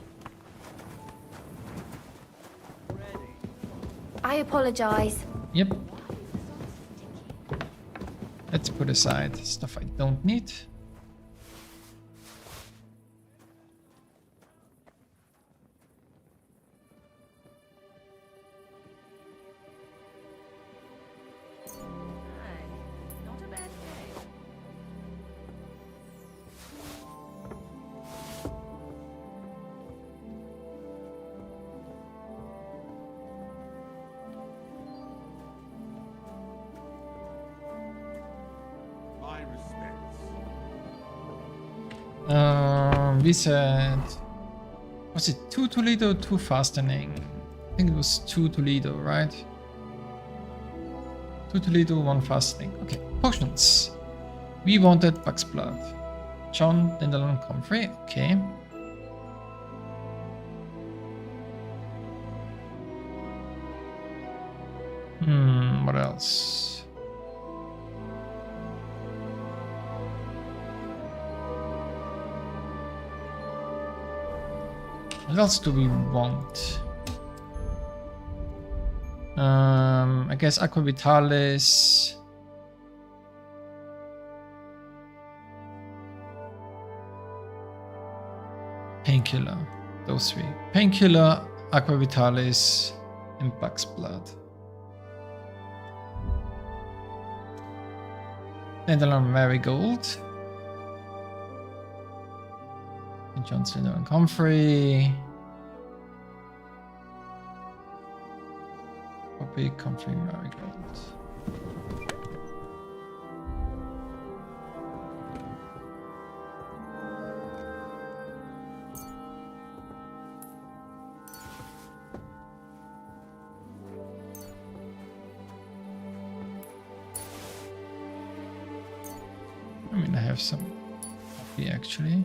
I apologize. Yep. Let's put aside stuff I don't need. We said, was it 2 Toledo, 2 fastening? I think it was 2 Toledo, right? 2 Toledo, 1 fastening. Okay, potions. We wanted Buck's Blood. John, Dandelion, Comfrey. Okay. What else? What else do we want? I guess Aqua Vitalis. Painkiller. Those 3. Painkiller, Aqua Vitalis, and Buck's Blood. Dandelion Marigold. John Slender and Comfrey. Poppy, Comfrey, Marigold. have some coffee actually.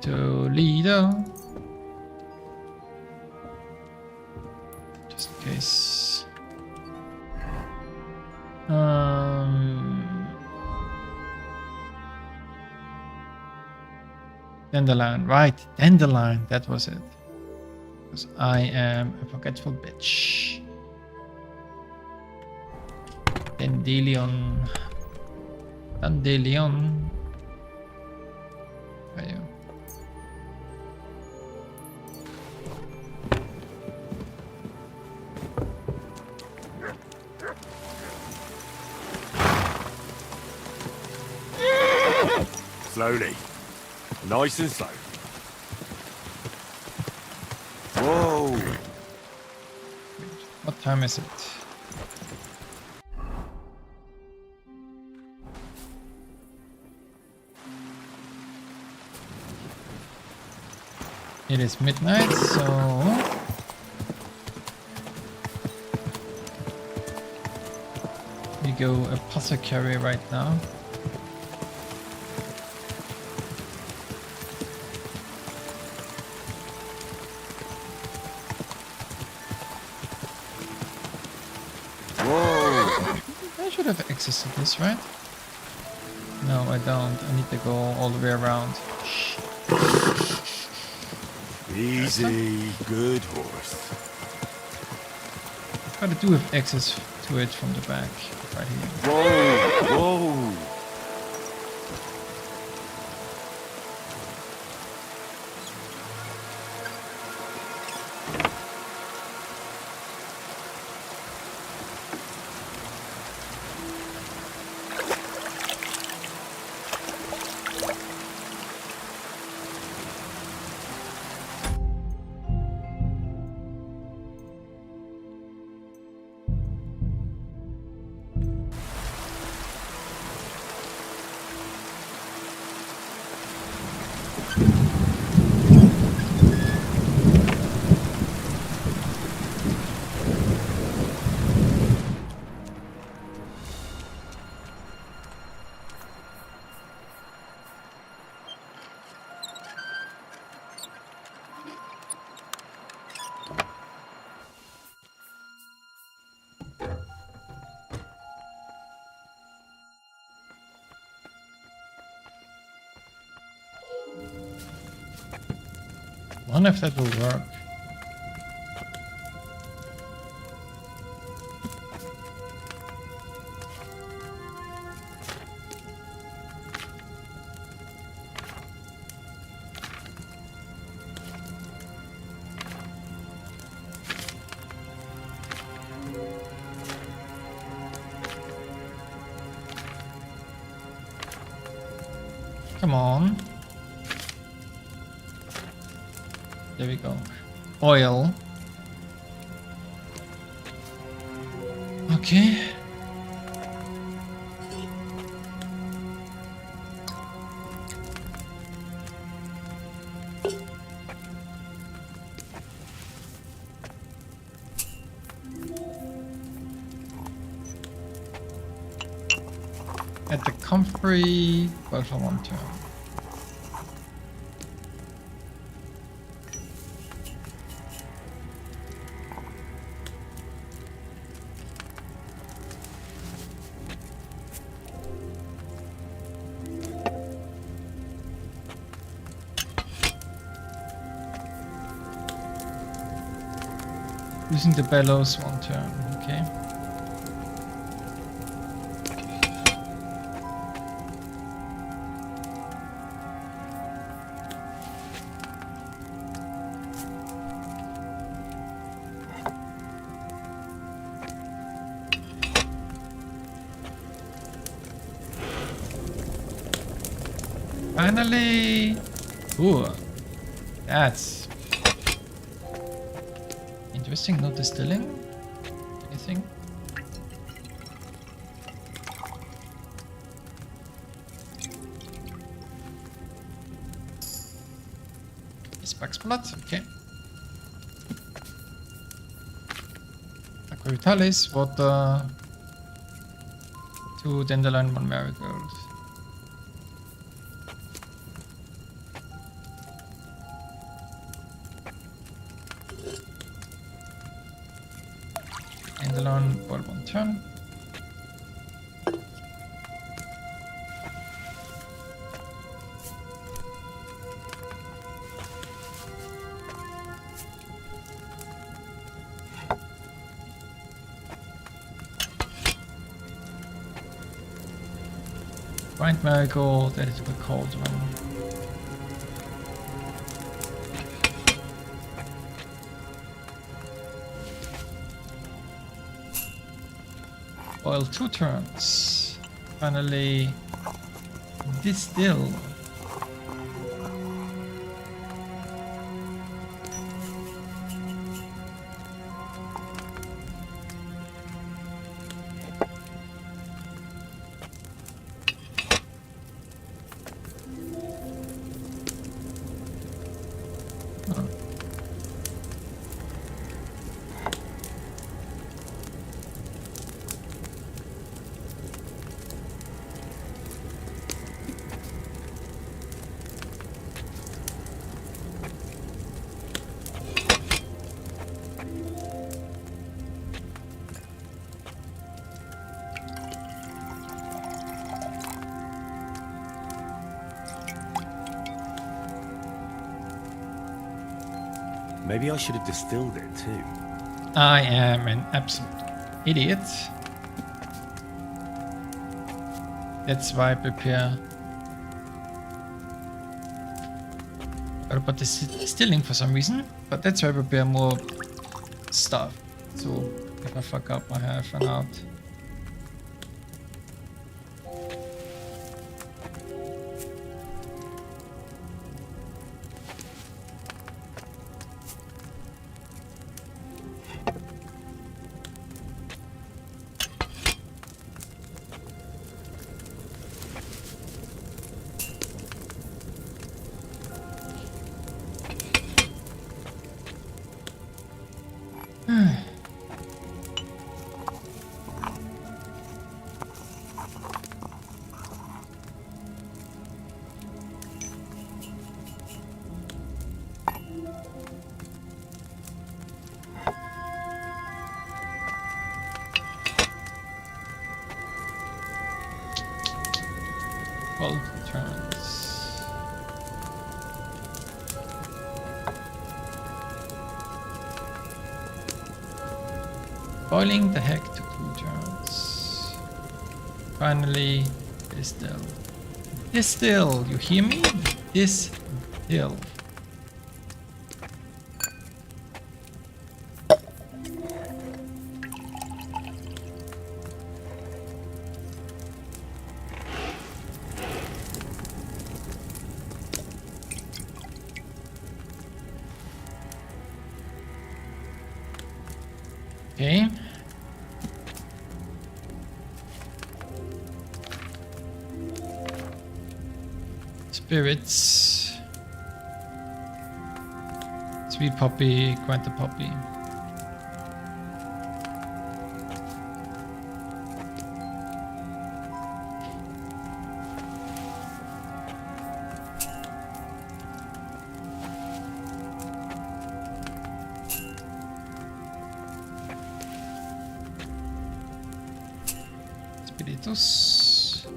Toledo. Just in case. Dandelion, right? Dandelion, that was it. Because I am a forgetful bitch. Dandelion. Dandelion. Where are you? Slowly. Nice and slow. Whoa! What time is it? It is midnight, so we go apothecary right now. I should have access to this, right? No, I don't. I need to go all the way around. Easy, good horse. But I do have access to it from the back, right here. Whoa, whoa. I wonder if that will work. Come on. There we go. Oil. Okay. At the comfrey, both for one turn. Using the bellows one turn, okay. Finally! Ooh, that's interesting. No distilling? Anything? It's Alot, okay. Aqua Vitalis, water, 2 dandelion, 1 marigold. Dandelion, boil 1 turn. Grind marigold, add it to the cauldron. Boil 2 turns. Finally, distill. Maybe I should have distilled it too. I am an absolute idiot. That's why I prepare. Gotta put this distilling for some reason, but that's why I prepare more stuff. So if I fuck up, I have an out. Turns. Boiling the heck to 2 turns. Finally, distill. Distill, you hear me? Distill. Okay. Spirits. Sweet poppy, grind the poppy. Spiritus.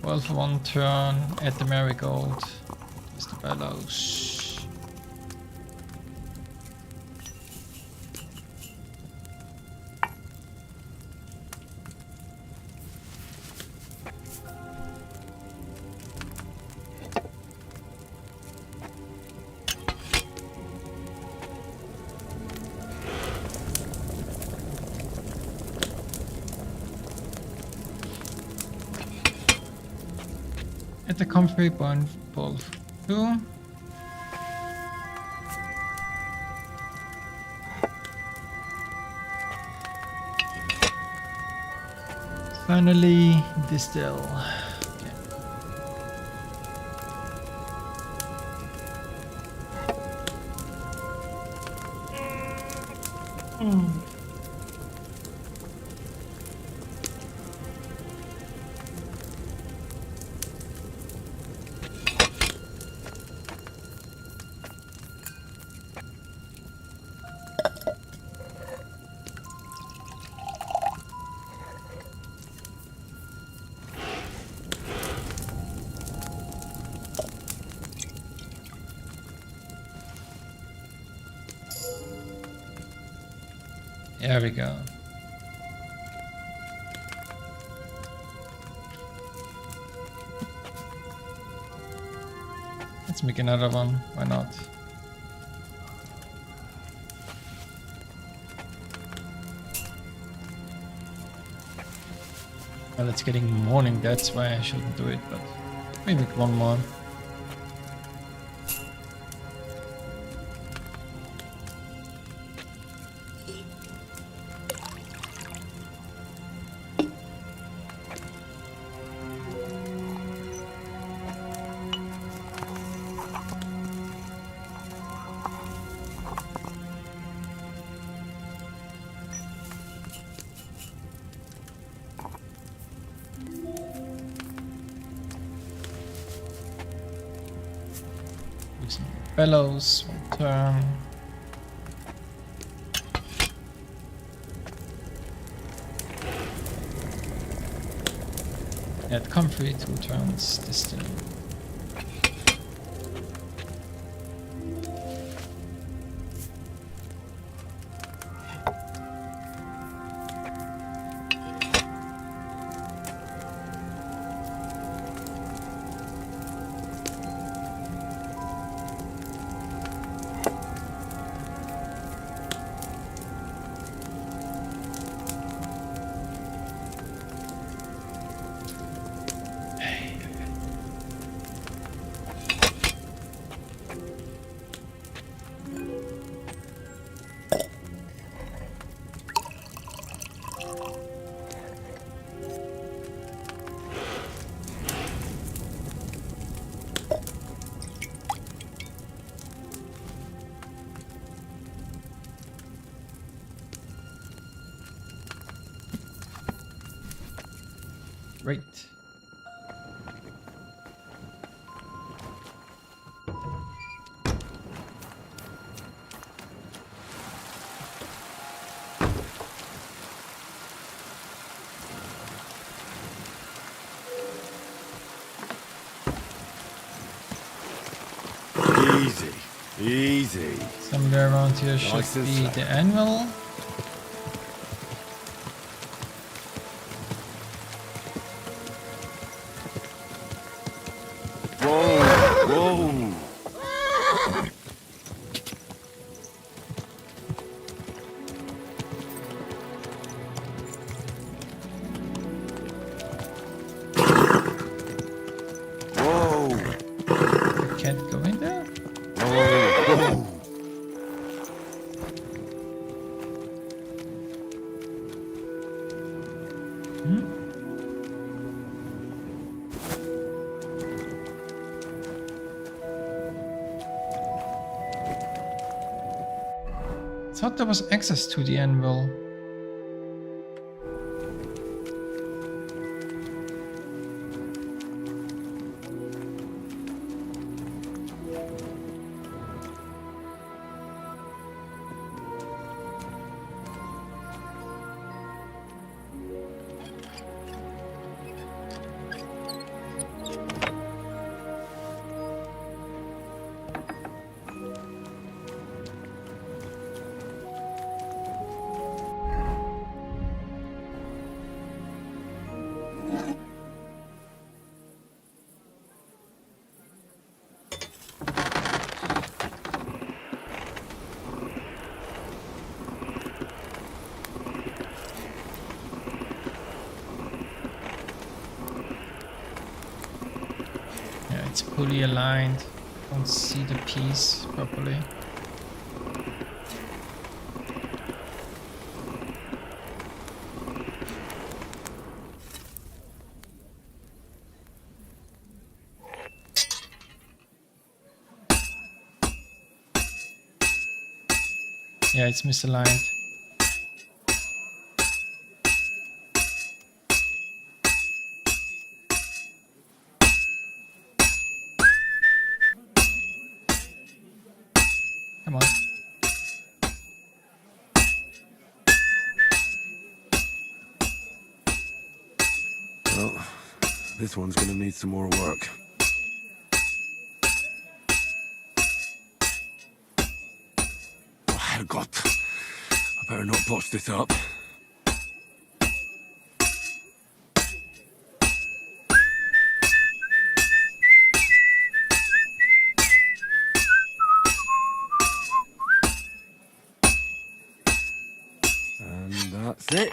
Well, for 1 turn, add the marigold. Mr. Bellows. At the comfrey burn ball 2. Finally, distill. Okay. There we go. Let's make another one. Why not? Well, it's getting morning, that's why I shouldn't do it, but maybe one more. Using the bellows, one turn. Add comfrey, 2 turns, distill. Great. Easy, easy. Somewhere around here should Nice and be slow. the anvil. Whoa! Whoa! Can't go in there? Whoa! I thought there was access to the anvil. Yeah, it's fully aligned. Don't see the piece properly. Yeah, it's misaligned. Come on. Well, this one's gonna need some more work. Oh, Herrgott. I better not botch this up. And that's it.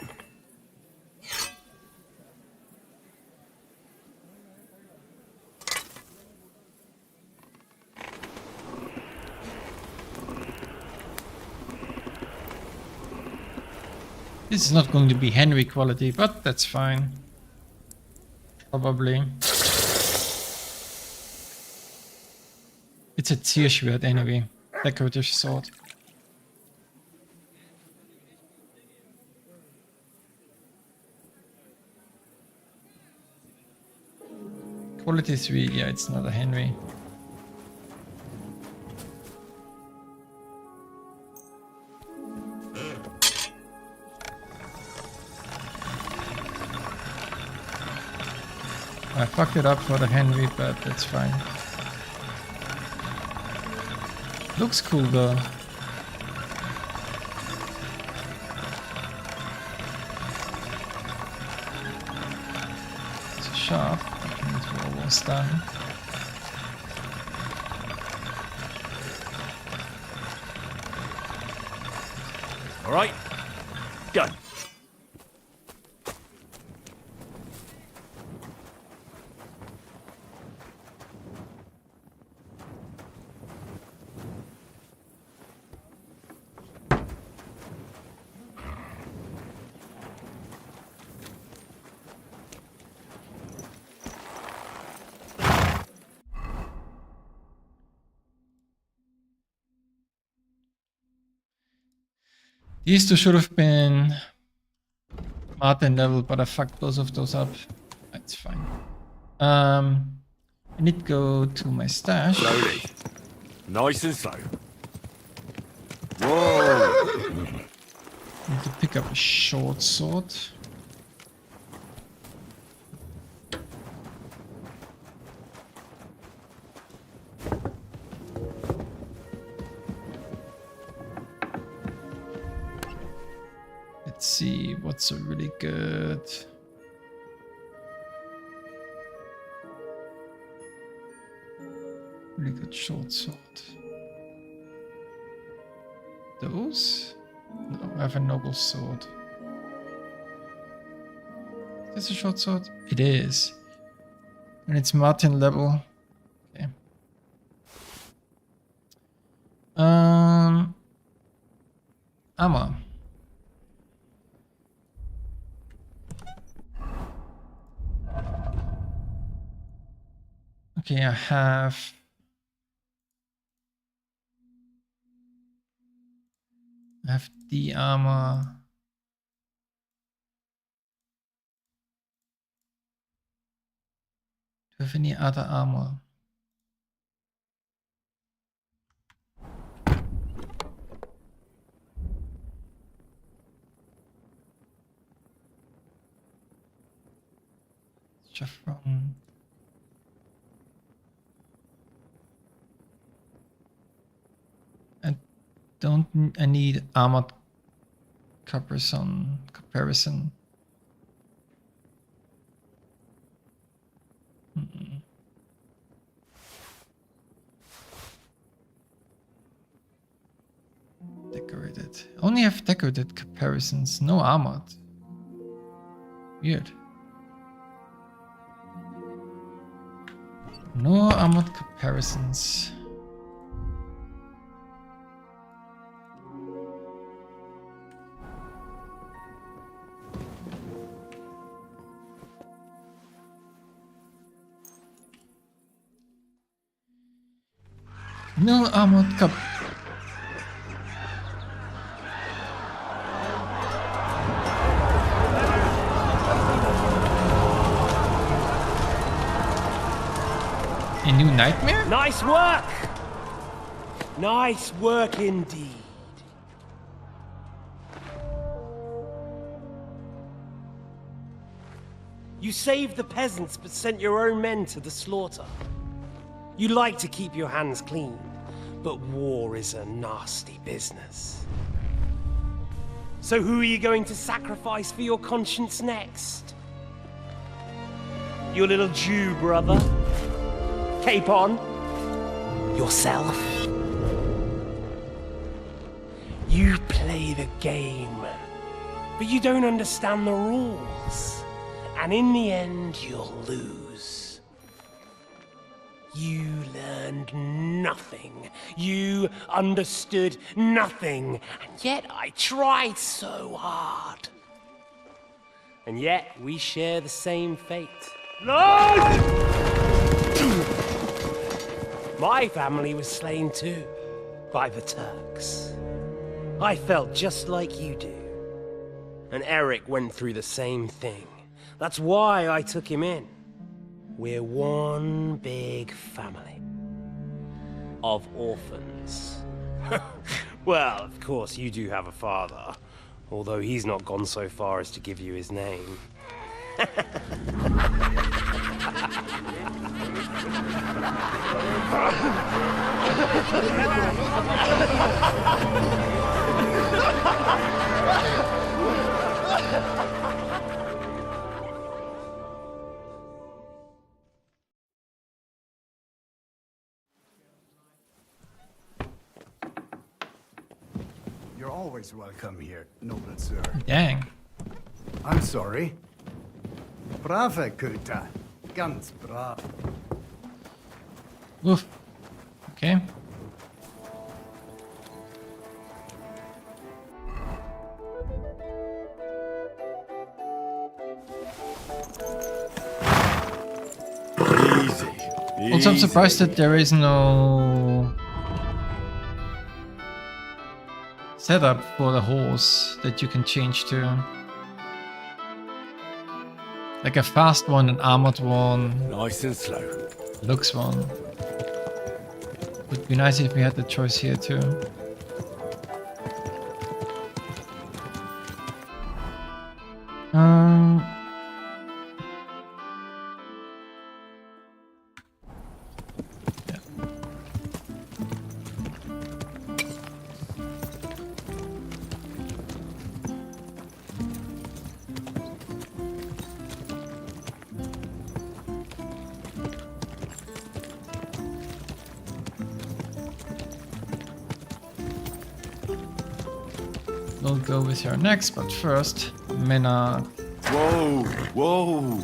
This is not going to be Henry quality, but that's fine. Probably. It's a Zierschwert anyway. Decorative sword. Quality 3, yeah, it's not a Henry. I fucked it up for the Henry, but that's fine. Looks cool though. It's sharp. That means we're almost done. All right, go. These two should have been Martin level, but I fucked both of those up. That's fine. I need to go to my stash. Slowly. Nice and slow. Whoa! Need to pick up a short sword. Let's see what's a really good. Really good short sword. Those? No, I have a noble sword. Is this a short sword? It is. And it's Martin level. Okay. Armor. Okay, I have the armor. Do you have any other armor? Chevron. I need armored comparison. Decorated. Only have decorated comparisons, no armored. Weird. No armored comparisons. No armored A new nightmare? Nice work! Nice work indeed. You saved the peasants but sent your own men to the slaughter. You like to keep your hands clean, but war is a nasty business. So who are you going to sacrifice for your conscience next? Your little Jew brother? Cape on? Yourself? You play the game, but you don't understand the rules. And in the end, you'll lose. You learned nothing. You understood nothing. And yet I tried so hard. And yet we share the same fate. Lord! My family was slain too, by the Turks. I felt just like you do. And Eric went through the same thing. That's why I took him in. We're one big family. Of orphans. Well, of course, you do have a father. Although he's not gone so far as to give you his name. You're always welcome here, noble sir. Dang. I'm sorry. Brave Köter. Ganz brav. Oof. Okay. Easy. Also, I'm surprised that there is no setup for the horse that you can change to. Like a fast one, an armored one. Nice and slow. Looks one. Would be nice if we had the choice here too. We'll go with her next, but first, Mena. Whoa, whoa.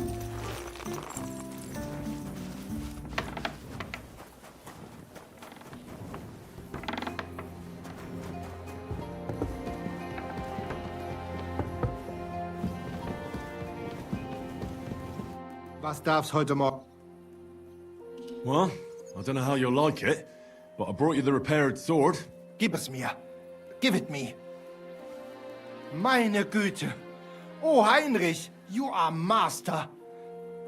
Was darf's heute Morgen? Well, I don't know how you'll like it, but I brought you the repaired sword. Gib es mir. Give it me. Meine Güte. Oh, Heinrich, you are master.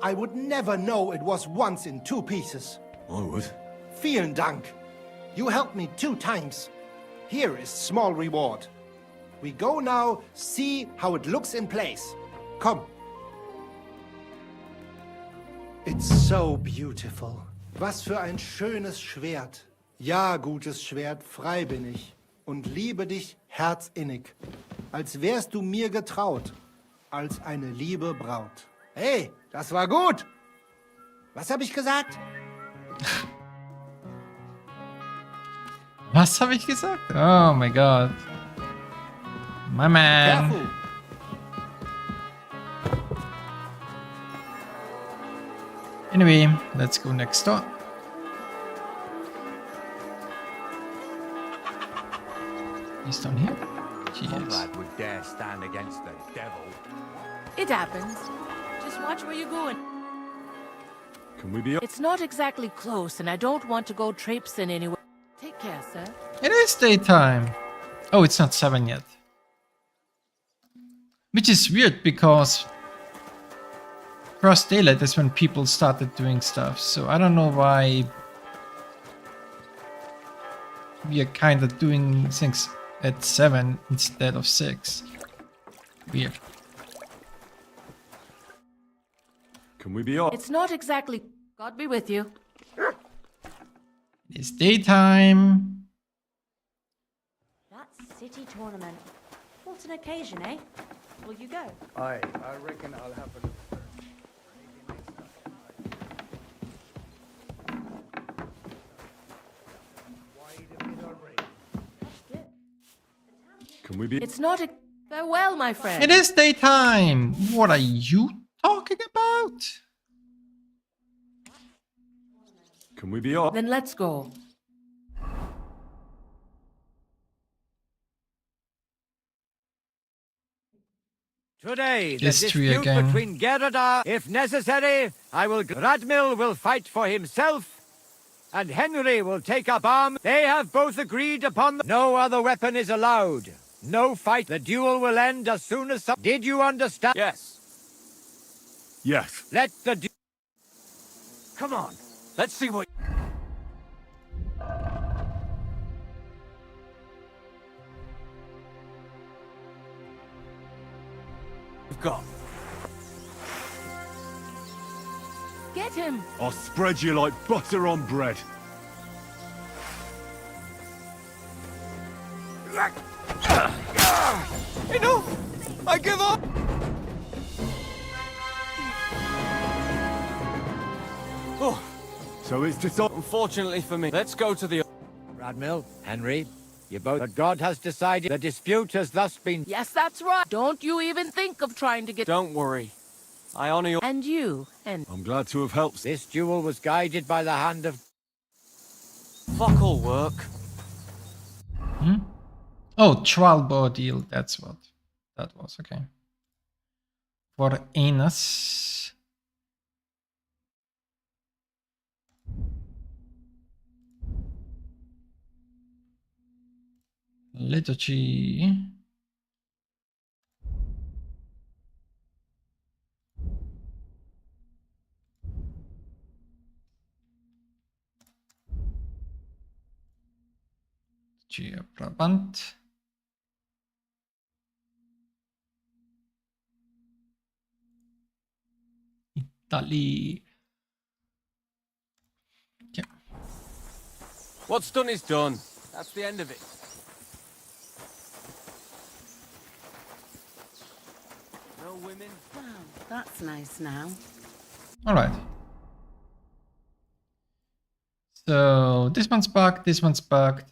I would never know it was once in 2 pieces. I would. Vielen Dank. You helped me 2 times. Here is small reward. We go now see how it looks in place. Come. It's so beautiful. Was für ein schönes Schwert. Ja, gutes Schwert, frei bin ich. Und liebe dich herzinnig. Als wärst du mir getraut. Als eine liebe Braut. Hey, das war gut. Was habe ich gesagt? Was habe ich gesagt? Oh my god. My man. Careful. Anyway, let's go next door. He's down here. Conrad would dare stand against the devil. It happens. Just watch where you're going. Can we be up? It's not exactly close, and I don't want to go traipsing anywhere. Take care, sir. It is daytime. Oh, it's not 7 yet. Which is weird because first daylight is when people started doing stuff, so I don't know why we are kind of doing things at 7 instead of 6. Weird. Can we be off? It's not exactly. God be with you. It's daytime. That city tournament. What an occasion, eh? Will you go? I reckon I'll have a look first. Can we be? It's not a. Farewell, my friend. It is daytime. What are you talking about? Can we be off? Then let's go. Today, the History dispute again. between Geruda, if necessary, Radmil will fight for himself, and Henry will take up arms. They have both agreed upon no other weapon is allowed. No fight. The duel will end as soon as some... Did you understand? Yes. Yes. Let the Come on. Let's see what... you've got. Get him. I'll spread you like butter on bread. Enough! I give up! Oh, So it's decided. unfortunately for me. Let's go to the... Radmil, Henry, you both... But God has decided the dispute has thus been... Yes, that's right. Don't you even think of trying to get. Don't worry. I honor your... And you, and I'm glad to have helped. This duel was guided by the hand of... Fuck all work. Hmm? Oh, trial board deal. That's what that was. Okay. For Anus. Liturgy. Brabant. Italy. Okay. What's done is done. That's the end of it. No women. wow, that's nice now. All right. So this one's bugged. This one's bugged.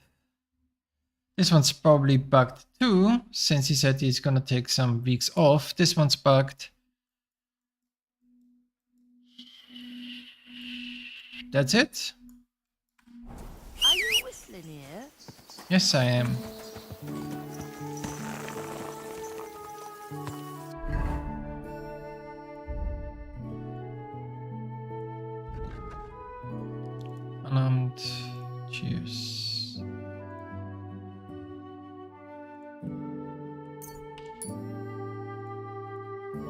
This one's probably bugged too, since he said he's gonna take some weeks off. This one's bugged. That's it? Are you whistling here? Yes, I am. And cheers.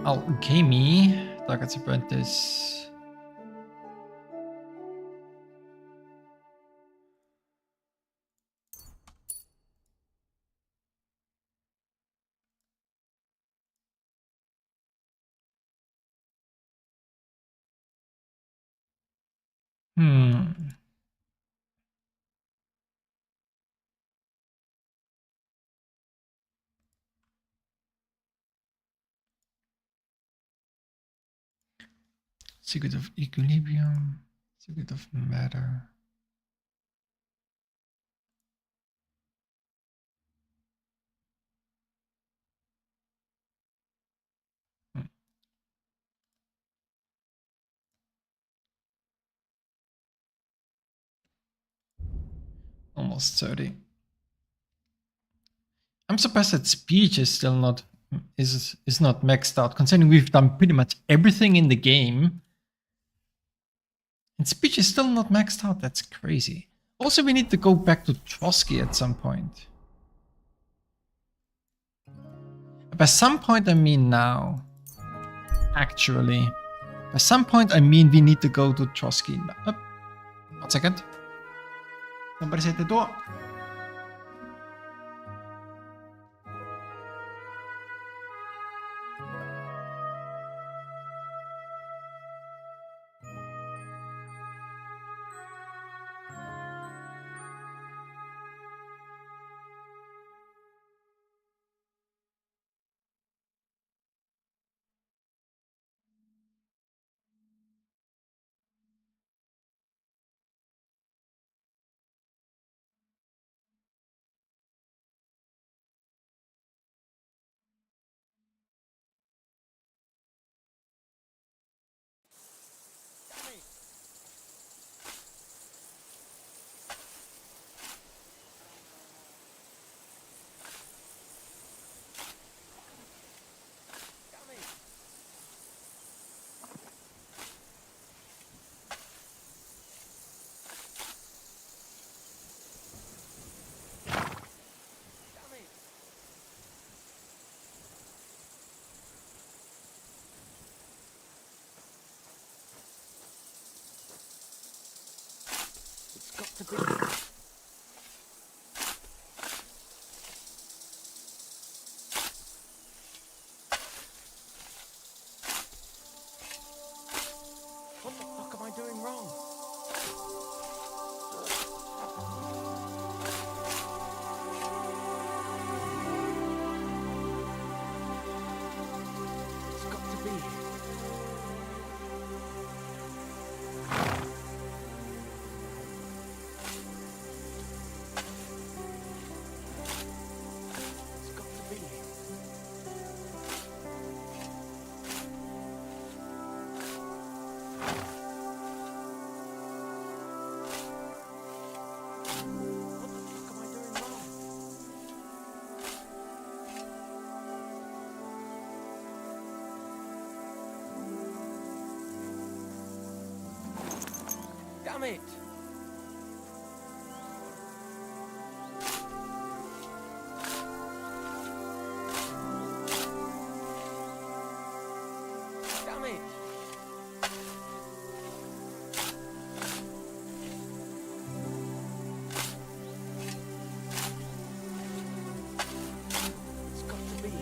Alchemy, Target's Apprentice. Secret of Equilibrium, Secret of Matter. Almost 30. I'm surprised that speech is still not is not maxed out, considering we've done pretty much everything in the game. And speech is still not maxed out. That's crazy. Also, we need to go back to Trotsky at some point. By some point, I mean now. Actually. By some point, I mean we need to go to Trotsky. Oh, 1 second. Somebody's at the door. To be. What the fuck am I doing wrong? It's got to be. Damn it! Damn it! It's got to be.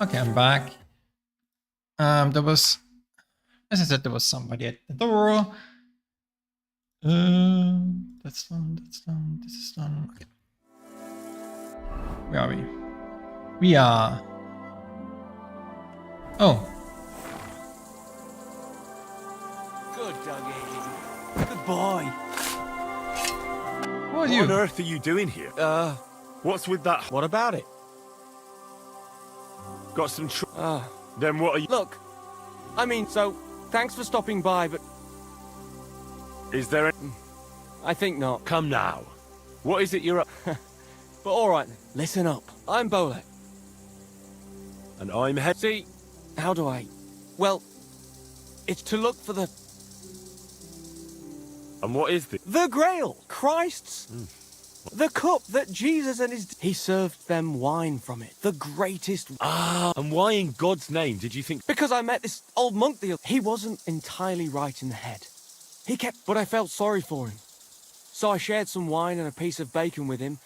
Okay, I'm back. There was, as I said, there was somebody at the door. That's done, that's done, this is done. Okay. Where are we? We are... Oh. Good doggy. Good boy. What are you? What on earth are you doing here? What's with that? What about it? Got some Then what are you... Look, I mean, so, thanks for stopping by, but... Is there a... I think not. Come now. What is it you're up? But all right then, listen up. I'm Bolek. And I'm head. See, how do I? Well, it's to look for the... And what is The Grail! Christ's... The cup that Jesus and his... He served them wine from it. The greatest... and why in God's name did you think... Because I met this old monk the other... He wasn't entirely right in the head. He kept... But I felt sorry for him. So I shared some wine and a piece of bacon with him.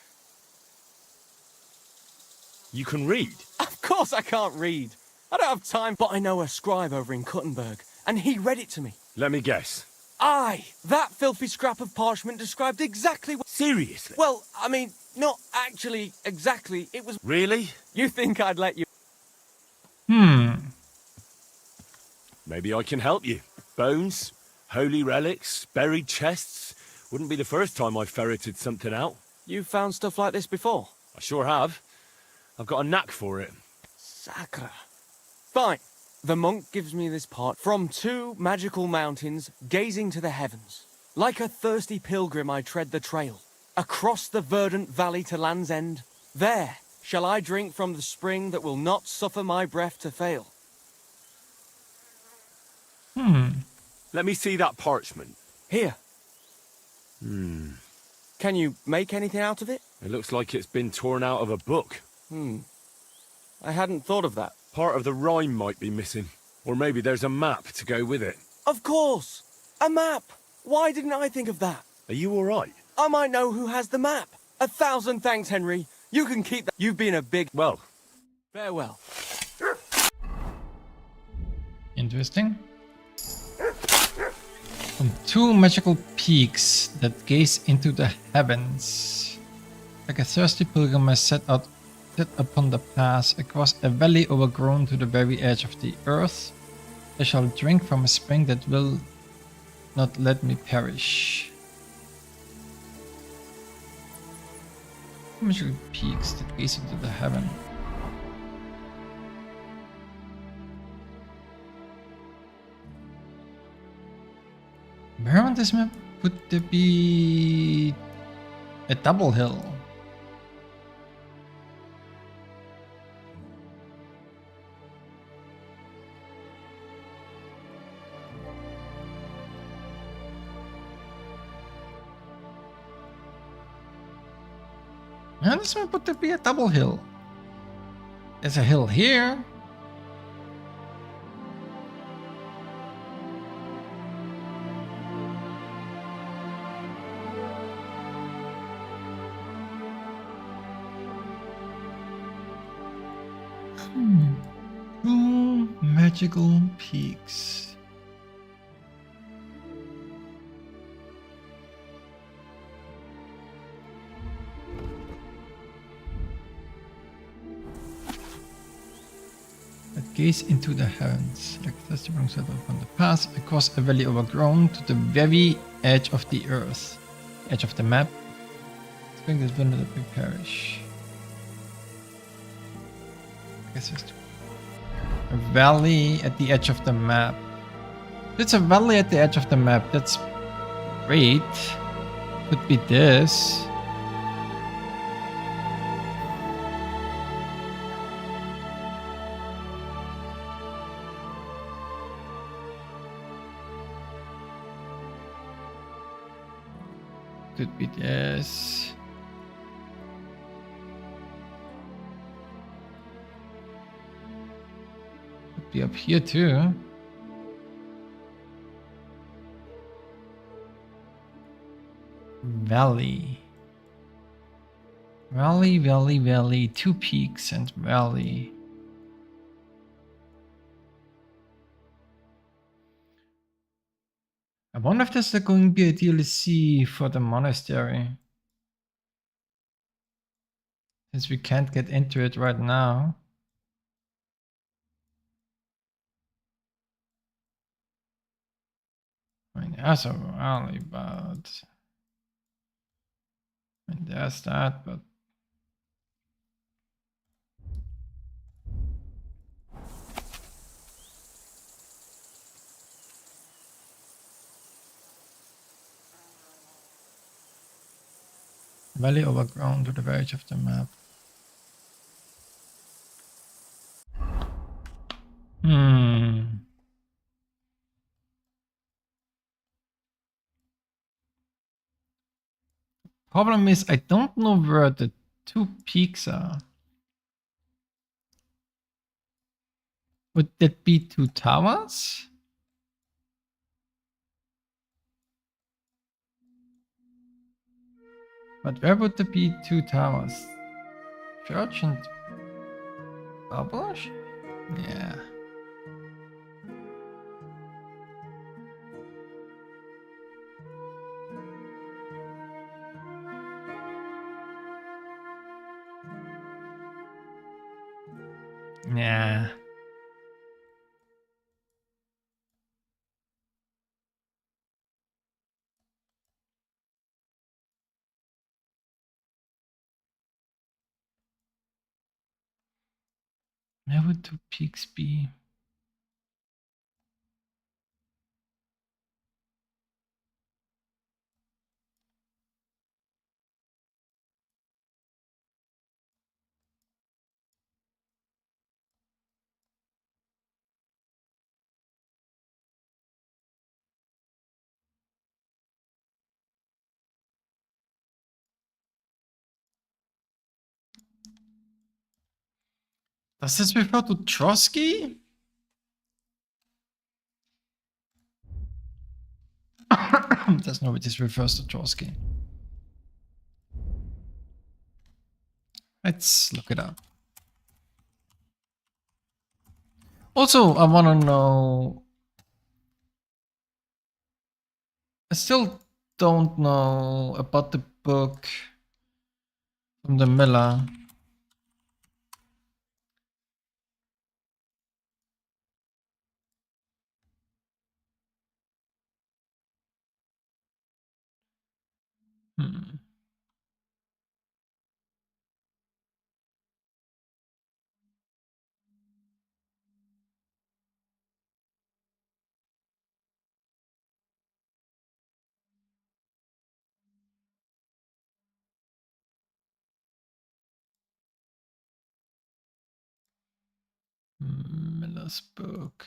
You can read? Of course I can't read. I don't have time. But I know a scribe over in Kuttenberg, and he read it to me. Let me guess. Aye, that filthy scrap of parchment described exactly what... Seriously? Well, I mean, not actually exactly. It was... Really? You think I'd let you... Maybe I can help you. Bones, holy relics, buried chests. Wouldn't be the first time I ferreted something out. You've found stuff like this before? I sure have. I've got a knack for it. Sacre. Fine. The monk gives me this part from 2 magical mountains gazing to the heavens. Like a thirsty pilgrim I tread the trail, across the verdant valley to Land's End. There shall I drink from the spring that will not suffer my breath to fail. Let me see that parchment. Here. Can you make anything out of it? It looks like it's been torn out of a book. I hadn't thought of that. Part of the rhyme might be missing. Or maybe there's a map to go with it. Of course! A map! Why didn't I think of that? Are you all right? I might know who has the map. 1,000 thanks, Henry. You can keep that. You've been a big... Well. Farewell. Interesting. From 2 magical peaks that gaze into the heavens. Like a thirsty pilgrim I set upon the pass across a valley overgrown to the very edge of the earth. I shall drink from a spring that will not let me perish. Magical peaks that gaze into the heaven. Where on this map would there be a double hill? Where on this map would there be a double hill? There's a hill here. Two magical peaks. That gaze into the heavens, like the testimony set up on the path across a valley overgrown to the very edge of the earth, edge of the map. Spring this window that we perish. I guess there's a valley at the edge of the map. It's a valley at the edge of the map. That's great. Could be this. Could be this. Could be up here too. Valley. Valley, valley, valley. 2 peaks and valley. I wonder if there's going to be a DLC for the monastery. Since we can't get into it right now. I mean, there's a valley, but... I mean, there's that, but... Valley overgrown to the very edge of the map. Problem is, I don't know where the two peaks are. Would that be two towers? But where would there be two towers? Church and Barbush? Yeah. Yeah. Where would two peaks be? Does this refer to Trotsky? There's no way this refers to Trotsky. Let's look it up. Also, I want to know... I still don't know about the book from the Miller. Miller's book.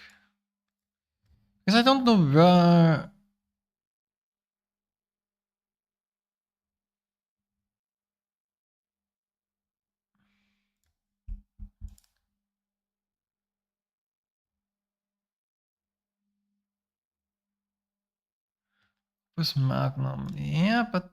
Because I don't know where... Was Magnum? Yeah, but...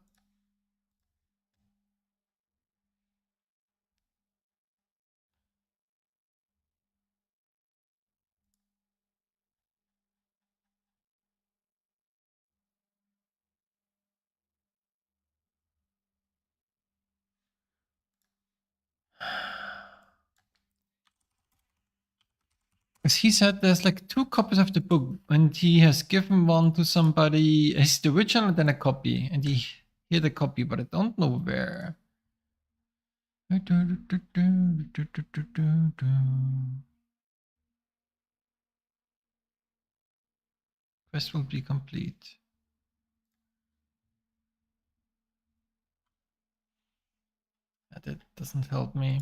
Because he said there's like 2 copies of the book, and he has given one to somebody. It's the original and then a copy, and he had a copy, but I don't know where. Quest will be complete. That doesn't help me.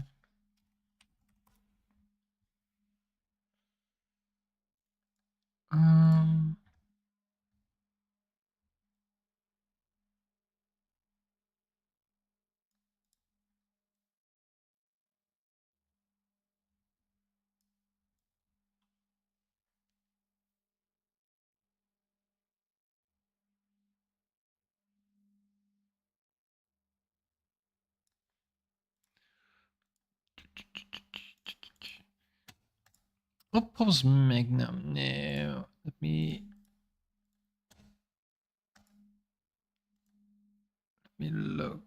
Um, Opus Magnum. No, let me look.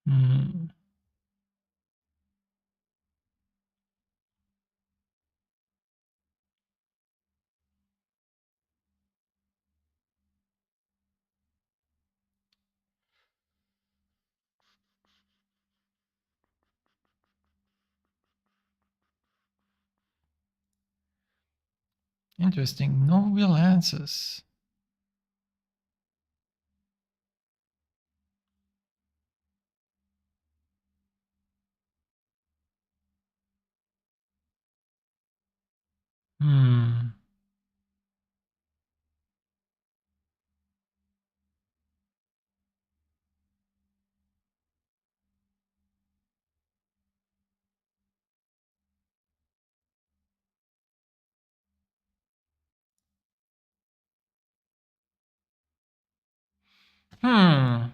Hmm. Interesting. No real answers. Hmm. Hmm.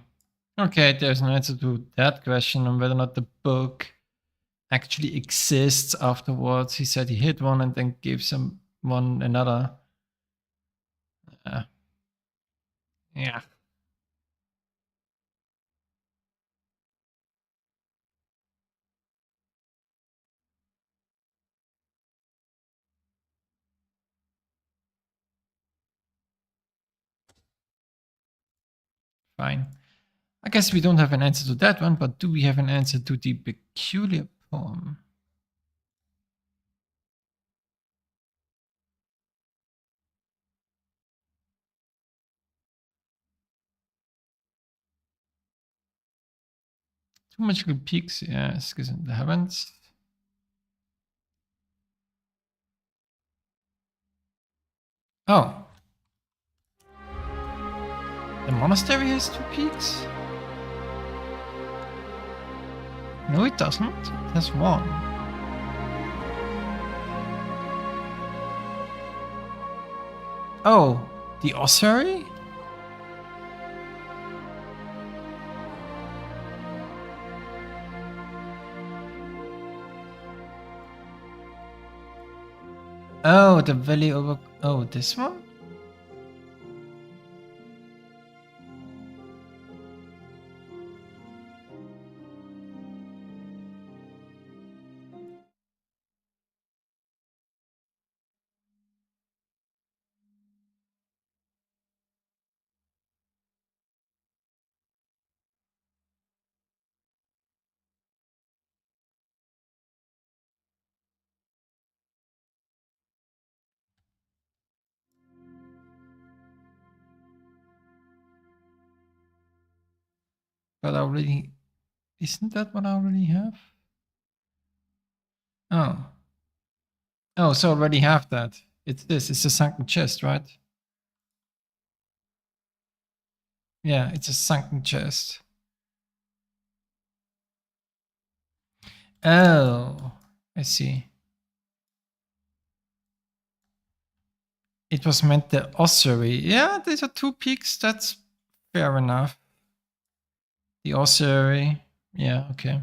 Okay, there's an answer to that question on whether or not the book actually exists afterwards. He said he hit one and then gave someone another. Yeah. Fine. I guess we don't have an answer to that one, but do we have an answer to the peculiar poem? Two magical peaks, yes, because in the heavens. Oh. The monastery has two peaks? No, it doesn't. It has one. Oh, the ossuary? Oh, the valley over... Oh, this one? But I already... Isn't that what I already have? Oh. Oh, so I already have that. It's this. It's a sunken chest, right? Yeah, it's a sunken chest. Oh, I see. It was meant the ossuary. Yeah, these are two peaks. That's fair enough. The ossuary. Yeah, okay.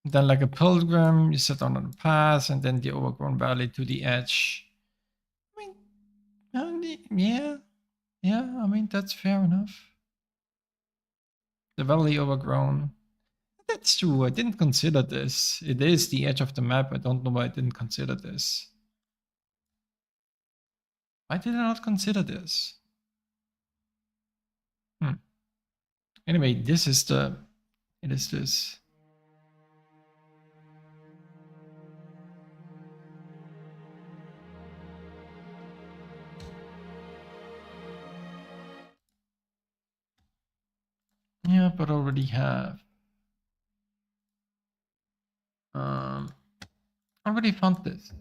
Then like a pilgrim, you sit on the path, and then the overgrown valley to the edge. I mean, yeah, I mean, that's fair enough. The valley overgrown. That's true, I didn't consider this. It is the edge of the map, I don't know why I didn't consider this. Why did I not consider this? Anyway, this is the... It is this. Yeah, but already have. I already found this.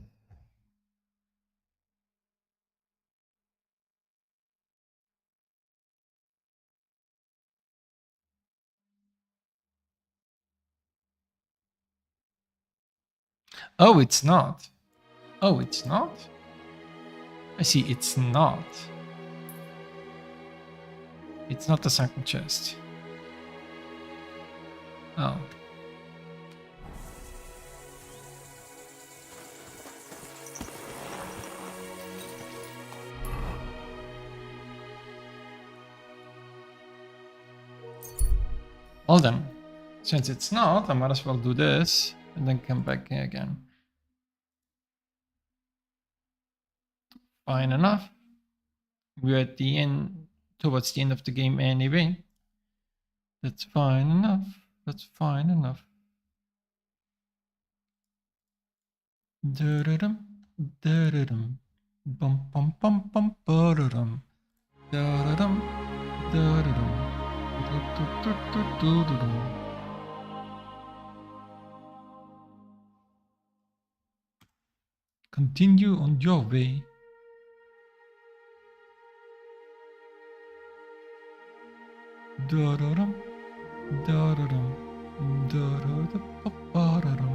Oh, it's not. Oh, it's not? I see, it's not. It's not the sunken chest. Oh. Well then, since it's not, I might as well do this and then come back here again. Fine enough. We're at the end, towards the end of the game anyway. That's fine enough. That's fine enough. Da-da-dum. Da-da-dum. Bum bum bum bum ba-da-dum. Da-da-dum. Da-da-dum. Du-du-du-du-du-du-dum. Continue on your way. Da-da-dum. Da-da-dum. Da-da-da-ba-ba-da-dum.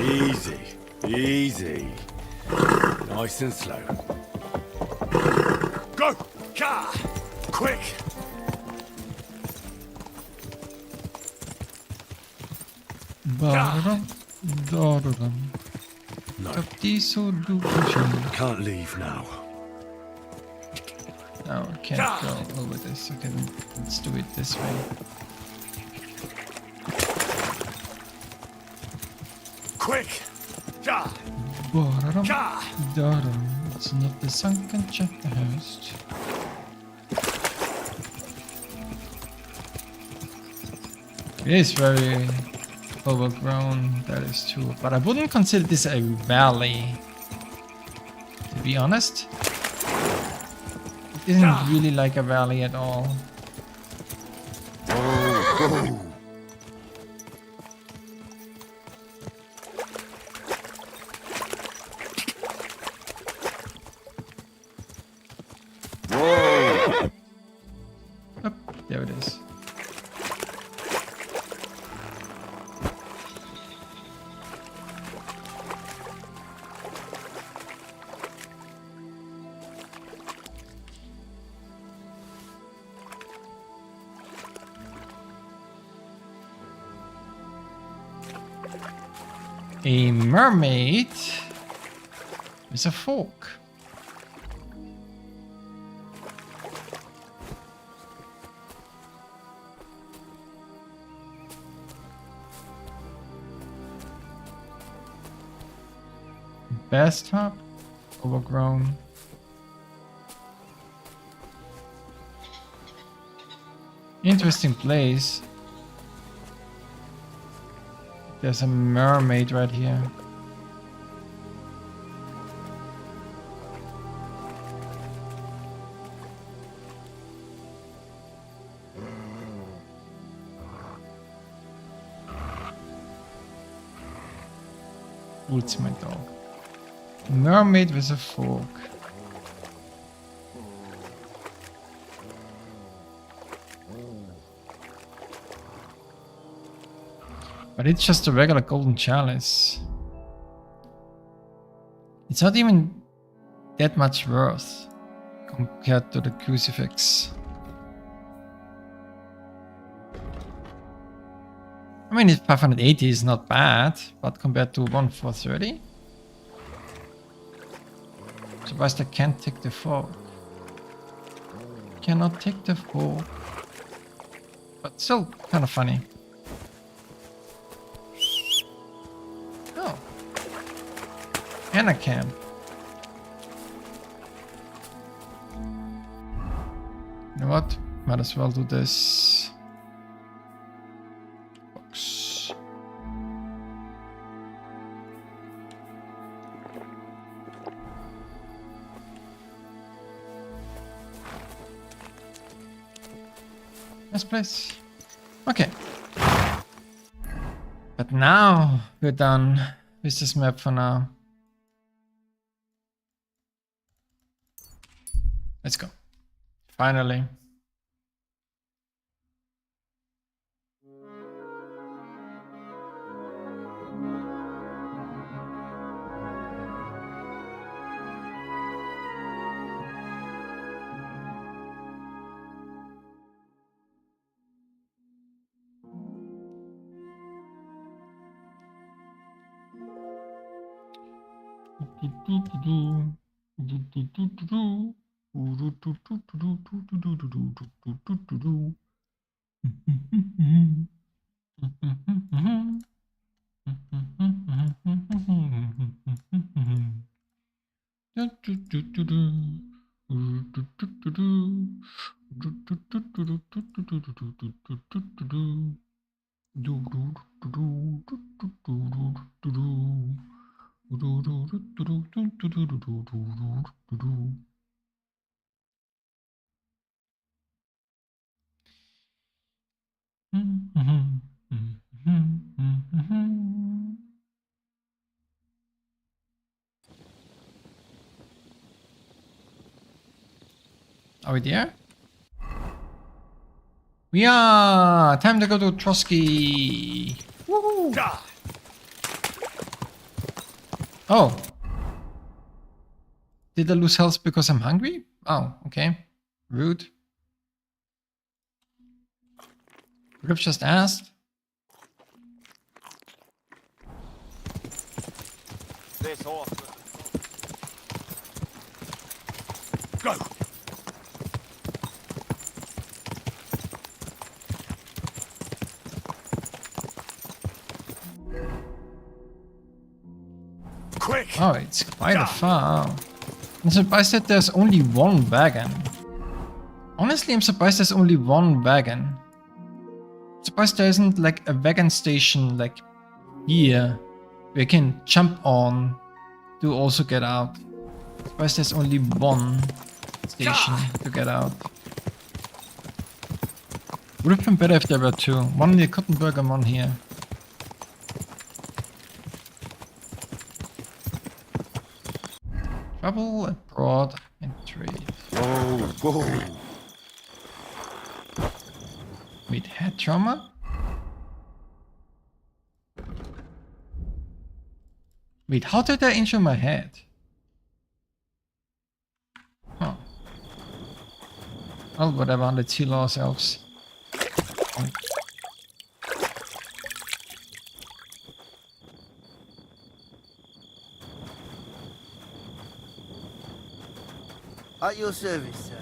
Easy, easy. Nice and slow. Go! Ka! Quick! Ba-da-dum. Da-da-dum. No. I can't leave now. No, I can't go over this. Okay, let's do it this way. Quick! Ka! Ba-da-dum. Ka! Da-dum. It's not the sunken chapter host. It is very overgrown, that is true. But I wouldn't consider this a valley. To be honest. It isn't really like a valley at all. Oh, there it is. A mermaid with a fork. Bathtub, overgrown. Interesting place. There's a mermaid right here. It's my dog. Mermaid with a fork. But it's just a regular golden chalice. It's not even that much worth compared to the crucifix. I mean, 580 is not bad, but compared to 1430? Surprised I can't take the fork. Cannot take the fork. But still kind of funny. Oh. And a can. You know what? Might as well do this. Box. Nice place. Okay. But now we're done with this map for now. Let's go. Finally. Are we there? We are! Time to go to Trotsky! Woohoo! Oh! Did I lose health because I'm hungry? Oh, okay. Rude. Rip just asked. This horse. Go! Quick! Oh, it's quite a far. I'm surprised that there's only one wagon. Honestly, I'm surprised there's only one wagon. I'm surprised there isn't like a wagon station like here where you can jump on to also get out. I'm surprised there's only one station to get out. Would have been better if there were two. One near Kottenberg and one here. Travel abroad and trade. Whoa. Wait, head trauma? Wait, how did I injure my head? Oh. Well, whatever, let's heal ourselves. At your service, sir.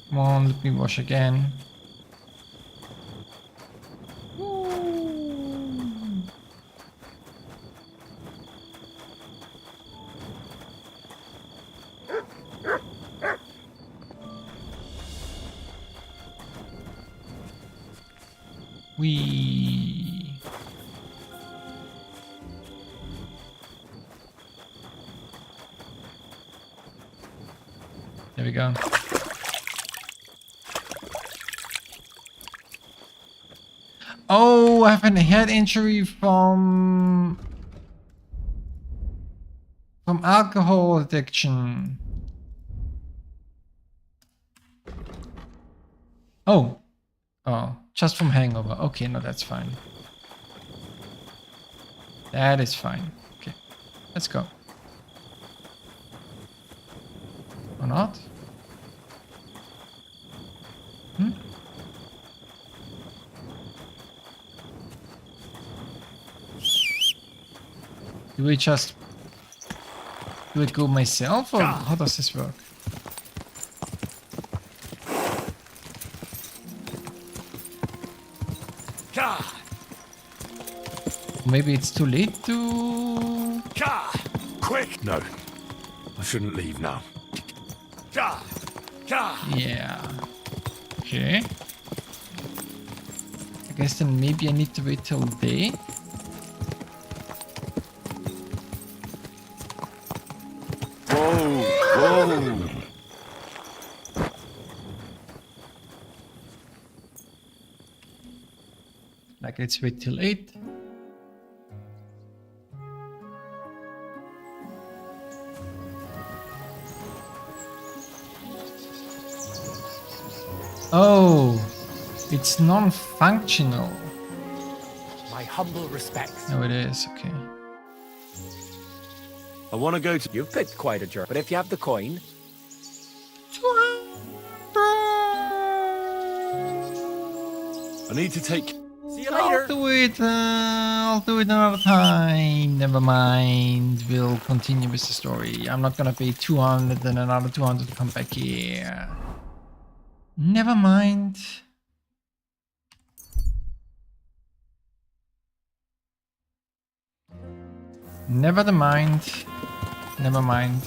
Come on, let me wash again. Wee. There we go. Oh, I have a head injury from alcohol addiction. Oh. Oh, just from hangover. Okay, no, that's fine. That is fine. Okay, let's go. Or not? Hmm? Do we just do it go myself, or how does this work? Maybe it's too late to... Quick! No. I shouldn't leave now. Yeah. Okay. I guess then maybe I need to wait till day. Whoa! Like, let's wait till 8. Oh, it's non-functional. My humble respects. No, it is. Okay. I want to go to... You've picked quite a jerk, but if you have the coin... I need to take... See you later. I'll do it another time. Never mind. We'll continue with the story. I'm not gonna pay 200 and another 200 to come back here. Never mind. Never the mind. Never mind.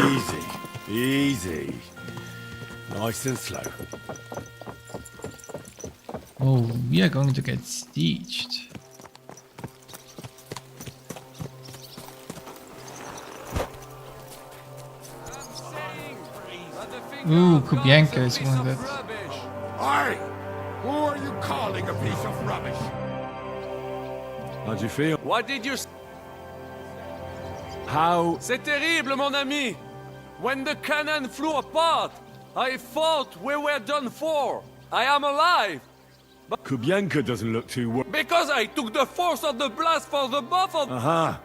Easy, easy. Nice and slow. Oh, we are going to get stitched. Ooh, Kubienka is wounded. Aye! Who are you calling a piece of rubbish? How'd you feel? What did you... How? C'est terrible, mon ami! When the cannon flew apart, I thought we were done for. I am alive. But Kubienka doesn't look too worried. because I took the force of the blast for the both of... Aha.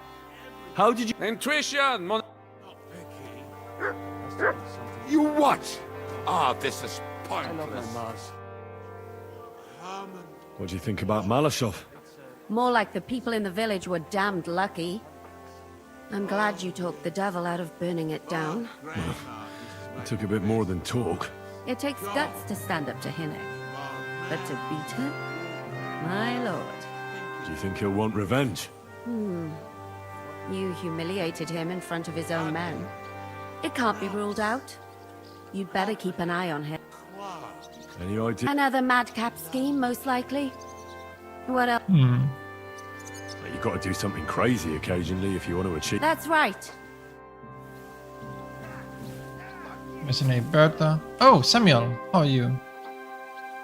How did you... Intuition, mon... You what? Ah, this is pointless. What do you think about Malashov? More like the people in the village were damned lucky. I'm glad you talked the devil out of burning it down. It took a bit more than talk. It takes guts to stand up to Hinnick. But to beat him? My lord. Do you think he'll want revenge? You humiliated him in front of his own men. It can't be ruled out. You'd better keep an eye on him. Any idea? Another madcap scheme, most likely. What else? You've got to do something crazy occasionally if you want to achieve... That's right. Mercenary Bertha. Oh, Samuel, how are you?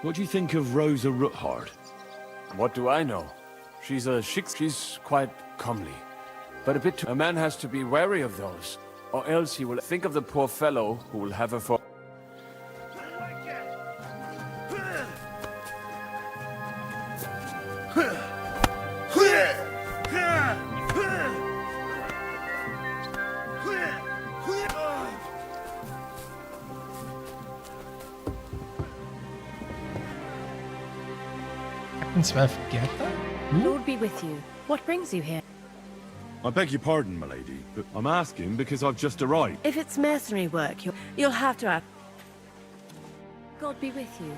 What do you think of Rosa Ruthard? What do I know? She's she's quite comely. But a bit too... A man has to be wary of those, or else he will think of the poor fellow who will have her for... Captain Swerfgeta? Lord be with you. What brings you here? I beg your pardon, milady, but I'm asking because I've just arrived. If it's mercenary work, you'll have to have... God be with you.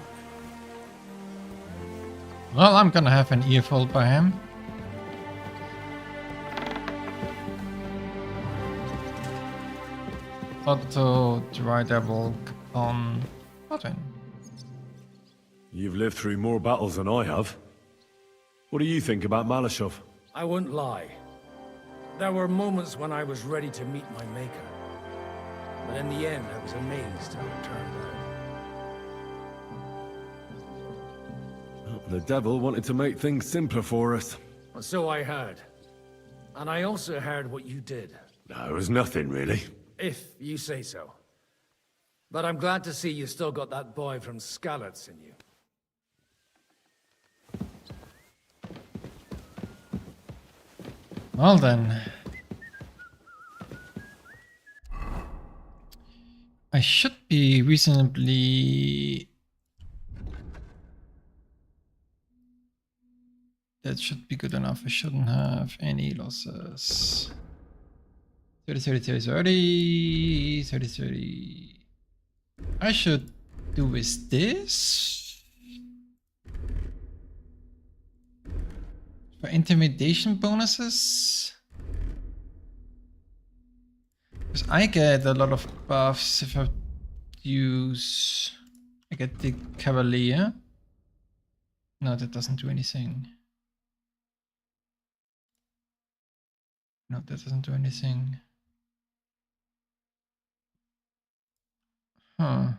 Well, I'm gonna have an earful by him. Otto, Dry Devil, on Odin. You've lived through more battles than I have. What do you think about Malashov? I wouldn't lie. There were moments when I was ready to meet my maker. But in the end, I was amazed how it turned out. The devil wanted to make things simpler for us. So I heard. And I also heard what you did. No, it was nothing, really. If you say so. But I'm glad to see you still got that boy from Skalitz in you. Well then. I should be reasonably... That should be good enough. I shouldn't have any losses. 30. I should do with this. For intimidation bonuses. Because I get a lot of buffs if I use... I get the Cavalier. No, that doesn't do anything. No, that doesn't do anything. Huh.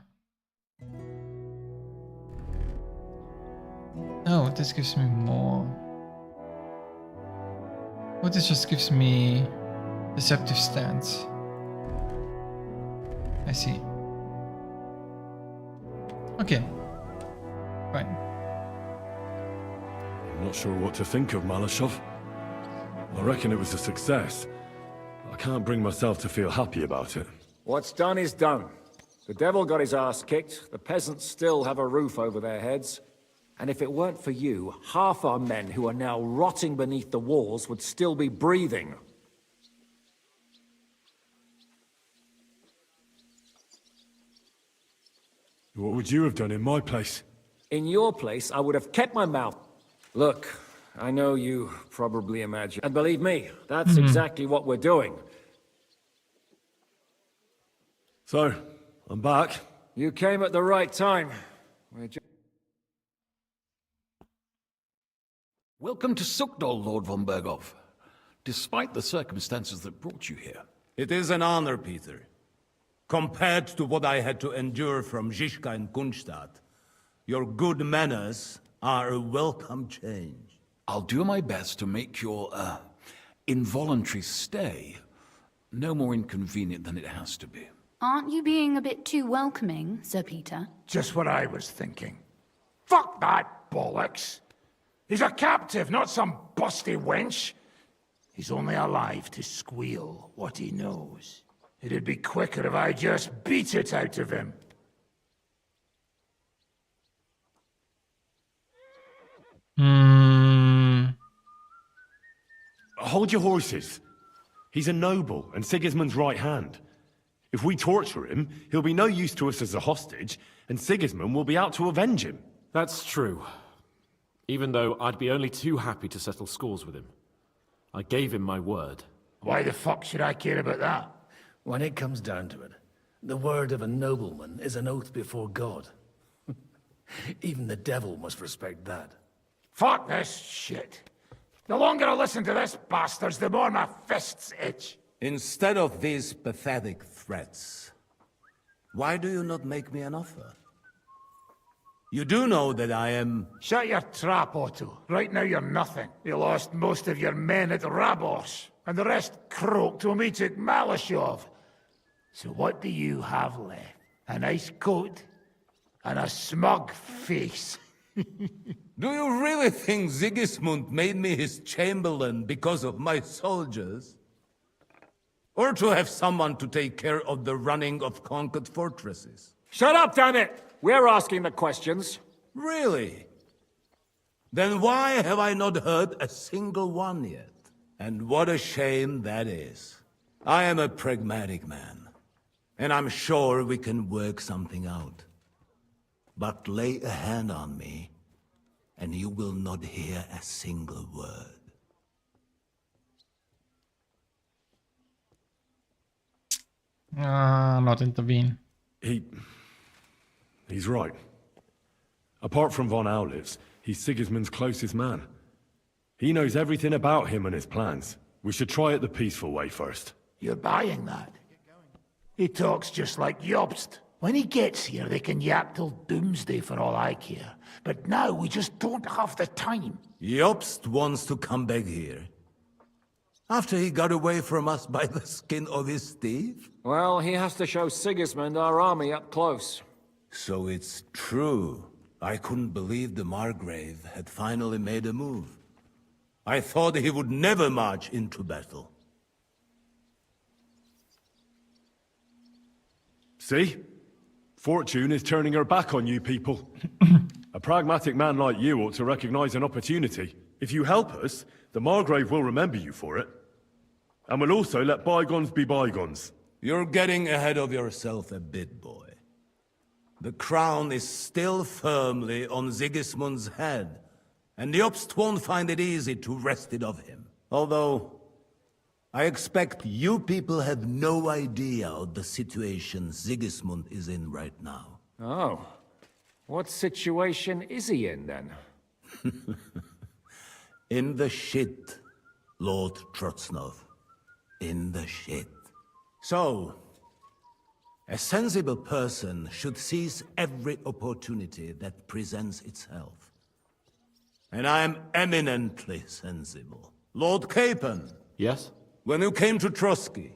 Oh, this gives me more. Oh, this just gives me deceptive stance. I see. Okay. Fine. I'm not sure what to think of Malashov. I reckon it was a success. I can't bring myself to feel happy about it. What's done is done. The devil got his ass kicked, the peasants still have a roof over their heads. And if it weren't for you, half our men who are now rotting beneath the walls would still be breathing. What would you have done in my place? In your place, I would have kept my mouth. Look, I know you probably imagine. And believe me, that's exactly what we're doing. So, I'm back. You came at the right time. Welcome to Sukdol, Lord von Berghoff. Despite the circumstances that brought you here. It is an honor, Peter. Compared to what I had to endure from Žižka and Kunstadt, your good manners are a welcome change. I'll do my best to make your, involuntary stay no more inconvenient than it has to be. Aren't you being a bit too welcoming, Sir Peter? Just what I was thinking. Fuck that bollocks! He's a captive, not some busty wench. He's only alive to squeal what he knows. It'd be quicker if I just beat it out of him. Hold your horses. He's a noble and Sigismund's right hand. If we torture him, he'll be no use to us as a hostage, and Sigismund will be out to avenge him. That's true. Even though I'd be only too happy to settle scores with him. I gave him my word. Why the fuck should I care about that? When it comes down to it, the word of a nobleman is an oath before God. Even the devil must respect that. Fuck this shit. The longer I listen to this bastards, the more my fists itch. Instead of these pathetic threats, why do you not make me an offer? You do know that I am... Shut your trap, Otto. Right now you're nothing. You lost most of your men at Rabos, and the rest croaked when we took Malashov. So what do you have left? A nice coat and a smug face. Do you really think Sigismund made me his chamberlain because of my soldiers? Or to have someone to take care of the running of conquered fortresses? Shut up, damn it! We're asking the questions. Really? Then why have I not heard a single one yet? And what a shame that is. I am a pragmatic man, and I'm sure we can work something out. But lay a hand on me, and you will not hear a single word. Not intervene. He's right. Apart from von Aulitz, he's Sigismund's closest man. He knows everything about him and his plans. We should try it the peaceful way first. You're buying that? He talks just like Jobst. When he gets here, they can yap till doomsday for all I care. But now we just don't have the time. Jobst wants to come back here. After he got away from us by the skin of his teeth? Well, he has to show Sigismund our army up close. So it's true. I couldn't believe the Margrave had finally made a move. I thought he would never march into battle. See? Fortune is turning her back on you people. A pragmatic man like you ought to recognize an opportunity. If you help us, the Margrave will remember you for it. And we'll also let bygones be bygones. You're getting ahead of yourself a bit, boy. The crown is still firmly on Sigismund's head, and Jobst won't find it easy to wrest it of him. Although, I expect you people have no idea of the situation Sigismund is in right now. Oh. What situation is he in, then? In the shit, Lord Trotznov. In the shit. So, a sensible person should seize every opportunity that presents itself. And I am eminently sensible. Lord Capon. Yes? When you came to Trotsky,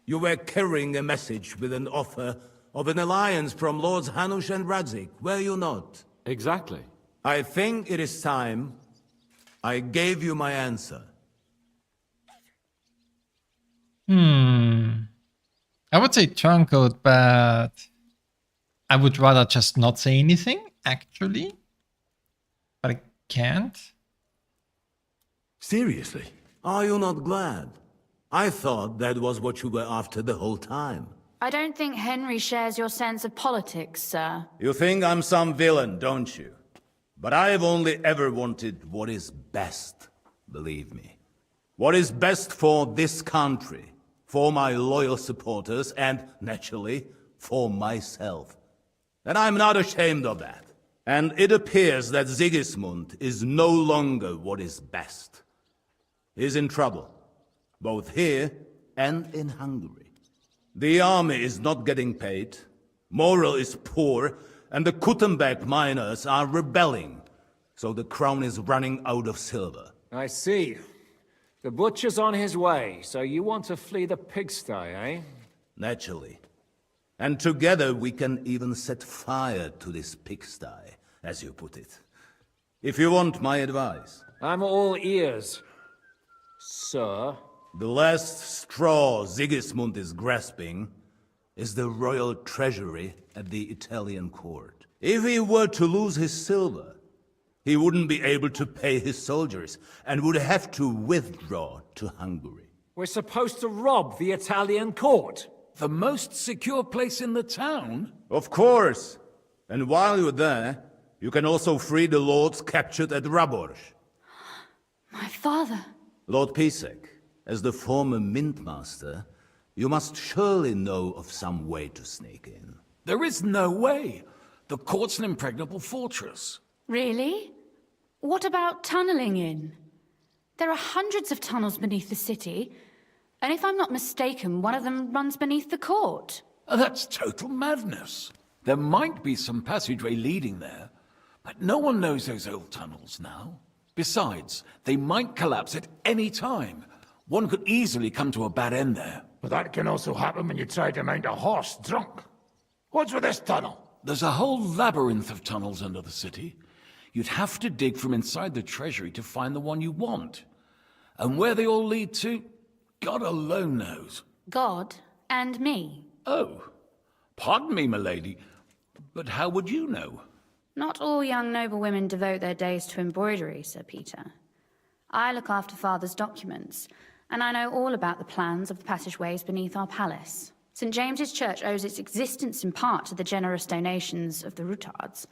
you were carrying a message with an offer of an alliance from Lords Hanush and Radzik, were you not? Exactly. I think it is time I gave you my answer. I would say turncoat, but I would rather just not say anything, actually. But I can't. Seriously? Are you not glad? I thought that was what you were after the whole time. I don't think Henry shares your sense of politics, sir. You think I'm some villain, don't you? But I've only ever wanted what is best, believe me. What is best for this country, for my loyal supporters, and, naturally, for myself. And I'm not ashamed of that. And it appears that Sigismund is no longer what is best. He's in trouble, both here and in Hungary. The army is not getting paid, morale is poor, and the Kuttenberg miners are rebelling, so the crown is running out of silver. I see. The butcher's on his way, so you want to flee the pigsty, eh? Naturally. And together we can even set fire to this pigsty, as you put it. If you want my advice. I'm all ears, sir. The last straw Sigismund is grasping is the royal treasury at the Italian court. If he were to lose his silver, he wouldn't be able to pay his soldiers and would have to withdraw to Hungary. We're supposed to rob the Italian court. The most secure place in the town? Of course. And while you're there, you can also free the lords captured at Raborz. My father. Lord Pisek, as the former Mintmaster, you must surely know of some way to sneak in. There is no way. The court's an impregnable fortress. Really? What about tunneling in? There are hundreds of tunnels beneath the city, and if I'm not mistaken, one of them runs beneath the court. That's total madness. There might be some passageway leading there, but no one knows those old tunnels now. Besides, they might collapse at any time. One could easily come to a bad end there. But that can also happen when you try to mount a horse drunk. What's with this tunnel? There's a whole labyrinth of tunnels under the city. You'd have to dig from inside the treasury to find the one you want. And where they all lead to, God alone knows. God and me. Oh, pardon me, milady, but how would you know? Not all young noblewomen devote their days to embroidery, Sir Peter. I look after Father's documents, and I know all about the plans of the passageways beneath our palace. St. James's Church owes its existence in part to the generous donations of the Rutards.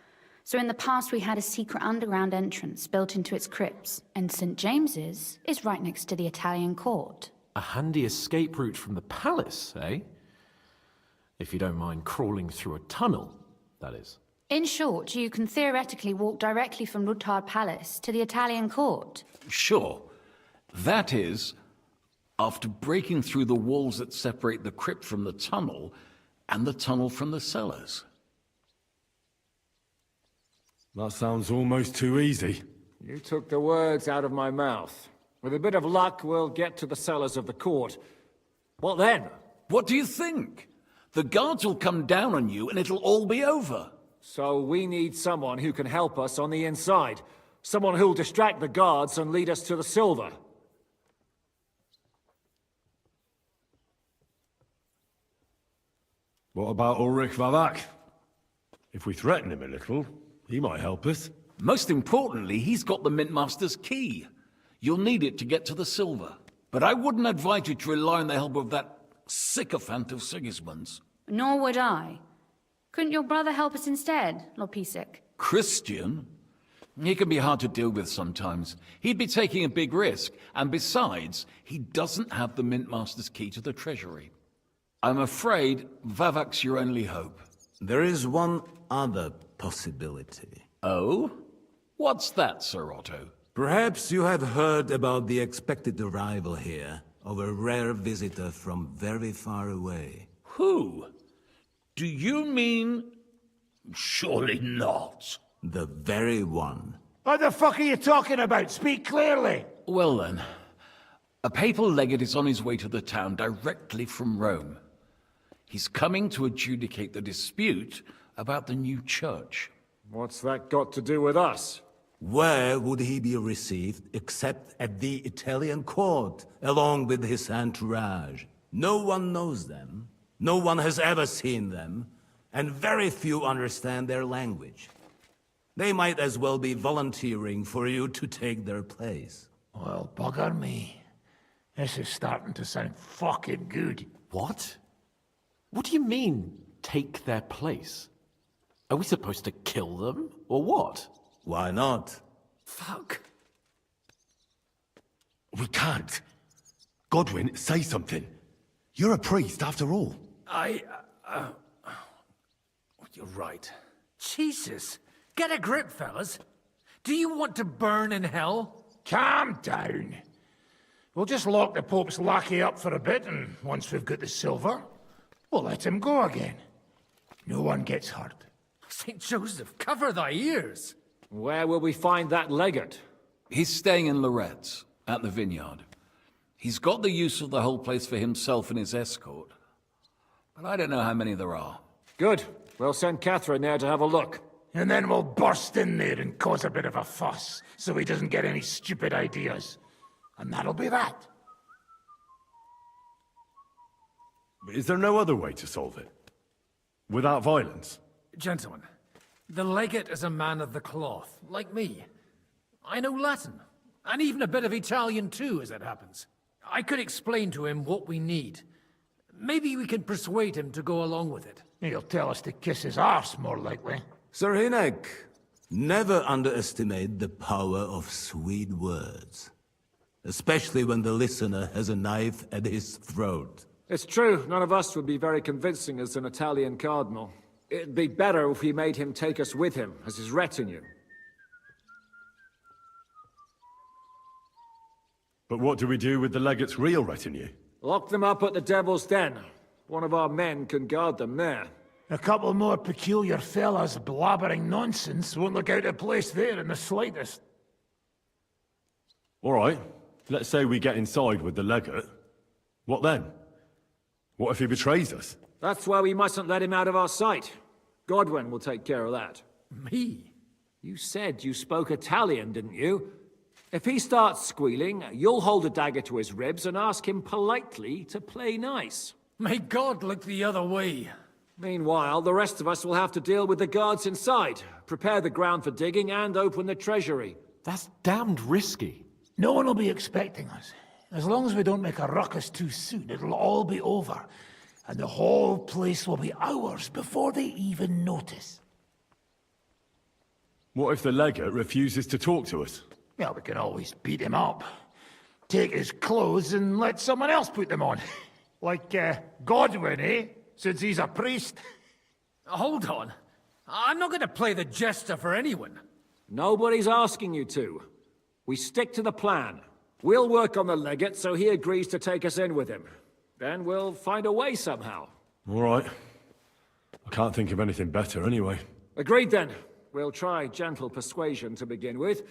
So in the past we had a secret underground entrance built into its crypts, and St. James's is right next to the Italian court. A handy escape route from the palace, eh? If you don't mind crawling through a tunnel, that is. In short, you can theoretically walk directly from Rutard Palace to the Italian court. Sure. That is, after breaking through the walls that separate the crypt from the tunnel, and the tunnel from the cellars. That sounds almost too easy. You took the words out of my mouth. With a bit of luck, we'll get to the cellars of the court. What then? What do you think? The guards will come down on you and it'll all be over. So we need someone who can help us on the inside. Someone who'll distract the guards and lead us to the silver. What about Ulrich Vavak? If we threaten him a little, he might help us. Most importantly, he's got the Mintmaster's key. You'll need it to get to the silver. But I wouldn't advise you to rely on the help of that sycophant of Sigismund's. Nor would I. Couldn't your brother help us instead, Lord Pisek? Christian? He can be hard to deal with sometimes. He'd be taking a big risk, and besides, he doesn't have the Mintmaster's key to the treasury. I'm afraid Vavak's your only hope. There is one other possibility. Oh? What's that, Sir Otto? Perhaps you have heard about the expected arrival here of a rare visitor from very far away. Who? Do you mean... Surely not. The very one. What the fuck are you talking about? Speak clearly. Well then, a papal legate is on his way to the town directly from Rome. He's coming to adjudicate the dispute about the new church. What's that got to do with us? Where would he be received except at the Italian court, along with his entourage? No one knows them, No one has ever seen them, and very few understand their language. They might as well be volunteering for you to take their place. Well, bugger me. This is starting to sound fucking good. What? What do you mean, take their place? Are we supposed to kill them, or what? Why not? Fuck. We can't. Godwin, say something. You're a priest, after all. You're right. Jesus! Get a grip, fellas. Do you want to burn in hell? Calm down. We'll just lock the Pope's lackey up for a bit, and once we've got the silver, we'll let him go again. No one gets hurt. St. Joseph, cover thy ears! Where will we find that legate? He's staying in Loretz, at the vineyard. He's got the use of the whole place for himself and his escort. But I don't know how many there are. Good. We'll send Catherine there to have a look. And then we'll burst in there and cause a bit of a fuss, so he doesn't get any stupid ideas. And that'll be that. Is there no other way to solve it? Without violence? Gentlemen, the legate is a man of the cloth, like me. I know Latin, and even a bit of Italian too, as it happens. I could explain to him what we need. Maybe we can persuade him to go along with it. He'll tell us to kiss his arse, more likely. Sir Hinek, never underestimate the power of sweet words. Especially when the listener has a knife at his throat. It's true, none of us would be very convincing as an Italian cardinal. It'd be better if we made him take us with him, as his retinue. But what do we do with the legate's real retinue? Lock them up at the Devil's Den. One of our men can guard them there. A couple more peculiar fellas blabbering nonsense won't look out of place there in the slightest. All right. Let's say we get inside with the legate. What then? What if he betrays us? That's why we mustn't let him out of our sight. Godwin will take care of that. Me? You said you spoke Italian, didn't you? If he starts squealing, you'll hold a dagger to his ribs and ask him politely to play nice. May God look the other way. Meanwhile, the rest of us will have to deal with the guards inside, prepare the ground for digging, and open the treasury. That's damned risky. No one will be expecting us. As long as we don't make a ruckus too soon, it'll all be over. And the whole place will be ours before they even notice. What if the legate refuses to talk to us? Well, we can always beat him up. Take his clothes and let someone else put them on. Like, Godwin, eh? Since he's a priest. Hold on. I'm not going to play the jester for anyone. Nobody's asking you to. We stick to the plan. We'll work on the legate so he agrees to take us in with him. Then we'll find a way somehow. All right. I can't think of anything better anyway. Agreed then. We'll try gentle persuasion to begin with.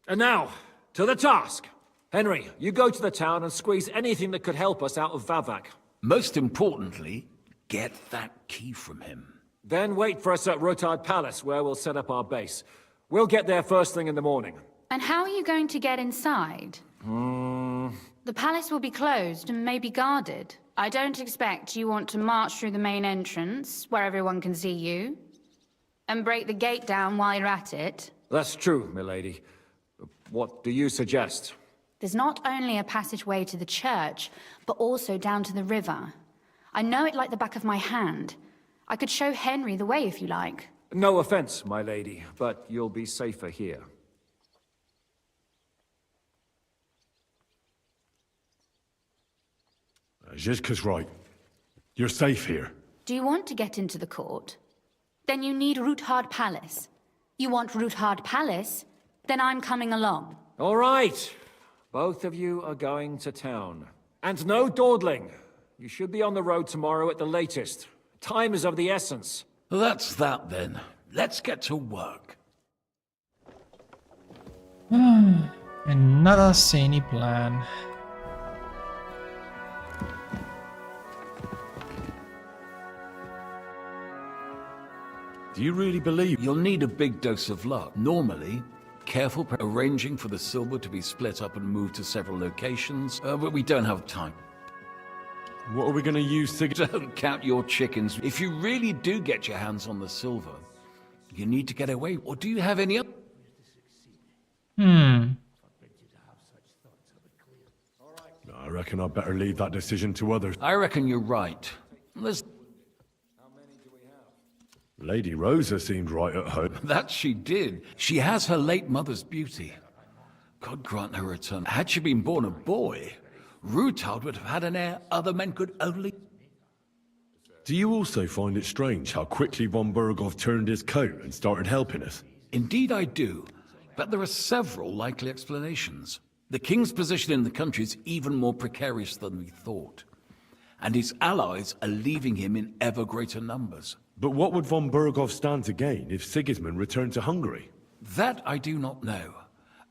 And now, to the task. Henry, you go to the town and squeeze anything that could help us out of Vavak. Most importantly, get that key from him. Then wait for us at Rotard Palace, where we'll set up our base. We'll get there first thing in the morning. And how are you going to get inside? The palace will be closed and may be guarded. I don't expect you want to march through the main entrance, where everyone can see you, and break the gate down while you're at it. That's true, milady. What do you suggest? There's not only a passageway to the church, but also down to the river. I know it like the back of my hand. I could show Henry the way if you like. No offense, my lady, but you'll be safer here. Zhizka's right. You're safe here. Do you want to get into the court? Then you need Roothard Palace. You want Roothard Palace? Then I'm coming along. All right. Both of you are going to town. And no dawdling. You should be on the road tomorrow at the latest. Time is of the essence. Well, that's that then. Let's get to work. Another zany plan. Do you really believe? You'll need a big dose of luck. Normally, careful arranging for the silver to be split up and moved to several locations, but we don't have time. What are we going to use to... Don't count your chickens. If you really do get your hands on the silver, you need to get away. Or do you have any other... I reckon I'd better leave that decision to others. I reckon you're right. There's... Lady Rosa seemed right at home. That she did. She has her late mother's beauty. God grant her return. Had she been born a boy, Rutard would have had an heir other men could only... Do you also find it strange how quickly von Berghoff turned his coat and started helping us? Indeed I do, but there are several likely explanations. The king's position in the country is even more precarious than we thought, and his allies are leaving him in ever greater numbers. But what would von Berghoff stand to gain if Sigismund returned to Hungary? That I do not know,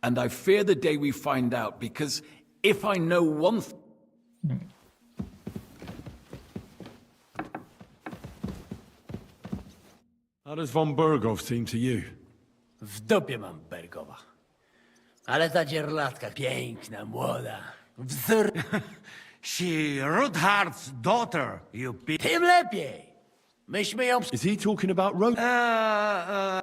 and I fear the day we find out, because if I know one thing... How does von Berghoff seem to you? W dupie mam Bergowa. Ale ta dzierlatka piękna, młoda. Wzór... She Ruthard's daughter, you Tym lepiej. Myśmy ją... Is he talking about Rose? Oh.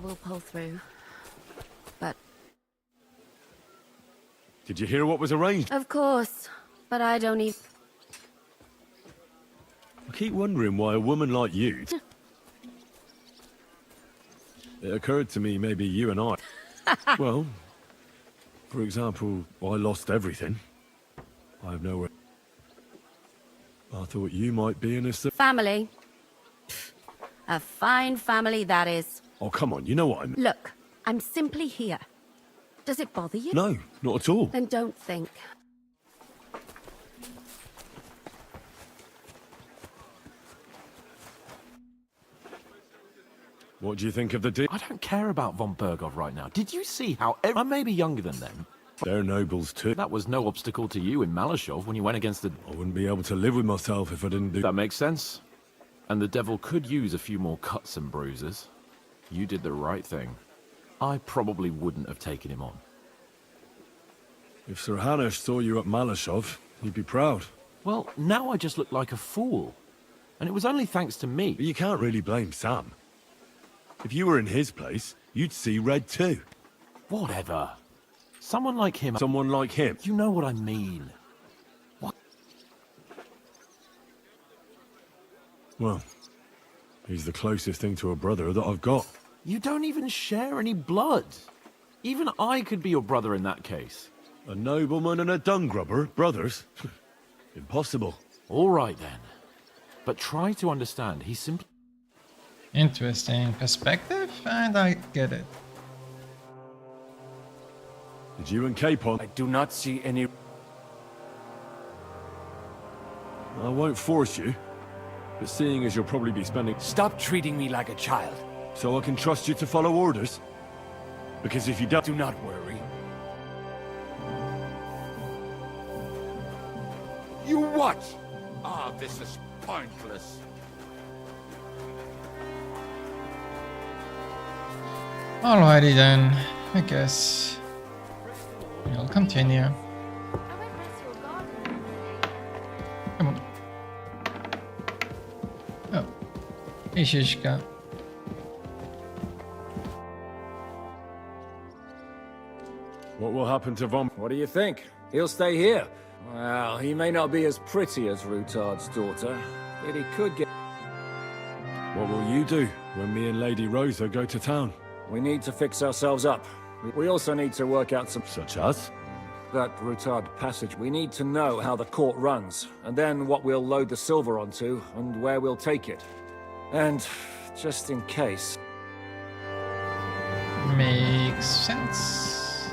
We'll pull through. But... Did you hear what was arranged? Of course. But I don't even... I keep wondering why a woman like you... It occurred to me maybe you and I... Well, for example, I lost everything. I have nowhere... I thought you might be in a... Family. Pfft. A fine family, that is. Oh, come on, you know what I mean. Look, I'm simply here. Does it bother you? No, not at all. Then don't think. What do you think of the deal? I don't care about von Berghoff right now. Did you see how... I may be younger than them. They're nobles too. That was no obstacle to you in Malashov when you went against the... I wouldn't be able to live with myself if I didn't do... That makes sense. And the devil could use a few more cuts and bruises. You did the right thing. I probably wouldn't have taken him on. If Sir Hanush saw you at Malashov, he'd be proud. Well, now I just look like a fool. And it was only thanks to me. But you can't really blame Sam. If you were in his place, you'd see red too. Whatever. Someone like him... Someone like him? You know what I mean. What? Well, he's the closest thing to a brother that I've got. You don't even share any blood. Even I could be your brother in that case. A nobleman and a dung grubber, brothers? Impossible. All right then. But try to understand, he's simply... Interesting perspective, and I get it. Did you and Capon? I do not see any... I won't force you, but seeing as you'll probably be spending... Stop treating me like a child. So I can trust you to follow orders? Because if you don't... Do not worry. You what? Ah, this is pointless. Alrighty then, I guess we'll continue. Come on. Oh, hey Shishka. What will happen to Von... What do you think? He'll stay here. Well, he may not be as pretty as Rutard's daughter, but he could get... What will you do when me and Lady Rosa go to town? We need to fix ourselves up. We also need to work out some... Such as? That Rutard passage. We need to know how the court runs, and then what we'll load the silver onto, and where we'll take it. And, just in case... Makes sense.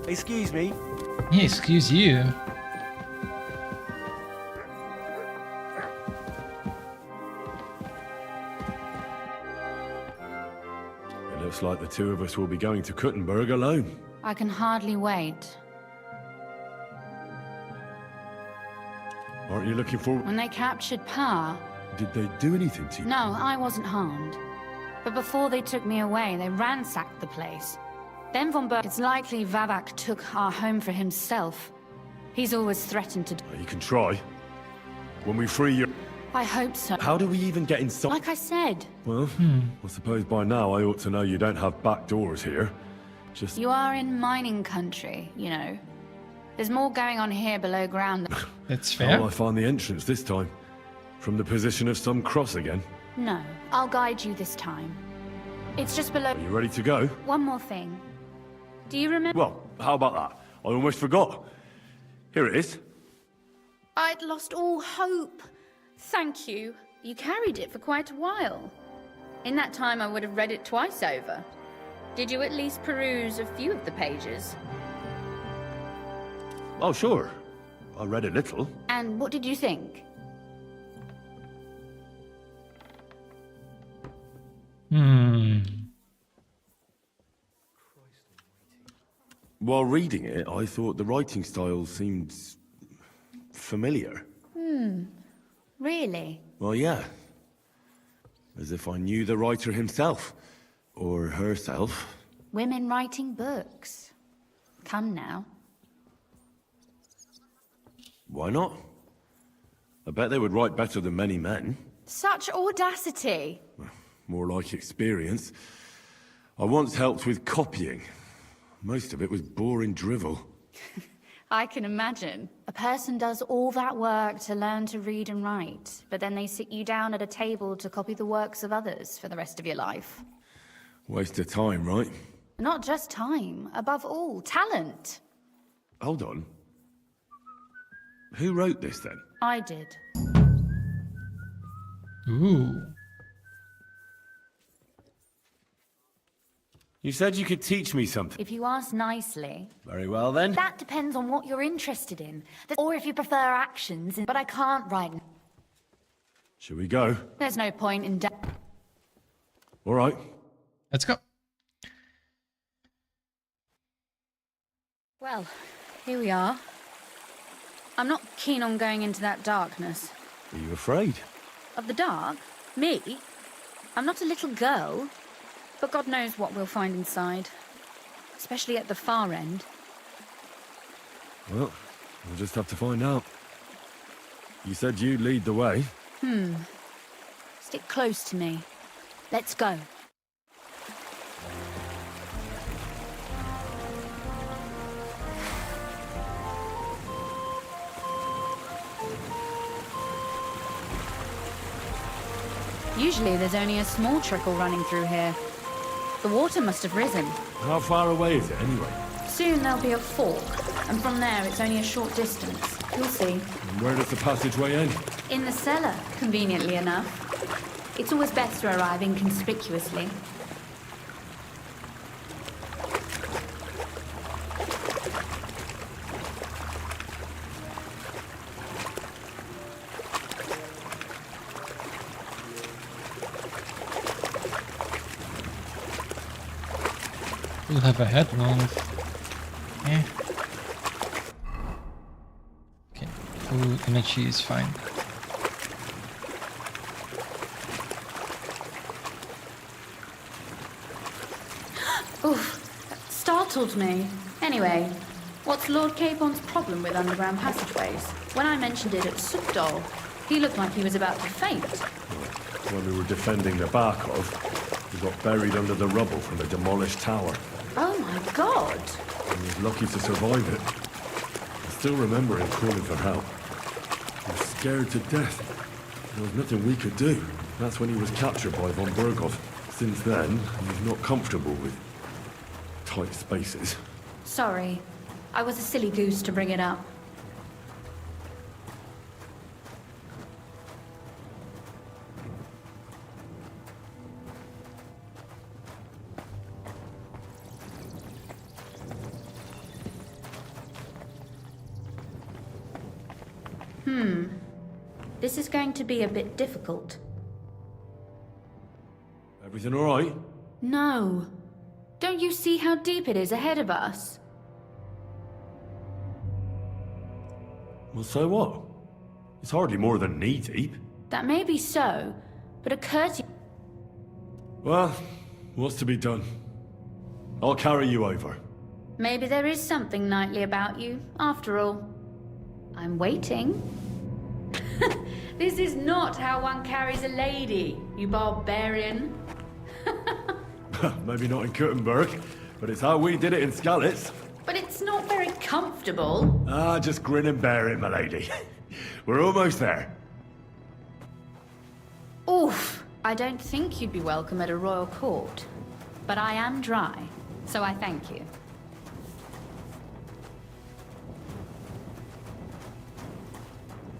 Excuse me. Yeah, excuse you. It looks Looks like the two of us will be going to Kuttenberg alone. I can hardly wait. Aren't you looking for... When they captured Pa... Did they do anything to you? No, I wasn't harmed. But before they took me away, they ransacked the place. Then von Berg... It's likely Vavak took our home for himself. He's always threatened to... You can try. When we free you... I hope so. How do we even get inside? Like I said. Well, I suppose by now I ought to know you don't have back doors here. Just... You are in mining country, you know. There's more going on here below ground than... That's How fair. will I find the entrance this time? From the position of some cross again? No, I'll guide you this time. It's just below... Are you ready to go? One more thing. Do you remember... Well, how about that? I almost forgot. Here it is. I'd lost all hope. Thank you. You carried it for quite a while. In that time, I would have read it twice over. Did you at least peruse a few of the pages? Oh, sure. I read a little. And what did you think? While reading it, I thought the writing style seemed... familiar. Really? Well, yeah. As if I knew the writer himself. Or herself. Women writing books. Come now. Why not? I bet they would write better than many men. Such audacity. More like experience. I once helped with copying. Most of it was boring drivel. I can imagine. A person does all that work to learn to read and write, but then they sit you down at a table to copy the works of others for the rest of your life. Waste of time, right? Not just time, above all, talent. Hold on. Who wrote this then? I did. Ooh. You said you could teach me something. If you ask nicely. Very well then. That depends on what you're interested in. Or if you prefer actions, but I can't write. Shall we go? There's no point in... All right. Let's go. Well, here we are. I'm not keen on going into that darkness. Are you afraid? Of the dark? Me? I'm not a little girl. But God knows what we'll find inside. Especially at the far end. Well, we'll just have to find out. You said you'd lead the way. Stick close to me. Let's go. Usually there's only a small trickle running through here. The water must have risen. How far away is it anyway? Soon there'll be a fork, and from there it's only a short distance. You'll see. And where does the passageway end? In the cellar, conveniently enough. It's always best to arrive inconspicuously. We'll have a head wound. Eh. Okay, full energy is fine. Oof, that startled me. Anyway, what's Lord Capon's problem with underground passageways? When I mentioned it at Sukdal, he looked like he was about to faint. When we were defending the Barkov, we got buried under the rubble from a demolished tower. Oh my god! And he was lucky to survive it. I still remember him calling for help. He was scared to death. There was nothing we could do. That's when he was captured by von Berghoff. Since then, he's not comfortable with tight spaces. Sorry. I was a silly goose to bring it up. This is going to be a bit difficult. Everything all right? No. Don't you see how deep it is ahead of us? Well, so what? It's hardly more than knee deep. That may be so, but a courteous... Well, what's to be done? I'll carry you over. Maybe there is something knightly about you, after all. I'm waiting. This is not how one carries a lady, you barbarian. Maybe not in Kuttenberg, but it's how we did it in Skalitz. But it's not very comfortable. Ah, just grin and bear it, my lady. We're almost there. Oof, I don't think you'd be welcome at a royal court. But I am dry, so I thank you.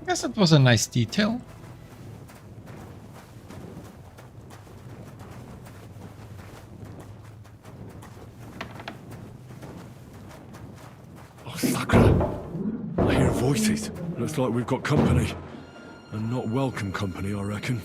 I guess that was a nice detail. Oh, Sakra! I hear voices. Looks like we've got company. And not welcome company, I reckon.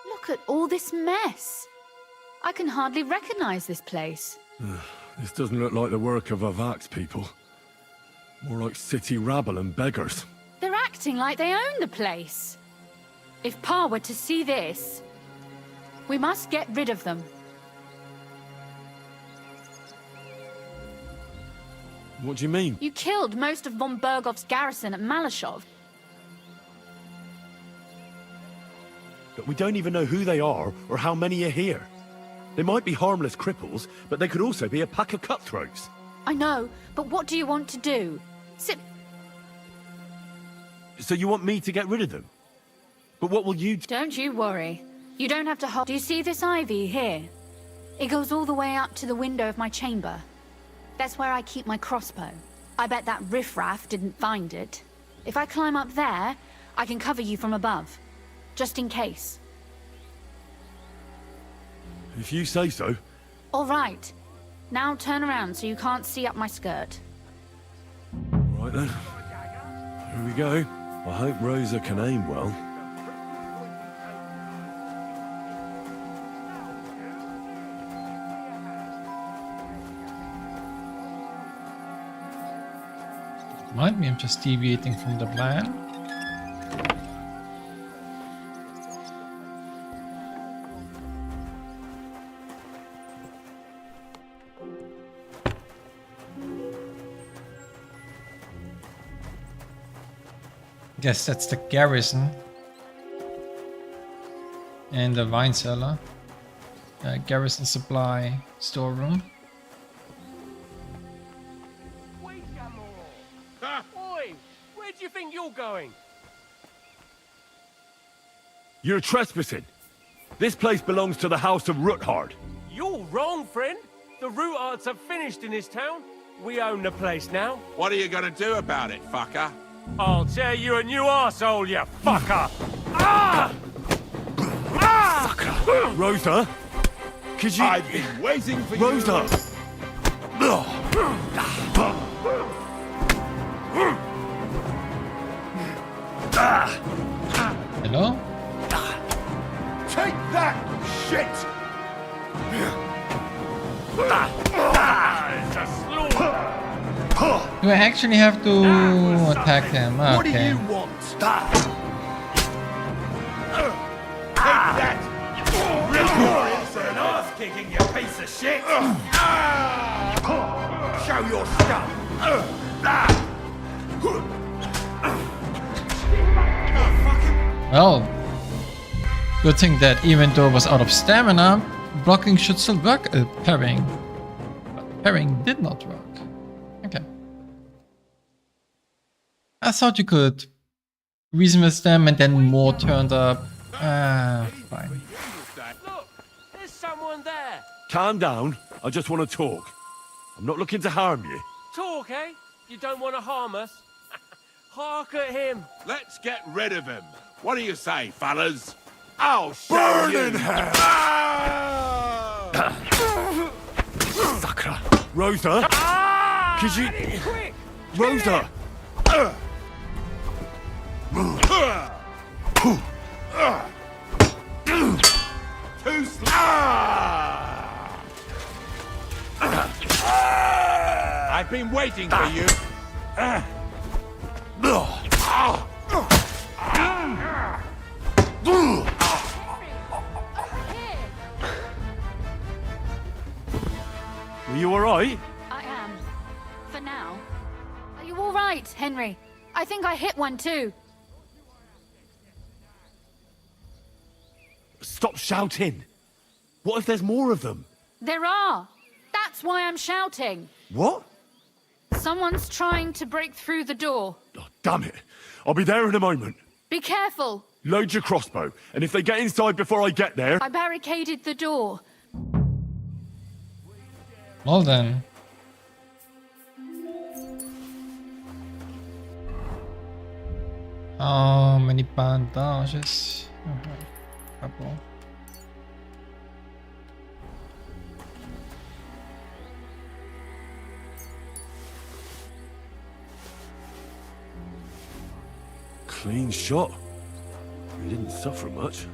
Look at all this mess. I can hardly recognize this place. This doesn't look like the work of Avak's people. More like city rabble and beggars. They're acting like they own the place. If Pa were to see this, we must get rid of them. What do you mean? You killed most of von Bergov's garrison at Malashov. But we don't even know who they are or how many are here. They might be harmless cripples, but they could also be a pack of cutthroats. I know, but what do you want to do? So you want me to get rid of them? But what will you do? Don't you worry. You don't have to hold... Do you see this ivy here? It goes all the way up to the window of my chamber. That's where I keep my crossbow. I bet that riffraff didn't find it. If I climb up there, I can cover you from above. Just in case. If you say so. All right. Now turn around so you can't see up my skirt. Right then. Here we go. I hope Rosa can aim well. Might be I'm just deviating from the plan. Guess that's the garrison and the wine cellar, garrison supply storeroom. Oi! Where do you think you're going? You're trespassing. This place belongs to the House of Ruthard. You're wrong, friend. The Rutards have finished in this town. We own the place now. What are you gonna do about it, fucker? I'll tear you a new arsehole, you fucker! Ah! Ah! Rosa? Could you... I've been waiting for Rosa! Hello? Take that, shit! It's a slaughter! Do I actually have to attack them? What do Okay. you want? Take that! Glorious for an ass kicking, you piece of shit! Show your stuff! Well, good thing that even though I was out of stamina, blocking should still work. Parrying. But parrying did not work. Okay. I thought you could reason with them and then more turned up. Fine. Look, there's someone there. Calm down. I just want to talk. I'm not looking to harm you. Talk, eh? You don't want to harm us? Hark at him! Let's get rid of him. What do you say, fellas? I'll show Burn you. in hell! Sakra. Rosa? Could you... Quick! Rosa! Too slow. I've been waiting for you. Were you alright? I am. For now. Are you all right, Henry? I think I hit one too. Stop shouting. What if there's more of them? There are. That's why I'm shouting. What? Someone's trying to break through the door. Oh, damn it. I'll be there in a moment. Be careful. Load your crossbow, and if they get inside before I get there... I barricaded the door. Well then. How many bandages? Couple. Clean shot. You didn't suffer much.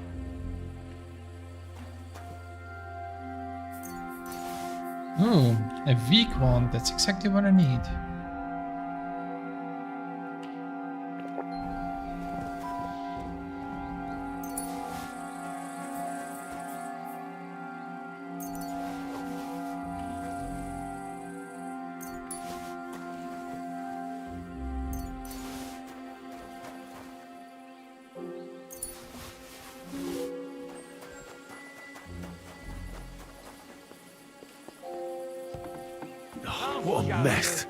Ooh, a weak one. That's exactly what I need. What a mess.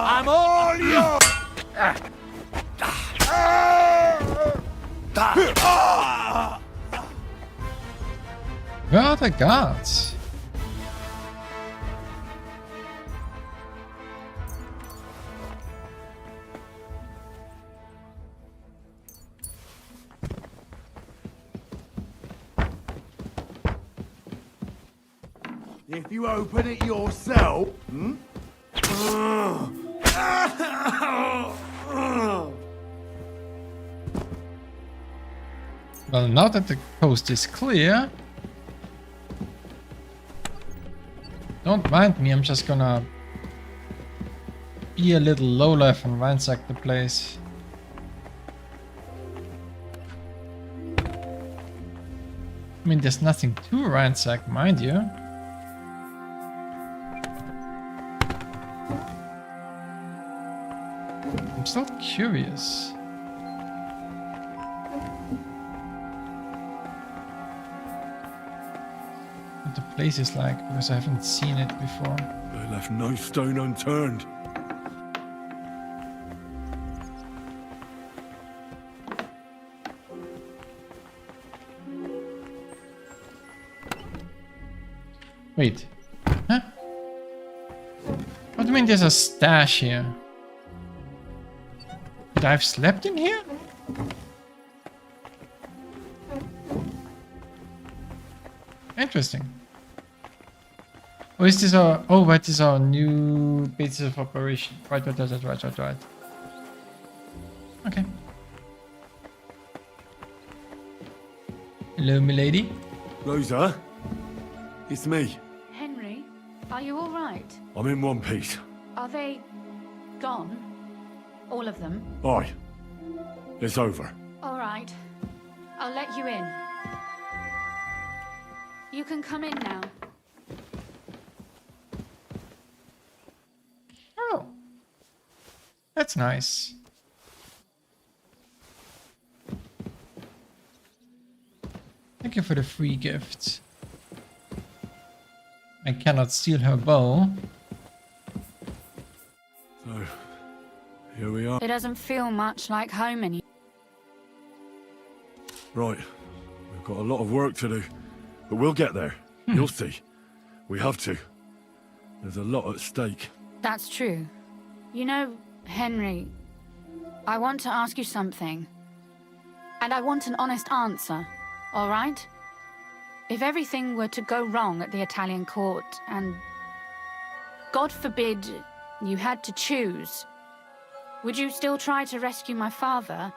I'm all yours. Where are the guards? If you open it yourself, Well, now that the coast is clear, don't mind me, I'm just gonna be a little lowlife and ransack the place. I mean, there's nothing to ransack, mind you. I'm still curious. What the place is like, because I haven't seen it before. I left no stone unturned. Wait. Huh? What do you mean there's a stash here? Did I have slept in here? Interesting. Oh, is this our... Oh, what is our new basis of operation? Right. Okay. Hello, milady. Rosa? It's me. Henry, are you all right? I'm in one piece. Are they gone? All of them? Aye. It's over. All right. I'll let you in. You can come in now. Oh. That's nice. Thank you for the free gift. I cannot steal her bow. So, here we are. It doesn't feel much like home anymore. Right. We've got a lot of work to do, but we'll get there. You'll see. We have to. There's a lot at stake. That's true. You know, Henry, I want to ask you something. And I want an honest answer, all right? If everything were to go wrong at the Italian court and, God forbid, you had to choose, would you still try to rescue my father,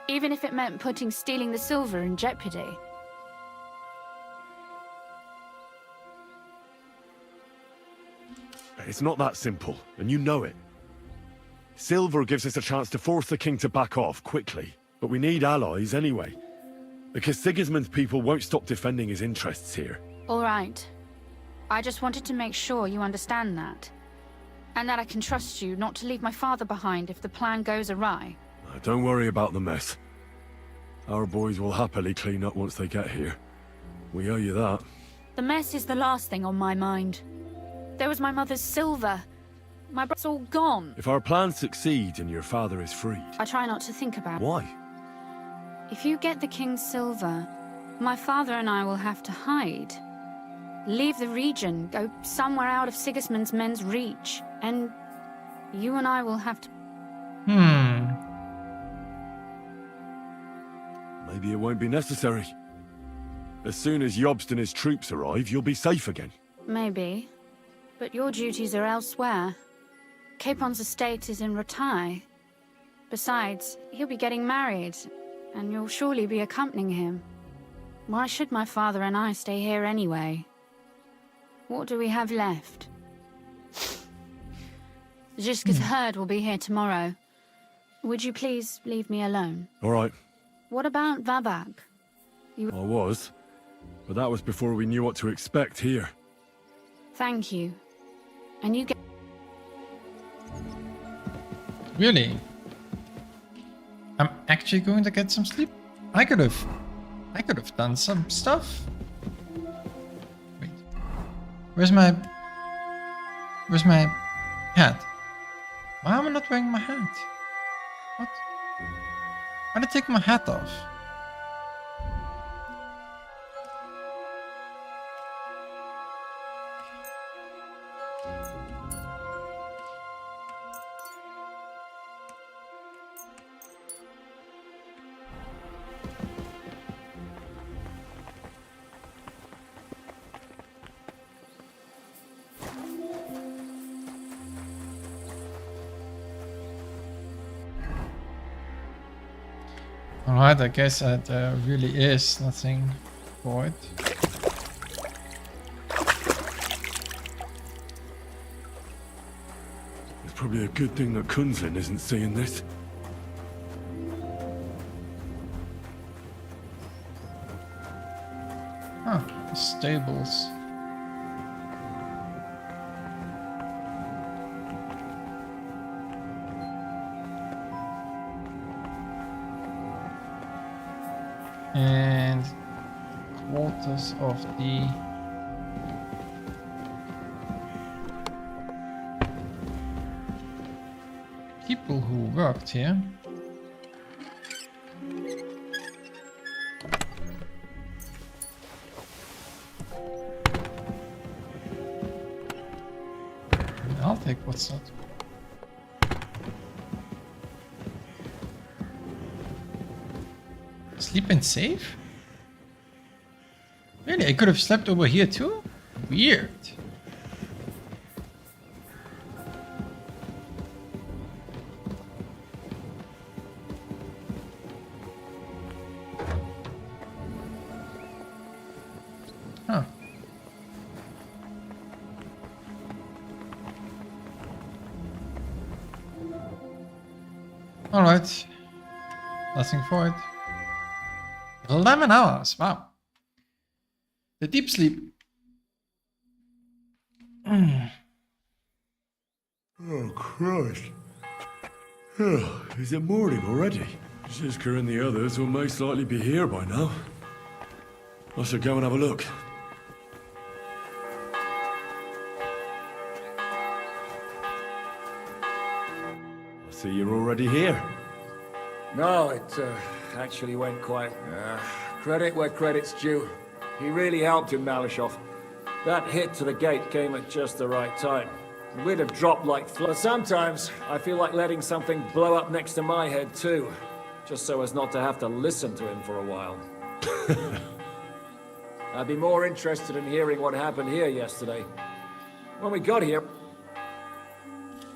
even if it meant putting stealing the silver in jeopardy? It's not that simple, and you know it. Silver gives us a chance to force the king to back off quickly, but we need allies anyway. Because Sigismund's people won't stop defending his interests here. All right. I just wanted to make sure you understand that. And that I can trust you not to leave my father behind if the plan goes awry. Don't worry about the mess. Our boys will happily clean up once they get here. We owe you that. The mess is the last thing on my mind. There was my mother's silver. My brother's all gone. If our plans succeed and your father is freed... I try not to think about it. Why? If you get the king's silver, my father and I will have to hide. Leave the region, go somewhere out of Sigismund's men's reach, and you and I will have to... Maybe it won't be necessary. As soon as Jobst and his troops arrive, you'll be safe again. Maybe. But your duties are elsewhere. Capon's estate is in Retaille. Besides, he'll be getting married, and you'll surely be accompanying him. Why should my father and I stay here anyway? What do we have left? Ziska's herd will be here tomorrow. Would you please leave me alone? All right. What about Vabak? I was, but that was before we knew what to expect here. Thank you. And you get... Really? I'm actually going to get some sleep? I could have done some stuff. Wait. Where's my hat? Why am I not wearing my hat? What? Why did I take my hat off? Alright, I guess there really is nothing for it. It's probably a good thing that Kunzlin isn't seeing this. Huh, the stables. And quarters of the people who worked here. I'll take what's not. Sleep and save? Really? I could have slept over here too? Weird. Huh. Alright. Nothing for it. 11 hours, wow. The deep sleep. Oh, Christ. Oh, is it morning already? Ziska and the others will most likely be here by now. I should go and have a look. I see you're already here. No, it actually went quite Credit where credit's due. He really helped in Malishov. That hit to the gate came at just the right time. We'd have dropped like flies. But sometimes, I feel like letting something blow up next to my head too. Just so as not to have to listen to him for a while. I'd be more interested in hearing what happened here yesterday. When we got here...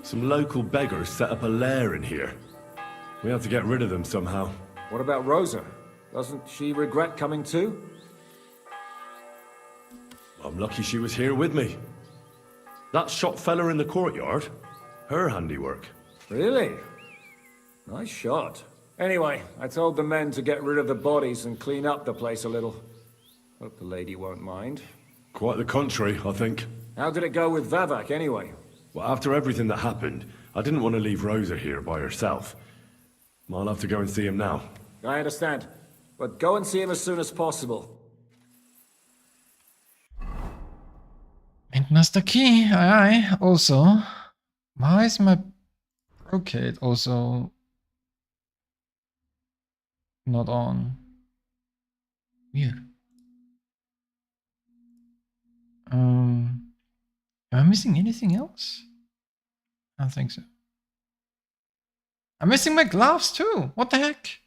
Some local beggars set up a lair in here. We have to get rid of them somehow. What about Rosa? Doesn't she regret coming too? I'm lucky she was here with me. That shot fella in the courtyard, her handiwork. Really? Nice shot. Anyway, I told the men to get rid of the bodies and clean up the place a little. Hope the lady won't mind. Quite the contrary, I think. How did it go with Vavak, anyway? Well, after everything that happened, I didn't want to leave Rosa here by herself. I'll have to go and see him now. I understand. But go and see him as soon as possible. Master key, aye, aye. Also, why is my brocade also not on? Weird. Am I missing anything else? I don't think so. I'm missing my gloves too. What the heck?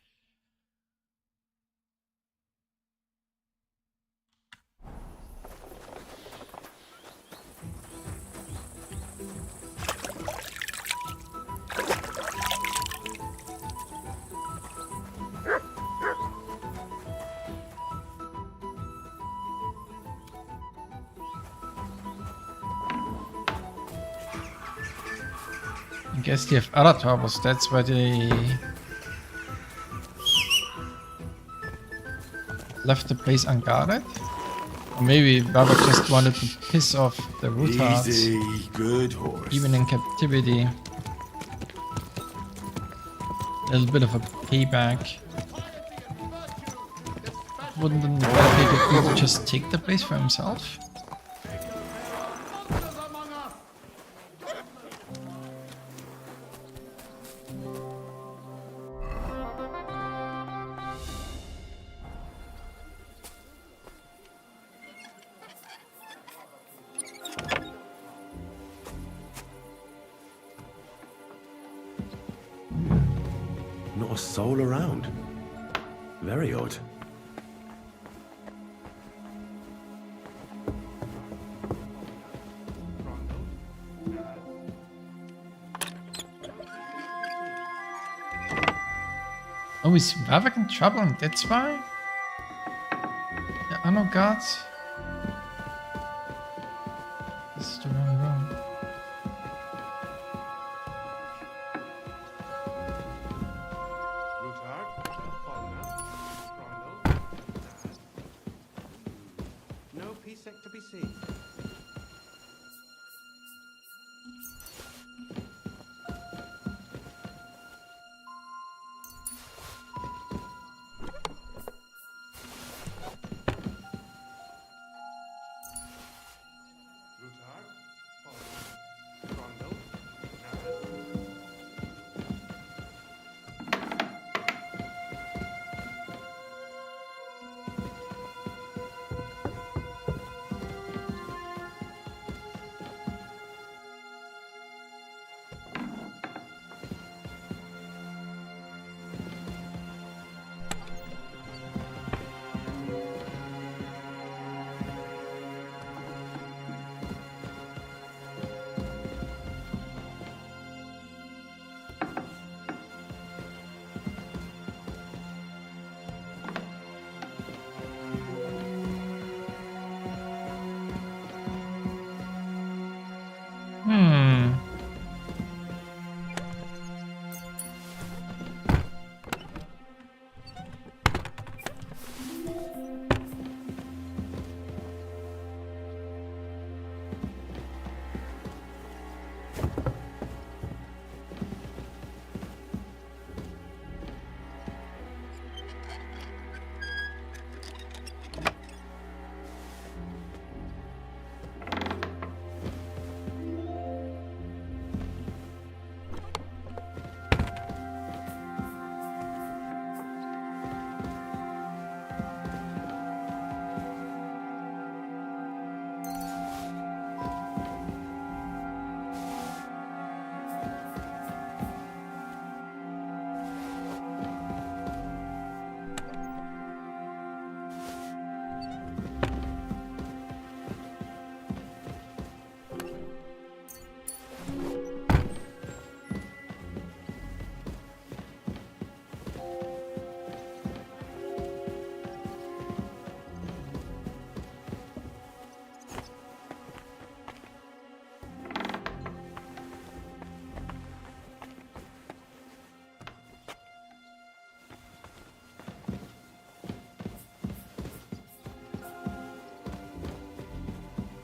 I guess they have other troubles, that's why they left the place unguarded. Or maybe Baba just wanted to piss off the Rootards. Easy, good horse. Even in captivity. A little bit of a payback. Wouldn't the better be to just take the place for himself? Not a soul around. Very odd. Oh, is Vavak in trouble and that's why? There are no guards? This is the wrong room. No Pisek to be seen.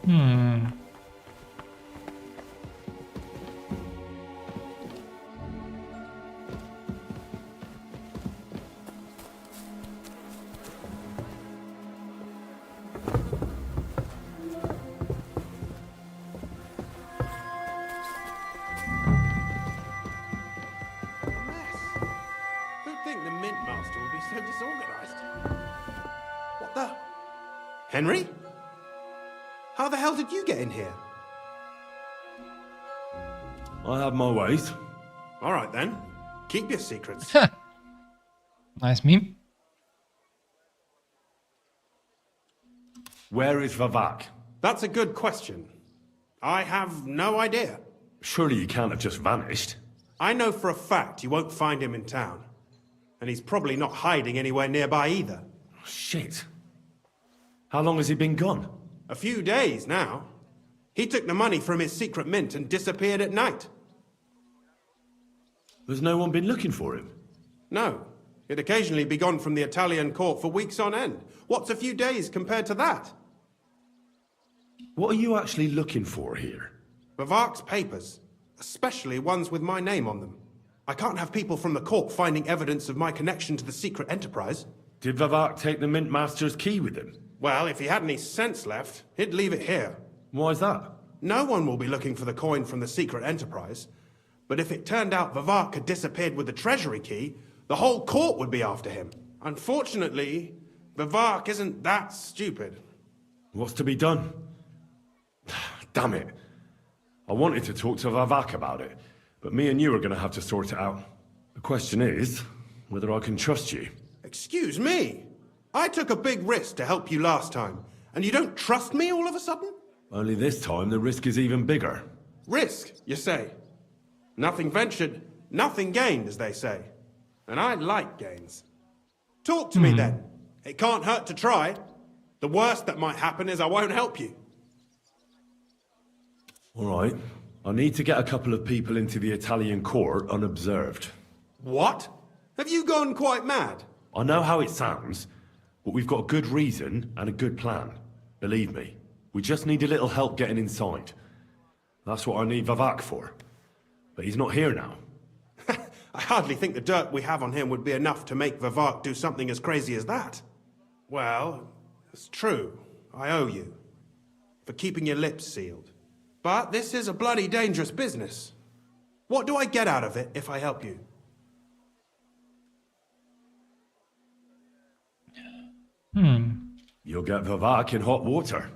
Hmm. Who'd think the Mint Master would be so disorganized? What the? Henry? How the hell did you get in here? I have my ways. All right then. Keep your secrets. Nice meme. Where is Vavak? That's a good question. I have no idea. Surely you can't have just vanished. I know for a fact you won't find him in town. And he's probably not hiding anywhere nearby either. Shit. How long has he been gone? A few days now. He took the money from his secret mint and disappeared at night. Has no one been looking for him? No. He'd occasionally be gone from the Italian court for weeks on end. What's a few days compared to that? What are you actually looking for here? Vavak's papers, especially ones with my name on them. I can't have people from the court finding evidence of my connection to the secret enterprise. Did Vavak take the Mint Master's key with him? Well, if he had any sense left, he'd leave it here. Why is that? No one will be looking for the coin from the secret enterprise. But if it turned out Vavak had disappeared with the treasury key, the whole court would be after him. Unfortunately, Vavak isn't that stupid. What's to be done? Damn it. I wanted to talk to Vavak about it, but me and you are going to have to sort it out. The question is, whether I can trust you. Excuse me? I took a big risk to help you last time, and you don't trust me all of a sudden? Only this time the risk is even bigger. Risk, you say? Nothing ventured, nothing gained, as they say. And I like gains. Talk to me then. It can't hurt to try. The worst that might happen is I won't help you. All right. I need to get a couple of people into the Italian court unobserved. What? Have you gone quite mad? I know how it sounds, but we've got a good reason and a good plan. Believe me. We just need a little help getting inside. That's what I need Vavak for. But he's not here now. I hardly think the dirt we have on him would be enough to make Vavak do something as crazy as that. Well, it's true. I owe you. For keeping your lips sealed. But this is a bloody dangerous business. What do I get out of it if I help you? You'll get Vavak in hot water.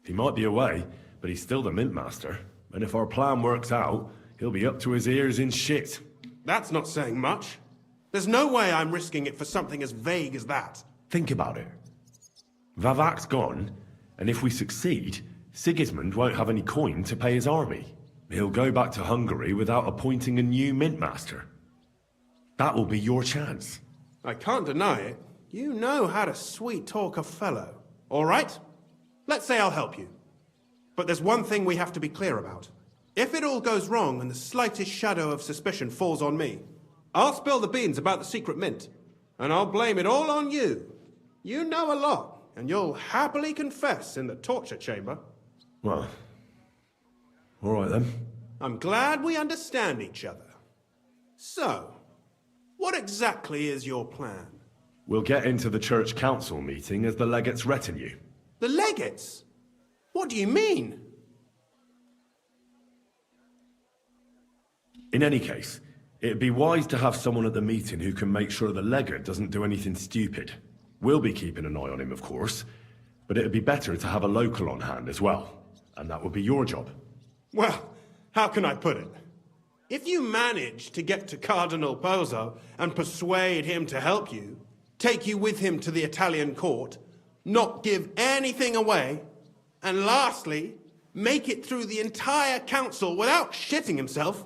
He might be away, but he's still the Mint Master. And if our plan works out, he'll be up to his ears in shit. That's not saying much. There's no way I'm risking it for something as vague as that. Think about it. Vavak's gone, and if we succeed, Sigismund won't have any coin to pay his army. He'll go back to Hungary without appointing a new Mint Master. That will be your chance. I can't deny it. You know how to sweet-talk a fellow. All right? Let's say I'll help you. But there's one thing we have to be clear about. If it all goes wrong and the slightest shadow of suspicion falls on me, I'll spill the beans about the secret mint. And I'll blame it all on you. You know a lot, and you'll happily confess in the torture chamber. Well, all right then. I'm glad we understand each other. So, what exactly is your plan? We'll get into the church council meeting as the legate's retinue. The legates? What do you mean? In any case, it'd be wise to have someone at the meeting who can make sure the legate doesn't do anything stupid. We'll be keeping an eye on him, of course, but it'd be better to have a local on hand as well. And that would be your job. Well, how can I put it? If you manage to get to Cardinal Pozzo and persuade him to help you, take you with him to the Italian court, not give anything away, and lastly, make it through the entire council without shitting himself,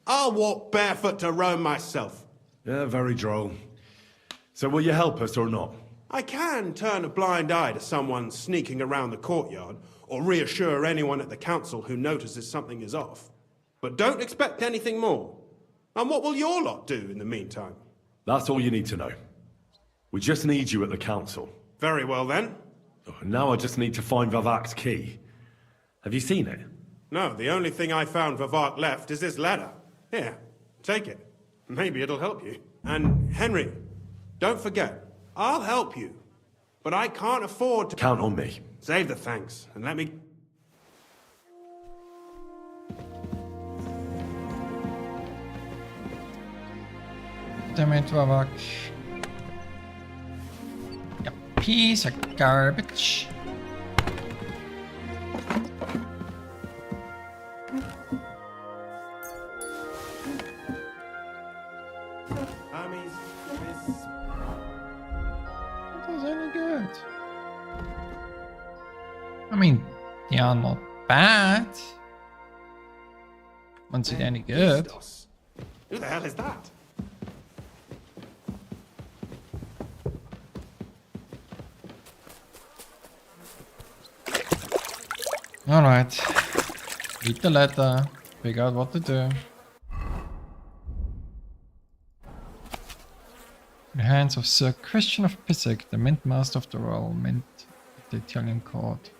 I'll walk barefoot to Rome myself. Yeah, very droll. So will you help us or not? I can turn a blind eye to someone sneaking around the courtyard, or reassure anyone at the council who notices something is off. But don't expect anything more. And what will your lot do in the meantime? That's all you need to know. We just need you at the council. Very well then. Now I just need to find Vavak's key. Have you seen it? No, the only thing I found Vivart left is this letter. Here, take it. Maybe it'll help you. And Henry, don't forget, I'll help you. But I can't afford to... Count on me. Save the thanks, and let me... Damn it, Vavak. You piece of garbage. Any good? I mean, they are not bad. Once it any good. Who the hell is that? Alright. Read the letter. Figure out what to do. In the hands of Sir Christian of Pisic, the Mint Master of the Royal Mint of the Italian Court.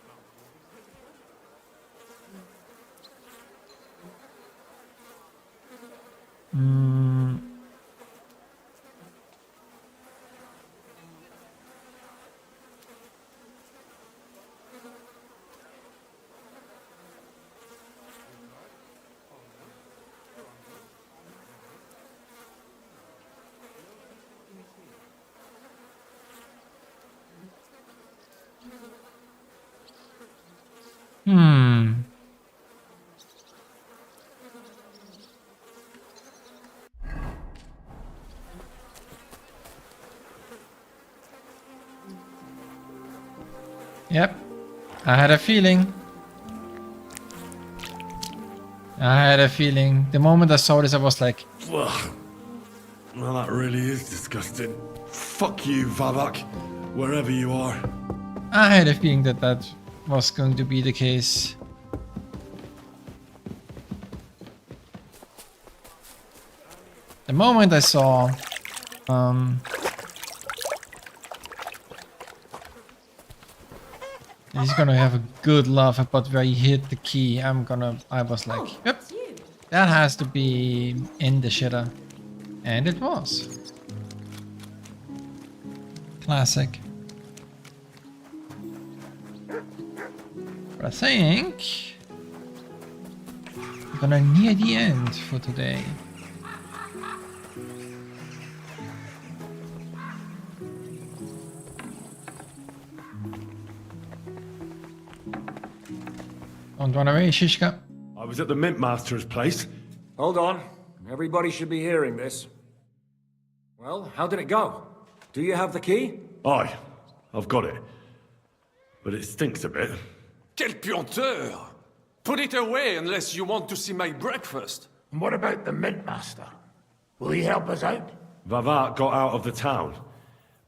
Yep, I had a feeling. The moment I saw this, I was like, Well, that really is disgusting. Fuck you, Vavak, wherever you are. I had a feeling that that was going to be the case. The moment I saw he's gonna have a good laugh about where he hit the key. I was like, yep, that has to be in the shitter. And it was. Classic. But I think we're gonna near the end for today. Don't run away, Shishka. I was at the Mint Master's place. Hold on. Everybody should be hearing this. Well, how did it go? Do you have the key? Aye, I've got it. But it stinks a bit. Quel puanteur! Put it away unless you want to see my breakfast. And what about the Mint Master? Will he help us out? Vavat got out of the town.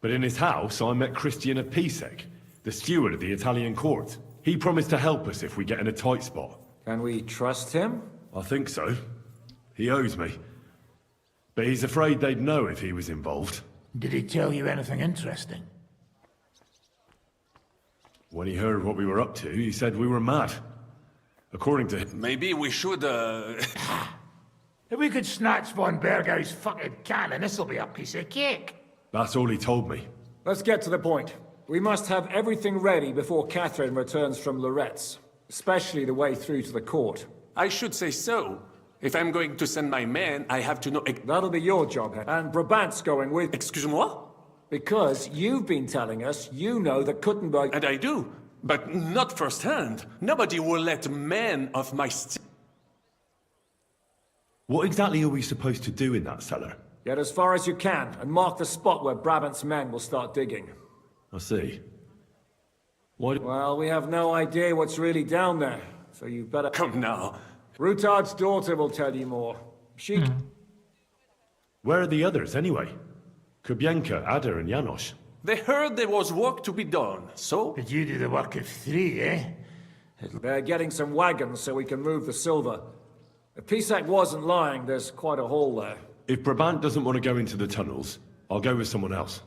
But in his house, I met Christian of Pisek, the steward of the Italian court. He promised to help us if we get in a tight spot. Can we trust him? I think so. He owes me. But he's afraid they'd know if he was involved. Did he tell you anything interesting? When he heard what we were up to, he said we were mad. According to him... Maybe we should, If we could snatch von Bergau's fucking cannon, this'll be a piece of cake. That's all he told me. Let's get to the point. We must have everything ready before Catherine returns from Loretz, especially the way through to the court. I should say so. If I'm going to send my men, I have to know... That'll be your job, and Brabant's going with... Excuse-moi? Because you've been telling us you know that Kuttenberg... And I do, but not firsthand. Nobody will let men of my... What exactly are we supposed to do in that cellar? Get as far as you can, and mark the spot where Brabant's men will start digging. I see. Why... Well, we have no idea what's really down there, so you better... Come now. Rutard's daughter will tell you more. She... Where are the others, anyway? Kubienka, Ada, and Janos. They heard there was work to be done, so... Did you do the work of 3, eh? They're getting some wagons so we can move the silver. If Pisak wasn't lying, there's quite a hole there. If Brabant doesn't want to go into the tunnels, I'll go with someone else.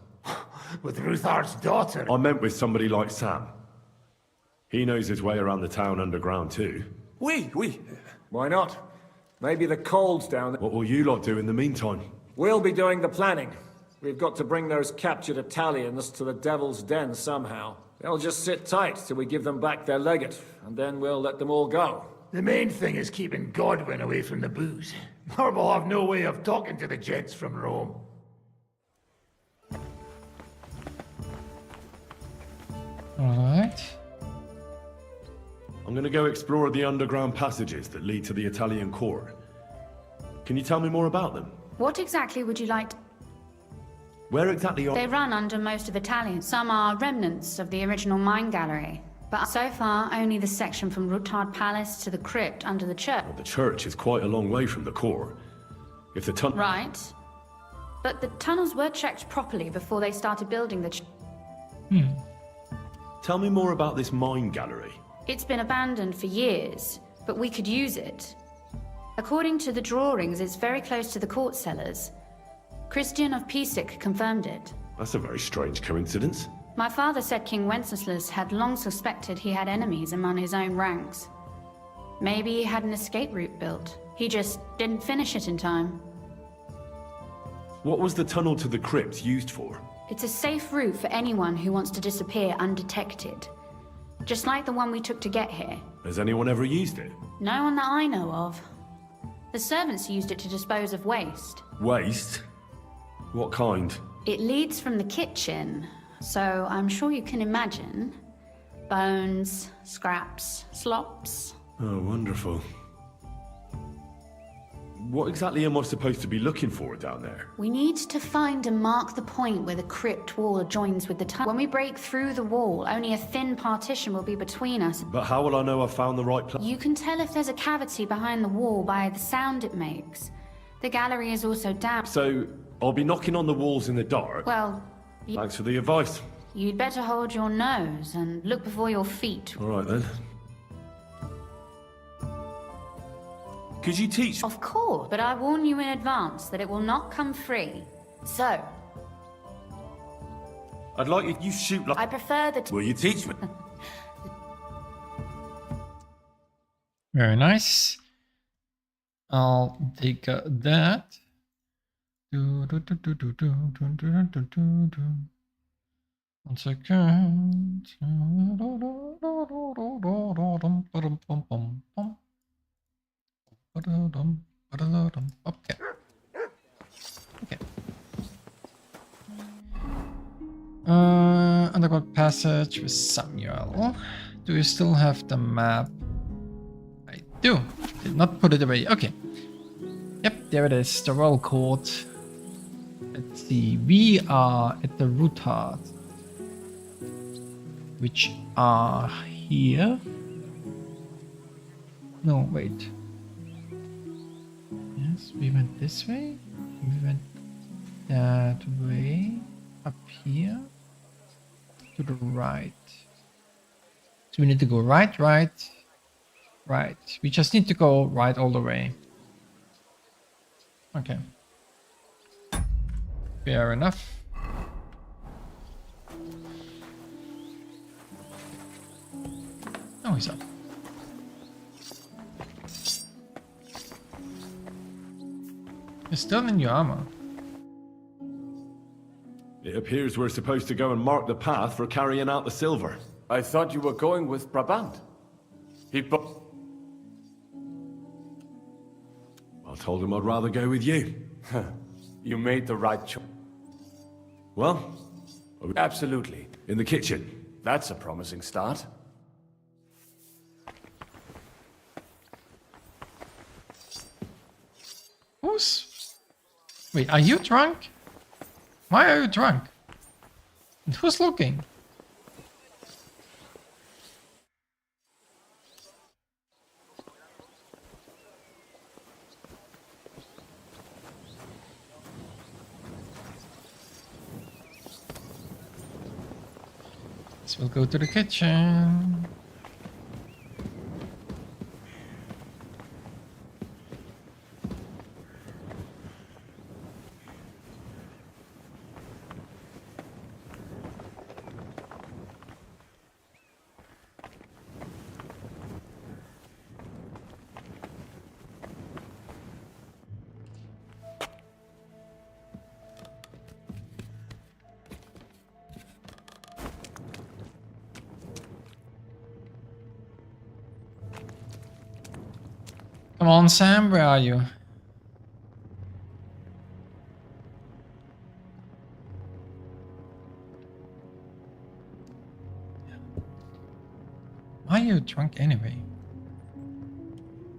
With Ruthard's daughter? I meant with somebody like Sam. He knows his way around the town underground too. Oui. Why not? Maybe the cold's down there. What will you lot do in the meantime? We'll be doing the planning. We've got to bring those captured Italians to the Devil's Den somehow. They'll just sit tight till we give them back their legate, and then we'll let them all go. The main thing is keeping Godwin away from the booze. Or we'll have no way of talking to the gents from Rome. Alright. I'm gonna go explore the underground passages that lead to the Italian court. Can you tell me more about them? What exactly would you like to... Where exactly are... They run under most of Italian. Some are remnants of the original mine gallery. But so far, only the section from Rutard Palace to the crypt under the church. The church is quite a long way from the core. If the tunnel... Right. But the tunnels were checked properly before they started building the Tell me more about this mine gallery. It's been abandoned for years, but we could use it. According to the drawings, it's very close to the court cellars. Christian of Pisek confirmed it. That's a very strange coincidence. My father said King Wenceslas had long suspected he had enemies among his own ranks. Maybe he had an escape route built. He just didn't finish it in time. What was the tunnel to the crypt used for? It's a safe route for anyone who wants to disappear undetected. Just like the one we took to get here. Has anyone ever used it? No one that I know of. The servants used it to dispose of waste. Waste? What kind? It leads from the kitchen, so I'm sure you can imagine. Bones, scraps, slops. Oh, wonderful. What exactly am I supposed to be looking for down there? We need to find and mark the point where the crypt wall joins with the tunnel. When we break through the wall, only a thin partition will be between us. But how will I know I found the right place? You can tell if there's a cavity behind the wall by the sound it makes. The gallery is also damp. So, I'll be knocking on the walls in the dark? Well, Thanks for the advice. you'd better hold your nose and look before your feet. All right then. Could you teach? Of course, but I warn you in advance that it will not come free. So, I'd like if you shoot like... I prefer the... Will you teach me? Very nice. I'll take that. One second. Okay. Okay. Underground passage with Samuel. Do you still have the map? I do. Did not put it away. Okay. Yep, there it is. The royal court. Let's see. We are at the Rutard, which are here. No, wait. Yes, we went this way. We went that way. Up here. To the right. So we need to go right, right, right. We just need to go right all the way. Okay. Fair enough. Oh, he's up. You're still in your armor. It appears we're supposed to go and mark the path for carrying out the silver. I thought you were going with Brabant. I told him I'd rather go with you. You made the right choice. Well? Absolutely. In the kitchen. That's a promising start. Who's... Wait, are you drunk? Why are you drunk? And who's looking? So we'll go to the kitchen. Come on, Sam, where are you? Why are you drunk anyway?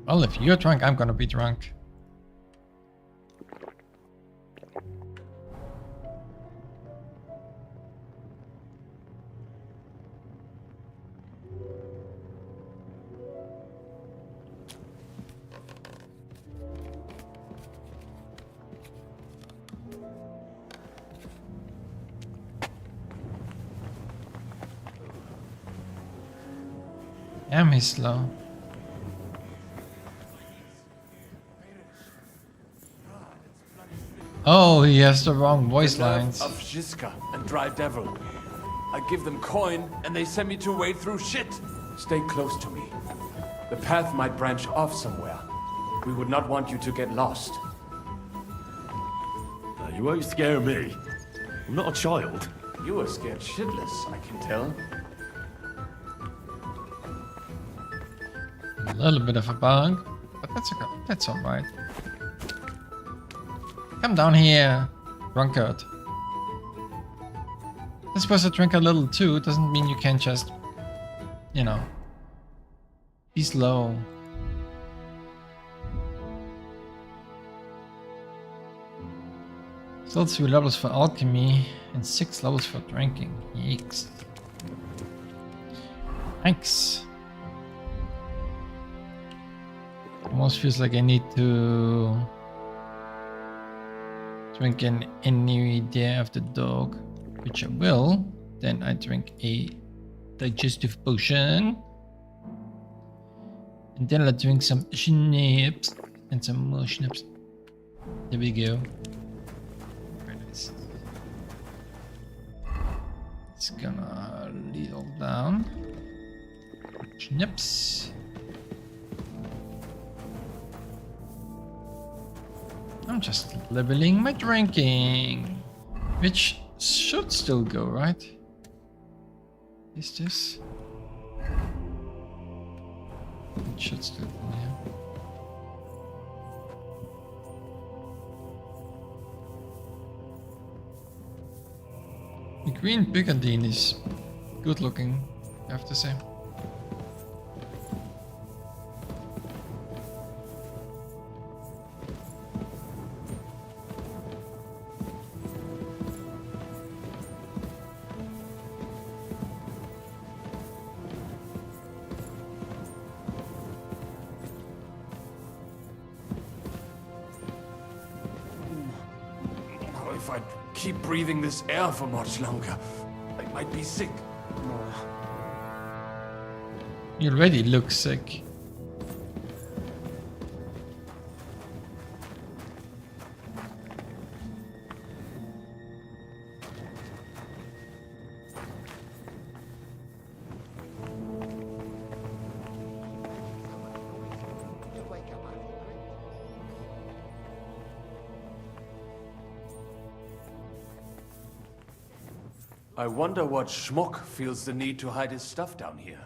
Well, if you're drunk, I'm gonna be drunk. Damn, he's slow. Oh, he has the wrong voice The nerve lines. of Žižka and Dry Devil. I give them coin and they send me to wade through shit. Stay close to me. The path might branch off somewhere. We would not want you to get lost. You won't scare me. I'm not a child. You are scared shitless, I can tell. A little bit of a bug, but that's okay. That's alright. Come down here, drunkard. This was a drink a little too. Doesn't mean you can't just, you know, be slow. Still 2 levels for alchemy and 6 levels for drinking. Yikes. Thanks. Almost feels like I need to drink an any day of the dog, which I will. Then I drink a digestive potion. And then I drink some schnapps and some more schnapps. There we go. Very nice. It's gonna lead all down. Schnapps. I'm just leveling my drinking, which should still go, right? Is this? It should still go, yeah. The green Picardine is good looking, I have to say. If I keep breathing this air for much longer, I might be sick. You already look sick. I wonder what schmuck feels the need to hide his stuff down here.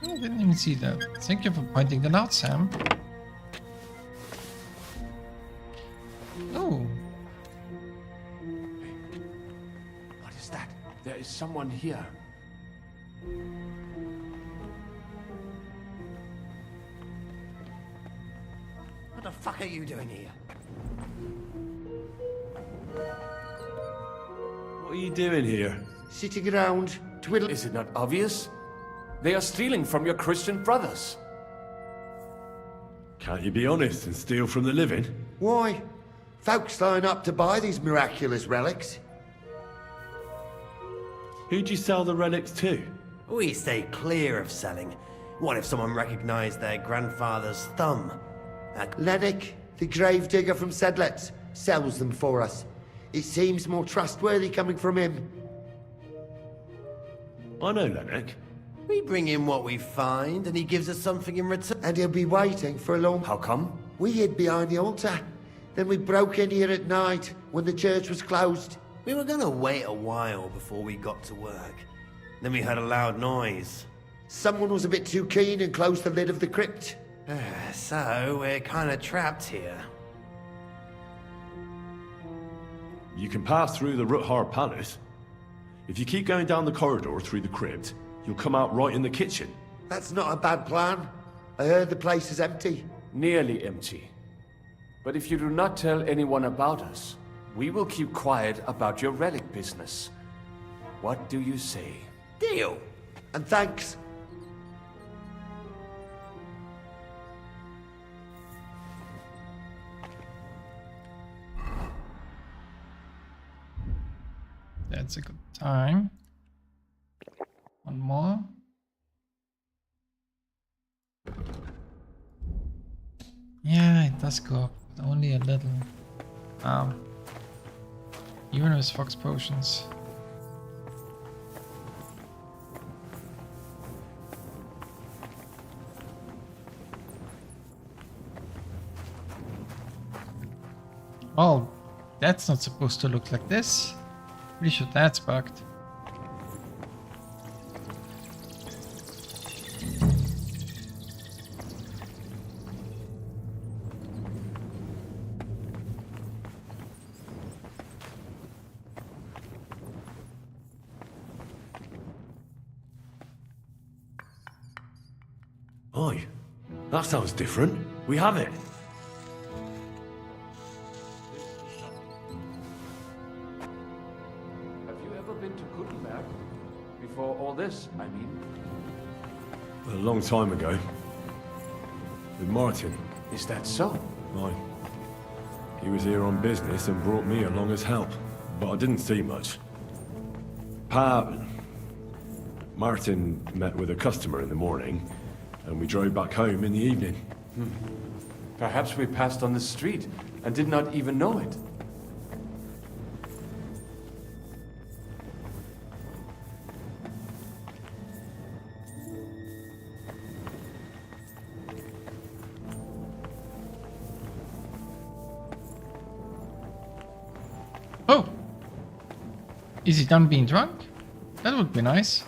I didn't even see that. Thank you for pointing that out, Sam. Oh. What is that? There is someone here. What the fuck are you doing here? What are you doing here? Sitting around, twiddling. Is it not obvious? They are stealing from your Christian brothers. Can't you be honest and steal from the living? Why? Folks line up to buy these miraculous relics. Who'd you sell the relics to? We stay clear of selling. What if someone recognized their grandfather's thumb? Lennox, the gravedigger from Sedlets, sells them for us. It seems more trustworthy coming from him. I know Lennox. We bring him what we find, and he gives us something in return. And he'll be waiting for a long... How come? We hid behind the altar. Then we broke in here at night, when the church was closed. We were gonna wait a while before we got to work. Then we heard a loud noise. Someone was a bit too keen and closed the lid of the crypt. So we're kind of trapped here. You can pass through the Ruthar Palace. If you keep going down the corridor through the crypt, you'll come out right in the kitchen. That's not a bad plan. I heard the place is empty. Nearly empty. But if you do not tell anyone about us, we will keep quiet about your relic business. What do you say? Deal. And thanks. That's a good time. One more. Yeah, it does go up, but only a little. Even with fox potions. Oh, that's not supposed to look like this. Pretty sure that's bugged. Oi, that sounds different. We have it. Have you ever been to Gutenberg? Before all this, I mean. A long time ago. With Martin. Is that so? Aye. He was here on business and brought me along as help, but I didn't see much. Martin met with a customer in the morning, and we drove back home in the evening. Perhaps we passed on the street and did not even know it. Oh! Is he done being drunk? That would be nice.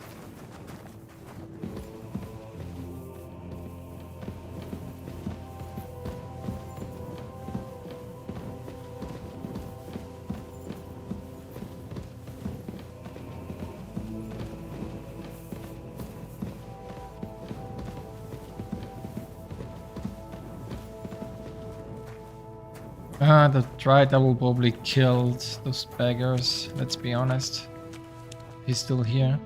The Dryad will probably killed those beggars, let's be honest. He's still here.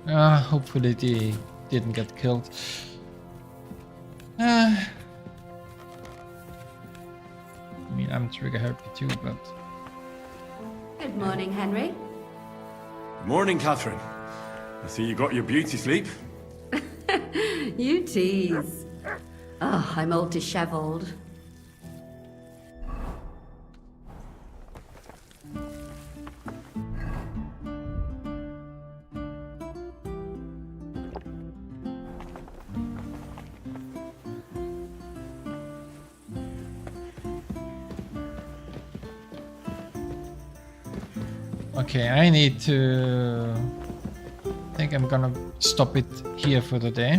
Hopefully they didn't get killed. I mean, I'm trigger happy too, but... Good morning, Henry. Good morning, Catherine. I see you got your beauty sleep. You tease. Oh, I'm all disheveled. Okay, I need to... I think I'm gonna stop it here for the day.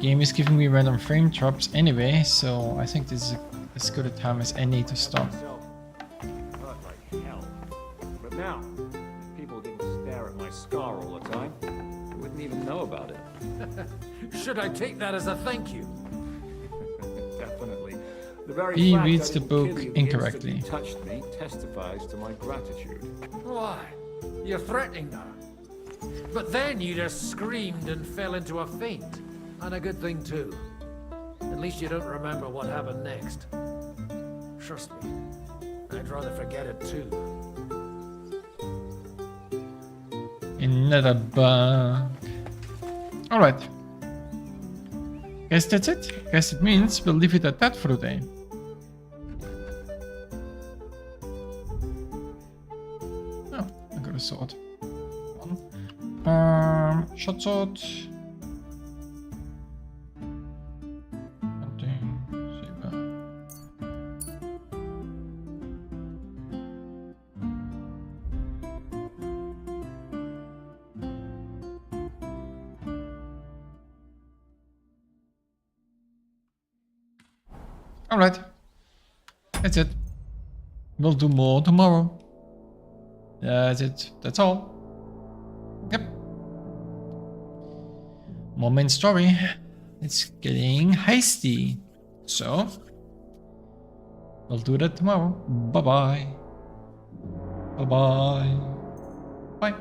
Game is giving me random frame drops anyway, so I think this is as good a time as any to stop. Hurt like hell. But now, if people didn't stare at my scar all the time, I wouldn't even know about it. Should I take that as a thank you? Definitely. The very He fact reads I the didn't book kill you incorrectly. instantly touched me testifies to my gratitude. Why? You're threatening her. But then you just screamed and fell into a faint. And a good thing, too. At least you don't remember what happened next. Trust me, I'd rather forget it, too. Another bug. Alright. Guess that's it. Guess it means we'll leave it at that for the day. Oh, I got a sword. Short sword. Alright. That's it. We'll do more tomorrow. That's it. That's all. Yep. More main story. It's getting hasty. So, we'll do that tomorrow. Bye-bye. Bye-bye. Bye.